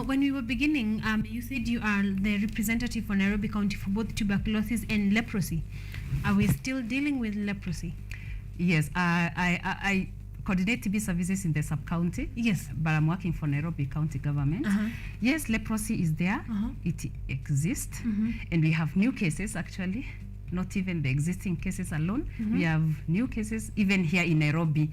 When we were beginning, you said you are the representative for Nairobi County for both tuberculosis and leprosy. Are we still dealing with leprosy? Yes, I coordinate TB services in the sub-county. Yes. But I'm working for Nairobi County government. Yes, leprosy is there. It exists. And we have new cases, actually. Not even the existing cases alone. We have new cases even here in Nairobi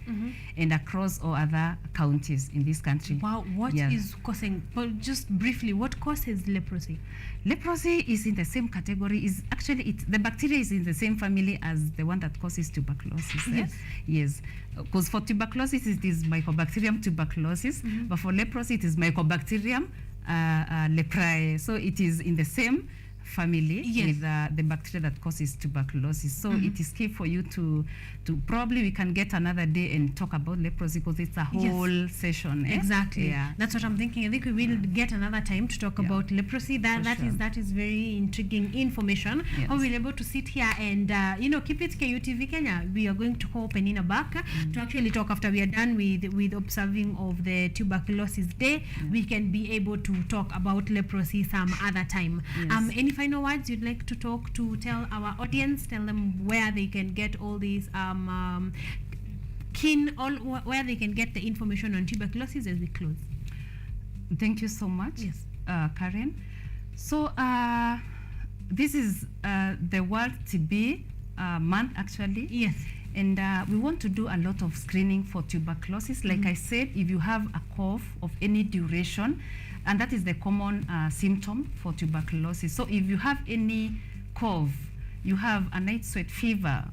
and across all other counties in this country. Wow, what is causing, but just briefly, what causes leprosy? Leprosy is in the same category. The bacteria is in the same family as the one that causes tuberculosis. Yes. Yes. Because for tuberculosis, it is Mycobacterium tuberculosis, but for leprosy, it is Mycobacterium leprae. So it is in the same family with the bacteria that causes tuberculosis. So it is key for you to probably we can get another day and talk about leprosy, because it's a whole session. Exactly. Yeah. That's what I'm thinking. I think we will get another time to talk about leprosy. That is very intriguing information. Yes. How we'll be able to sit here and keep it KUTV Kenya. We are going to call Penina back to actually talk after we are done with observing of the tuberculosis day. We can be able to talk about leprosy some other time. Yes. Any final words you'd like to tell our audience? Tell them where they can get all these where they can get the information on tuberculosis as we close. Thank you so much, Karen. So this is the World TB month, actually. Yes. And we want to do a lot of screening for tuberculosis. Like I said, if you have a cough of any duration, and that is the common symptom for tuberculosis. So if you have any cough, you have a night sweat, fever,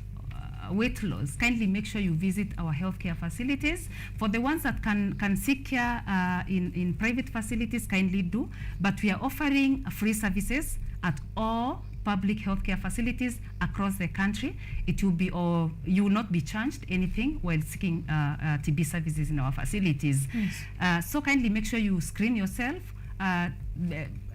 weight loss, kindly make sure you visit our healthcare facilities. For the ones that can seek care in private facilities, kindly do. But we are offering free services at all public healthcare facilities across the country. It will be, or you will not be charged anything while seeking TB services in our facilities. Yes. So kindly make sure you screen yourself.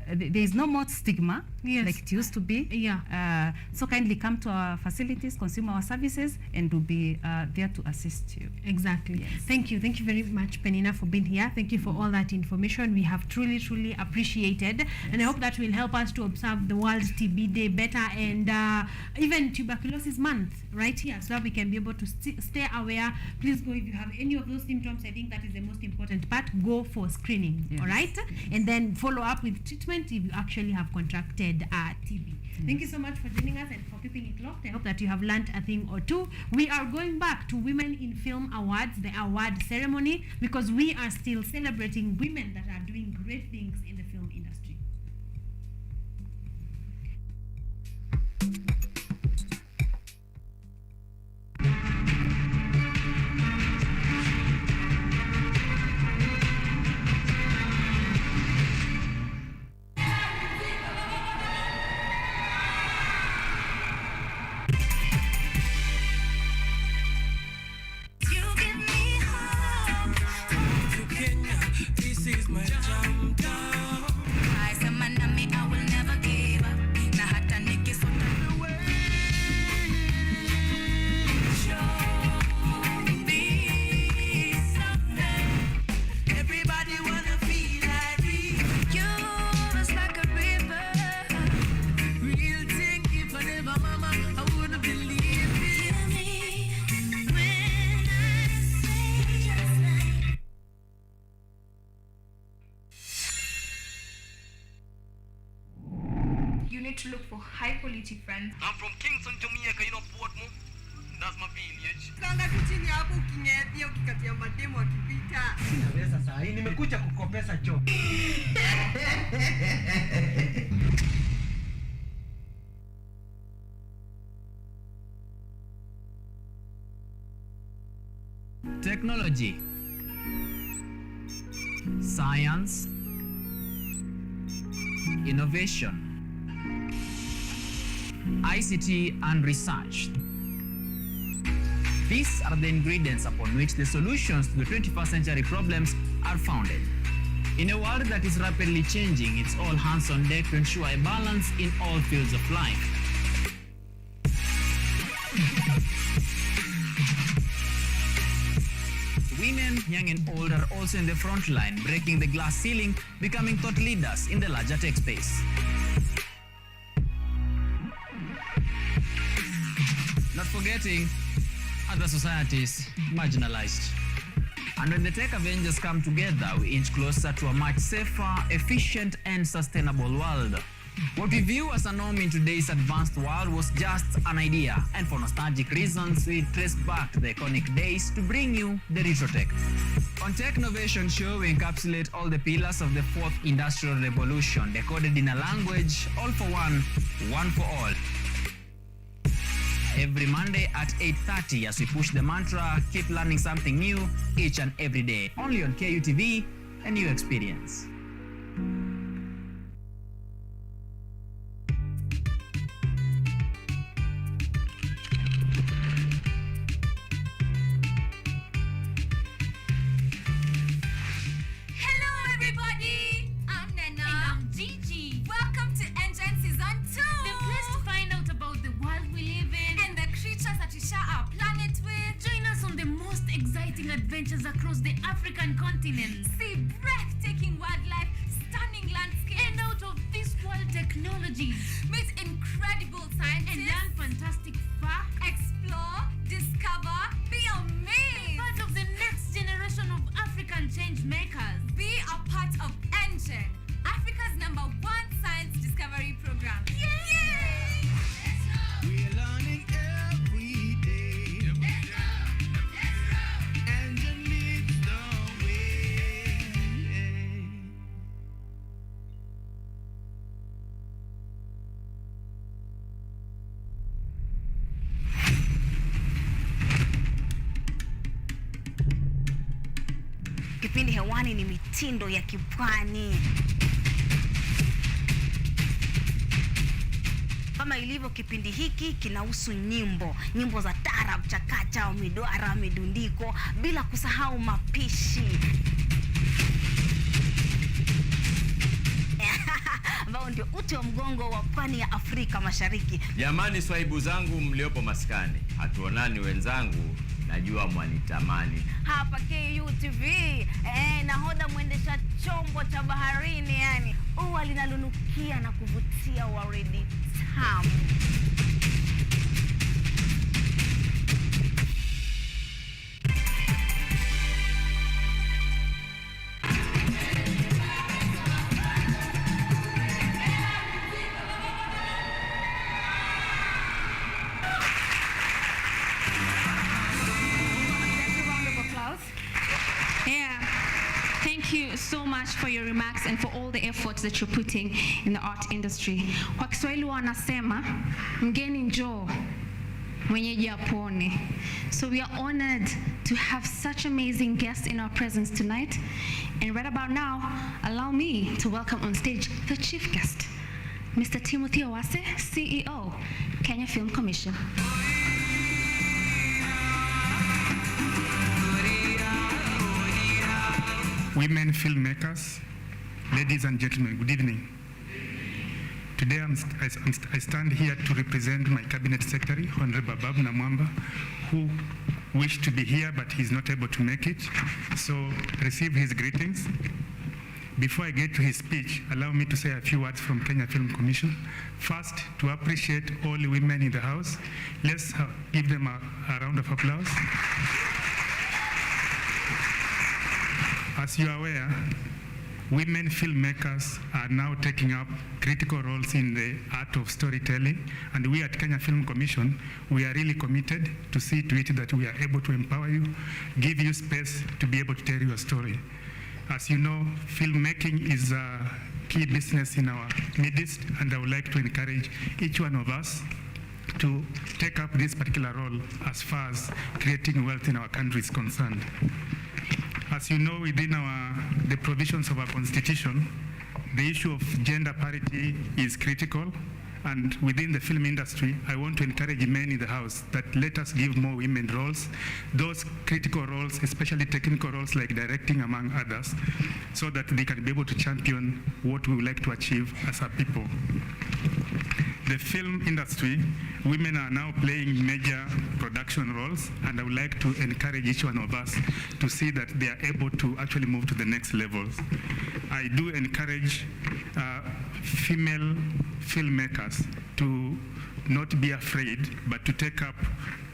There is no more stigma like it used to be. Yeah. So kindly come to our facilities, consume our services, and we'll be there to assist you. Exactly. Yes. Thank you very much, Penina, for being here. Thank you for all that information. We have truly appreciated, and I hope that will help us to observe the World TB Day better, and even Tuberculosis Month right here, so that we can be able to stay aware. Please go if you have any of those symptoms. I think that is the most important part. Go for screening. Yes. All right, and then follow up with treatment if you actually have contracted TB. Thank you so much for joining us and for keeping it locked. I hope that you have learned a thing or two. We are going back to Women in Film Awards, the award ceremony, because we are still celebrating women that are doing great things in the film industry. need to look for high quality friends. I'm from Kingston, Jamaica, you know Portmore. That's my village. Kanga tu chini hapo ukinyepia ukikatia mademo akipita. Sina pesa saa hii, nimekuja kukopesa choo. Technology, science, innovation, ICT and research. These are the ingredients upon which the solutions to the 21st century problems are founded. In a world that is rapidly changing, it's all hands on deck to ensure a balance in all fields of life. Women, young and old, are also in the front line, breaking the glass ceiling, becoming thought leaders in the larger tech space. Not forgetting other societies marginalized. And when the tech Avengers come together, we inch closer to a much safer, efficient, and sustainable world. What we view as a norm in today's advanced world was just an idea, and for nostalgic reasons, we trace back to the iconic days to bring you the retro tech. On Tech Innovation Show, we encapsulate all the pillars of the fourth industrial revolution, decoded in a language, all for one for all. Every Monday at 8:30 as we push the mantra, keep learning something new each and every day. Only on KUTV, a new experience. Hello everybody! I'm Nena. And I'm Gigi. Welcome to Engine Season 2! The place to find out about the world we live in and the creatures that we share our planet with. Join us on the most exciting adventures across the African continent. See breathtaking wildlife, stunning landscapes, and out of this world technologies. Meet incredible scientists and learn fantastic facts. Explore, discover, be amazed. Be part of the next generation of African change makers. Be a part of Engine, Africa's #1 science discovery program. Yay! We're learning every day. Engine leads the way. Kipindi hewani ni mitindo ya kipwani. Kama ilivyo kipindi hiki kinahusu nyimbo za tarab, chakacha, midwara, midundiko, bila kusahau mapishi. Ambao ndio uti wa mgongo wa pwani ya Afrika Mashariki. Jamani, swaibu zangu mliopo maskani, hatuonani wenzangu, najua mwanitamani. Hapa KUTV, nahodha mwendesha chombo cha baharini, yani ua linalonukia na kuvutia waridi tamu. Yeah. Thank you so much for your remarks and for all the efforts that you're putting in the art industry. Kwa Kiswahili wanasema mgeni njoo mwenyeji apone. So we are honored to have such amazing guests in our presence tonight. And right about now, allow me to welcome on stage the chief guest, Mr. Timothy Owase, CEO, Kenya Film Commission. Women filmmakers, ladies and gentlemen, good evening. Today I stand here to represent my cabinet secretary, Honorable Babu Namwamba, who wished to be here but he's not able to make it. So receive his greetings. Before I get to his speech, allow me to say a few words from Kenya Film Commission. First, to appreciate all the women in the house. Let's give them a round of applause. As you are aware, women filmmakers are now taking up critical roles in the art of storytelling, and we at Kenya Film Commission, we are really committed to see to it that we are able to empower you, give you space to be able to tell your story. As you know, filmmaking is a key business in our midst, and I would like to encourage each one of us to take up this particular role as far as creating wealth in our country is concerned. As you know, within the provisions of our constitution, the issue of gender parity is critical, and within the film industry, I want to encourage men in the house that let us give more women roles, those critical roles, especially technical roles like directing among others, so that they can be able to champion what we would like to achieve as a people. The film industry, women are now playing major production roles, and I would like to encourage each one of us to see that they are able to actually move to the next levels. I do encourage female filmmakers to not be afraid, but to take up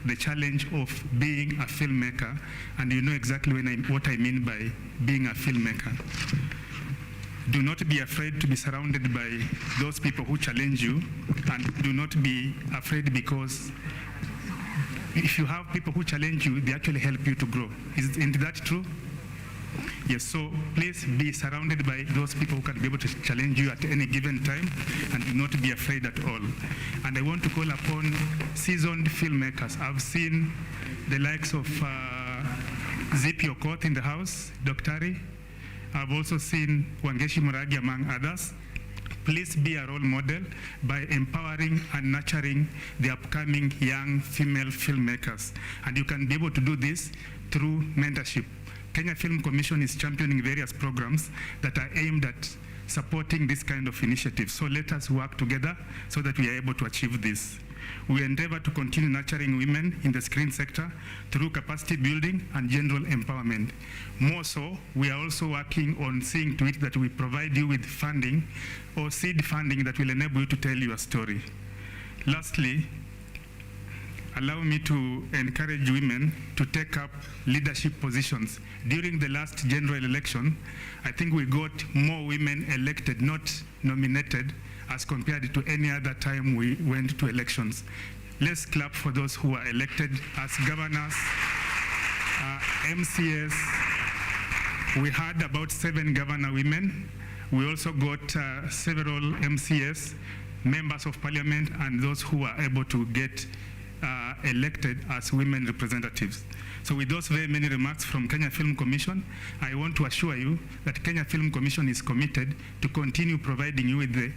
the challenge of being a filmmaker, and you know exactly what I mean by being a filmmaker. Do not be afraid to be surrounded by those people who challenge you, and do not be afraid, because if you have people who challenge you, they actually help you to grow. Isn't that true? Yes, so please be surrounded by those people who can be able to challenge you at any given time, and do not be afraid at all. And I want to call upon seasoned filmmakers. I've seen the likes of Zip Okoth in the house, Dr. I've also seen Wangeshi Muragi among others. Please be a role model by empowering and nurturing the upcoming young female filmmakers. And you can be able to do this through mentorship. Kenya Film Commission is championing various programs that are aimed at supporting this kind of initiative. So let us work together so that we are able to achieve this. We endeavor to continue nurturing women in the screen sector through capacity building and general empowerment. More so, we are also working on seeing to it that we provide you with funding or seed funding that will enable you to tell your story. Lastly, allow me to encourage women to take up leadership positions. During the last general election, I think we got more women elected, not nominated, as compared to any other time we went to elections. Let's clap for those who are elected as governors, MCS. We had about 7 governor women. We also got several MCS, members of parliament, and those who are able to get elected as women representatives. So with those very many remarks from Kenya Film Commission, I want to assure you that Kenya Film Commission is committed to continue providing you with the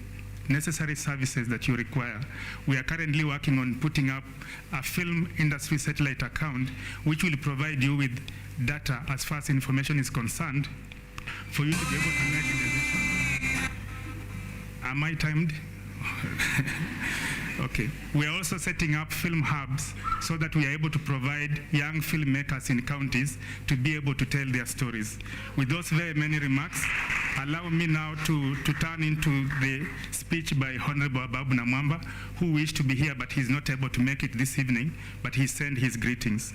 necessary services that you require. We are currently working on putting up a film industry satellite account, which will provide you with data as far as information is concerned for you to be able to make decisions. Am I timed? Okay. We are also setting up film hubs so that we are able to provide young filmmakers in counties to be able to tell their stories. With those very many remarks, allow me now to turn into the speech by Honorable Ababu Namwamba, who wished to be here, but he's not able to make it this evening, but he sent his greetings.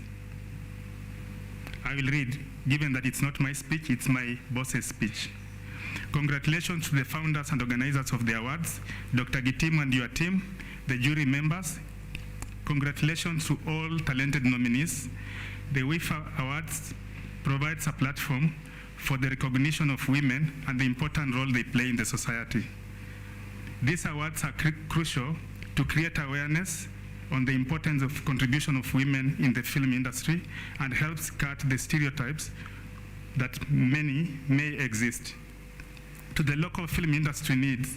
I will read, given that it's not my speech, it's my boss's speech. Congratulations to the founders and organizers of the awards, Dr. Gitim and your team, the jury members. Congratulations to all talented nominees. The WIFA Awards provides a platform for the recognition of women and the important role they play in the society. These awards are crucial to create awareness on the importance of contribution of women in the film industry and helps cut the stereotypes that many may exist. To the local film industry needs,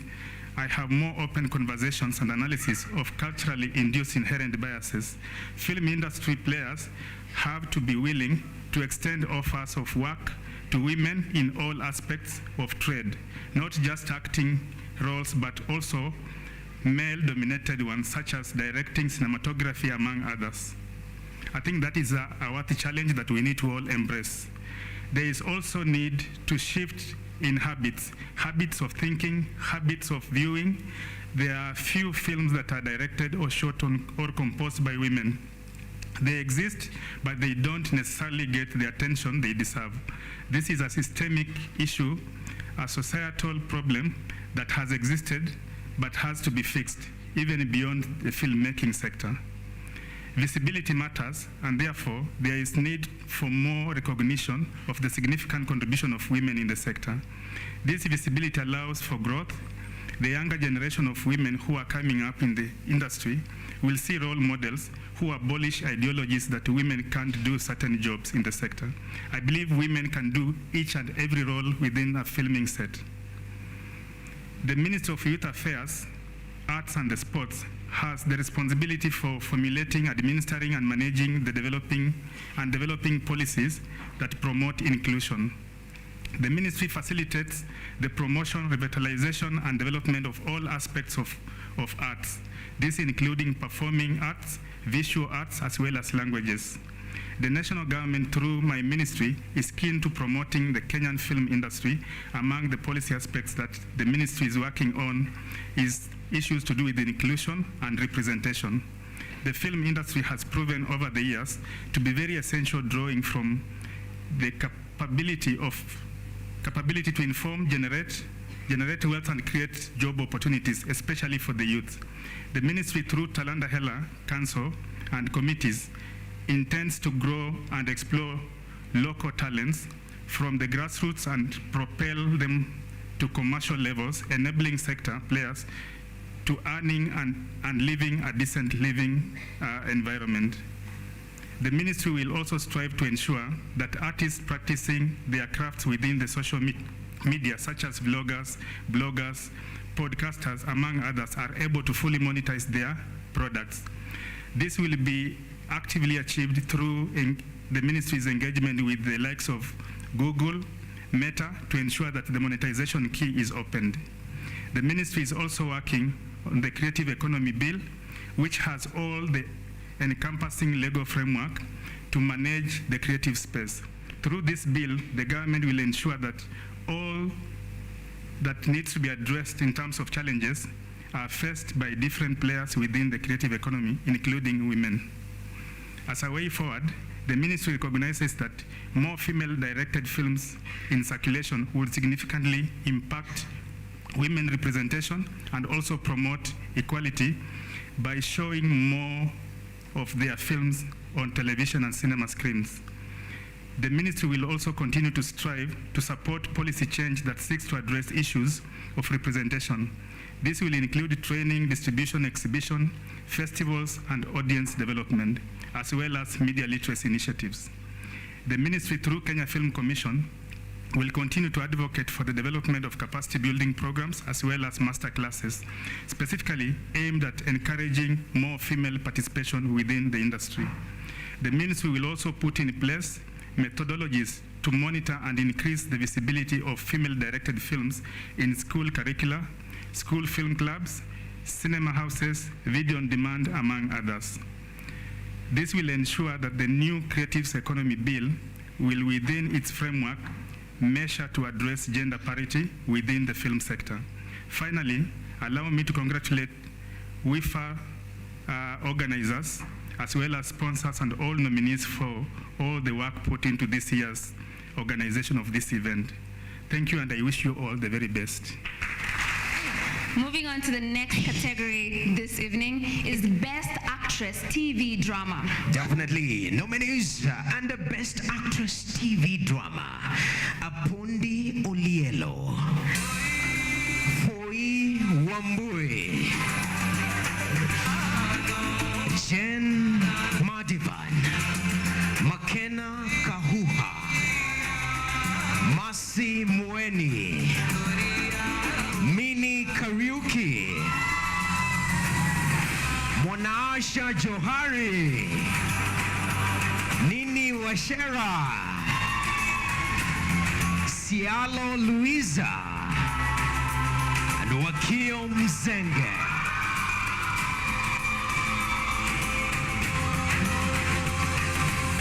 I have more open conversations and analysis of culturally induced inherent biases. Film industry players have to be willing to extend offers of work to women in all aspects of trade, not just acting roles, but also male-dominated ones, such as directing, cinematography, among others. I think that is a worthy challenge that we need to all embrace. There is also need to shift in habits of thinking, habits of viewing. There are few films that are directed or shot on or composed by women. They exist, but they don't necessarily get the attention they deserve. This is a systemic issue, a societal problem that has existed but has to be fixed, even beyond the filmmaking sector. Visibility matters, and therefore there is need for more recognition of the significant contribution of women in the sector. This visibility allows for growth. The younger generation of women who are coming up in the industry will see role models who abolish ideologies that women can't do certain jobs in the sector. I believe women can do each and every role within a filming set. The Ministry of Youth Affairs, Arts and Sports has the responsibility for formulating, administering, and managing the developing policies that promote inclusion. The ministry facilitates the promotion, revitalization, and development of all aspects of arts, this including performing arts, visual arts, as well as languages. The national government, through my ministry, is keen to promoting the Kenyan film industry. Among the policy aspects that the ministry is working on is issues to do with inclusion and representation. The film industry has proven over the years to be very essential, drawing from the capability to inform, generate wealth, and create job opportunities, especially for the youth. The ministry, through Talanda Hela Council and committees, intends to grow and explore local talents from the grassroots and propel them to commercial levels, enabling sector players to earning and living a decent living environment. The ministry will also strive to ensure that artists practicing their crafts within the social media, such as vloggers, bloggers, podcasters, among others, are able to fully monetize their products. This will be actively achieved through the ministry's engagement with the likes of Google, Meta, to ensure that the monetization key is opened. The ministry is also working on the Creative Economy Bill, which has all the encompassing legal framework to manage the creative space. Through this bill, the government will ensure that all that needs to be addressed in terms of challenges are faced by different players within the creative economy, including women. As a way forward, the ministry recognizes that more female-directed films in circulation would significantly impact women representation and also promote equality by showing more of their films on television and cinema screens. The ministry will also continue to strive to support policy change that seeks to address issues of representation. This will include training, distribution, exhibition, festivals, and audience development, as well as media literacy initiatives. The ministry, through Kenya Film Commission, will continue to advocate for the development of capacity building programs as well as master classes, specifically aimed at encouraging more female participation within the industry. The ministry will also put in place methodologies to monitor and increase the visibility of female-directed films in school curricula, school film clubs, cinema houses, video on demand, among others. This will ensure that the new Creative Economy Bill will, within its framework, measure to address gender parity within the film sector. Finally, allow me to congratulate WIFA organizers, as well as sponsors and all nominees for all the work put into this year's organization of this event. Thank you, and I wish you all the very best. Moving on to the next category this evening is Best Actress TV Drama. Definitely. Nominees under Best Actress TV Drama: Apundi Olielo, Foi Wambui, Jen Madivan, Makena Kahuha, Masi Mweni, Mini Kariuki, Monasha Johari, Nini Washera, Cialo Luisa, and Wakio Mzenge.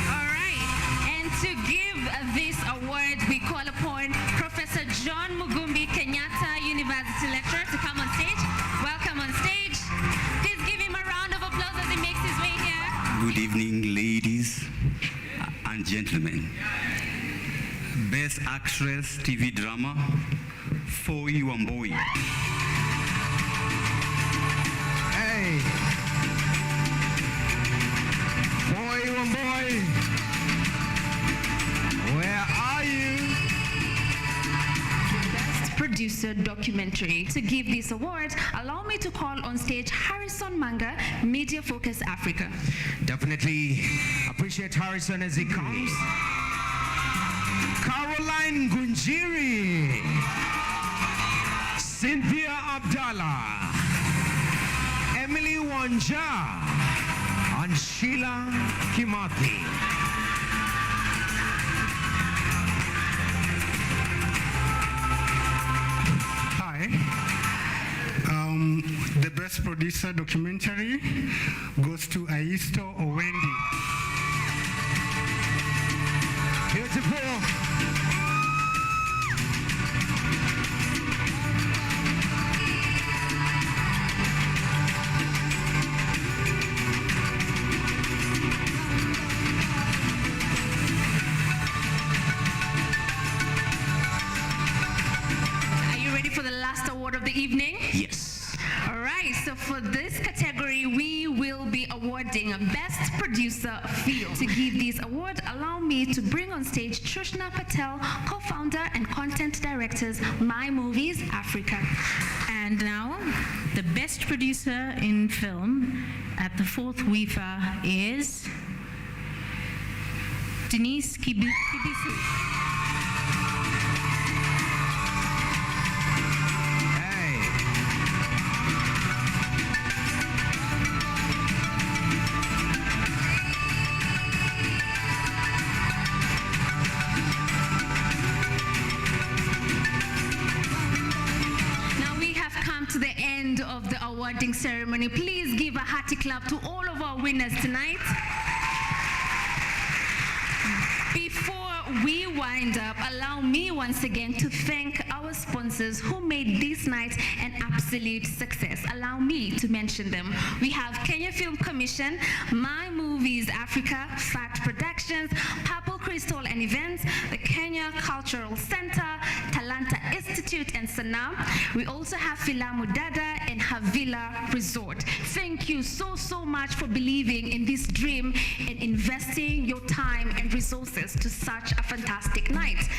All right, and to give this award, we call upon Professor John Mugumbi, Kenyatta University lecturer, to come on stage. Welcome on stage. Please give him a round of applause as he makes his way here. Good evening, ladies and gentlemen. Best Actress TV Drama Foi Wamboi. Hey. Boy, oh boy. Where are you? Best Producer Documentary. To give this award, allow me to call on stage Harrison Manga, Media Focus Africa. Definitely appreciate Harrison as he comes. Caroline Gunjiri. Cynthia Abdallah. Emily Wanja. And Sheila Kimathi. Hi. The best producer documentary goes to Aisto Owendi. Beautiful. Are you ready for the last award of the evening? Yes. All right, so for this category, we will be awarding a Best Producer Film. To give this award, allow me to bring on stage Trishna Patel, co-founder and content directors, My Movies Africa. And now, the best producer in film at the fourth WIFA is Denise Kibisi. Now we have come to the end of the awarding ceremony. Please give a hearty clap to all of our winners tonight. Before we wind up, allow me once again to thank our sponsors who made this night an absolute success. Allow me to mention them. We have Kenya Film Commission, My Movies Africa, Fact Productions, Purple Crystal and Events, the Kenya Cultural Center, Talanta Institute and Sanam. We also have Filamu Dada and Havila Resort. Thank you so much for believing in this dream and investing your time and resources to such a fantastic night.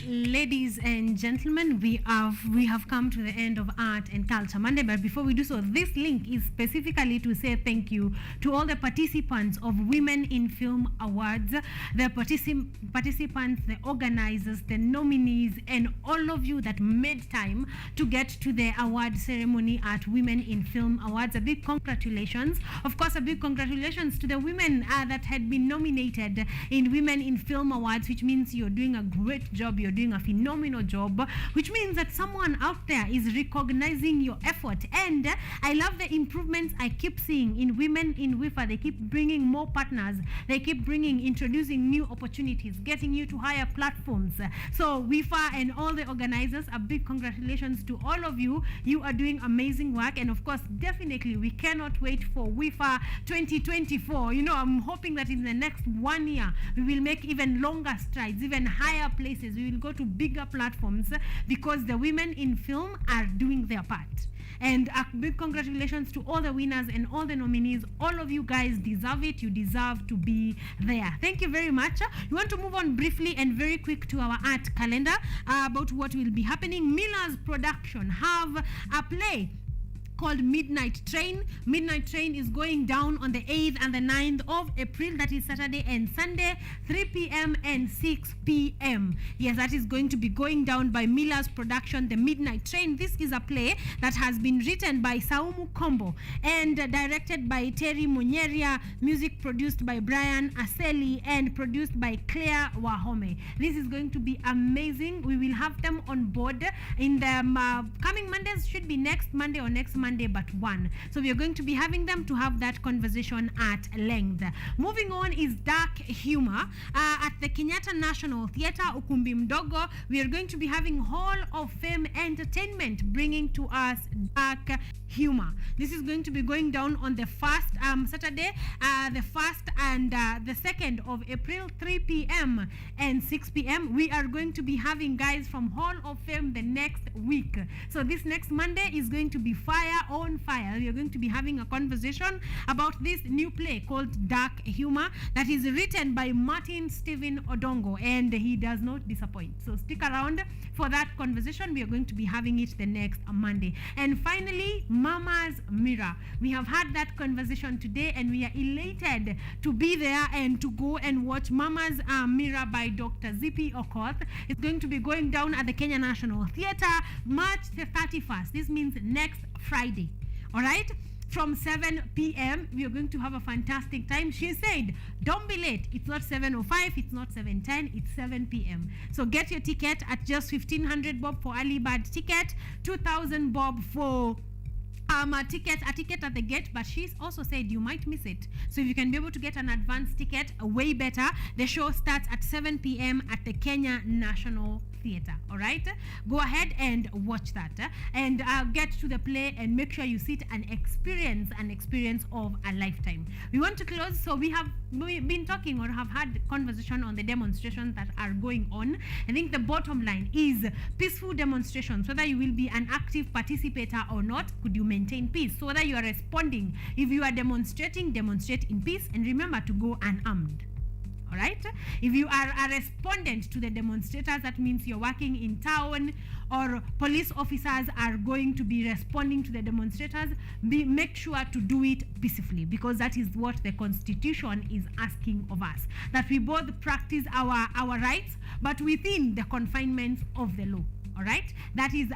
Ladies and gentlemen, we have come to the end of Art and Culture Monday, but before we do so, this link is specifically to say thank you to all the participants of Women in Film Awards, the participants, the organizers, the nominees, and all of you that made time to get to the award ceremony at Women in Film Awards. A big congratulations. Of course, a big congratulations to the women that had been nominated in Women in Film Awards, which means you're doing a great job. You're doing a phenomenal job, which means that someone out there is recognizing your effort. And I love the improvements I keep seeing in Women in WIFA. They keep bringing more partners. They keep introducing new opportunities, getting you to higher platforms. So WIFA and all the organizers, a big congratulations to all of you. You are doing amazing work. And of course, definitely, we cannot wait for WIFA 2024. You know, I'm hoping that in the next 1 year, we will make even longer strides, even higher places. We will go to bigger platforms because the women in film are doing their part. And a big congratulations to all the winners and all the nominees. All of you guys deserve it. You deserve to be there. Thank you very much. We want to move on briefly and very quick to our art calendar about what will be happening. Miller's Production have a play called Midnight Train. Midnight Train is going down on the 8th and the 9th of April. That is Saturday and Sunday, 3 p.m. and 6 p.m. Yes, that is going to be going down by Miller's Production, The Midnight Train. This is a play that has been written by Saumu Kombo and directed by Terry Munyeria, music produced by Brian Aseli and produced by Claire Wahome. This is going to be amazing. We will have them on board in the coming Mondays. Should be next Monday or next Monday, but one. So we are going to be having them to have that conversation at length. Moving on is dark humor at the Kenyatta National Theatre, Ukumbi Mdogo. We are going to be having Hall of Fame Entertainment bringing to us dark humor. This is going to be going down on the first Saturday, the 1st and the 2nd of April, 3 p.m. and 6 p.m. We are going to be having guys from Hall of Fame the next week. So this next Monday is going to be fire on fire. We are going to be having a conversation about this new play called Dark Humor that is written by Martin Stephen Odongo, and he does not disappoint. So stick around for that conversation. We are going to be having it the next Monday. And finally, Mama's Mirror. We have had that conversation today, and we are elated to be there and to go and watch Mama's Mirror by Dr. Zippy Okoth. It's going to be going down at the Kenya National Theatre March the 31st. This means next Friday. All right? From 7 p.m. we are going to have a fantastic time. She said, don't be late. It's not 7:05, it's not 7:10, it's 7 p.m. So get your ticket at just 1,500 bob for early bird ticket, 2,000 bob for a ticket at the gate. But she's also said you might miss it. So if you can be able to get an advance ticket, way better. The show starts at 7 p.m. at the Kenya National Theatre. All right, go ahead and watch that and get to the play and make sure you sit and experience an experience of a lifetime. We want to close, so we have been talking or have had conversation on the demonstrations that are going on. I think the bottom line is peaceful demonstrations. Whether you will be an active participator or not, could you maintain peace? So whether you are responding, if you are demonstrating, demonstrate in peace, and remember to go unarmed. All right? If you are a respondent to the demonstrators, that means you're working in town or police officers are going to be responding to the demonstrators, make sure to do it peacefully, because that is what the Constitution is asking of us, that we both practice our rights, but within the confinements of the law. All right, that is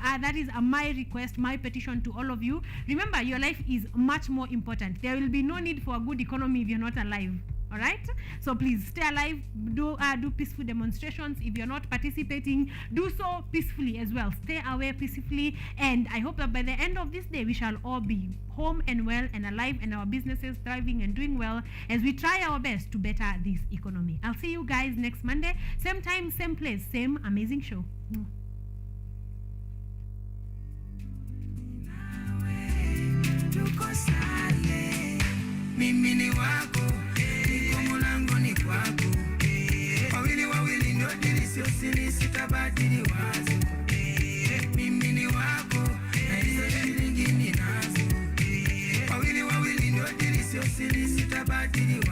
my request, my petition to all of you. Remember, your life is much more important. There will be no need for a good economy if you're not alive. All right, so please stay alive, do peaceful demonstrations. If you're not participating, do so peacefully as well. Stay away peacefully, and I hope that by the end of this day we shall all be home and well and alive, and our businesses thriving and doing well as we try our best to better this economy. I'll see you guys next Monday, same time, same place, same amazing show. Mimi ni wako, niko mlangoni kwako. Wawili ndio dirisio siri, sitabadili wazo. Mimi ni wako, na hizo shilingi ninazo. Wawili ndio dirisio siri, sitabadili wazo.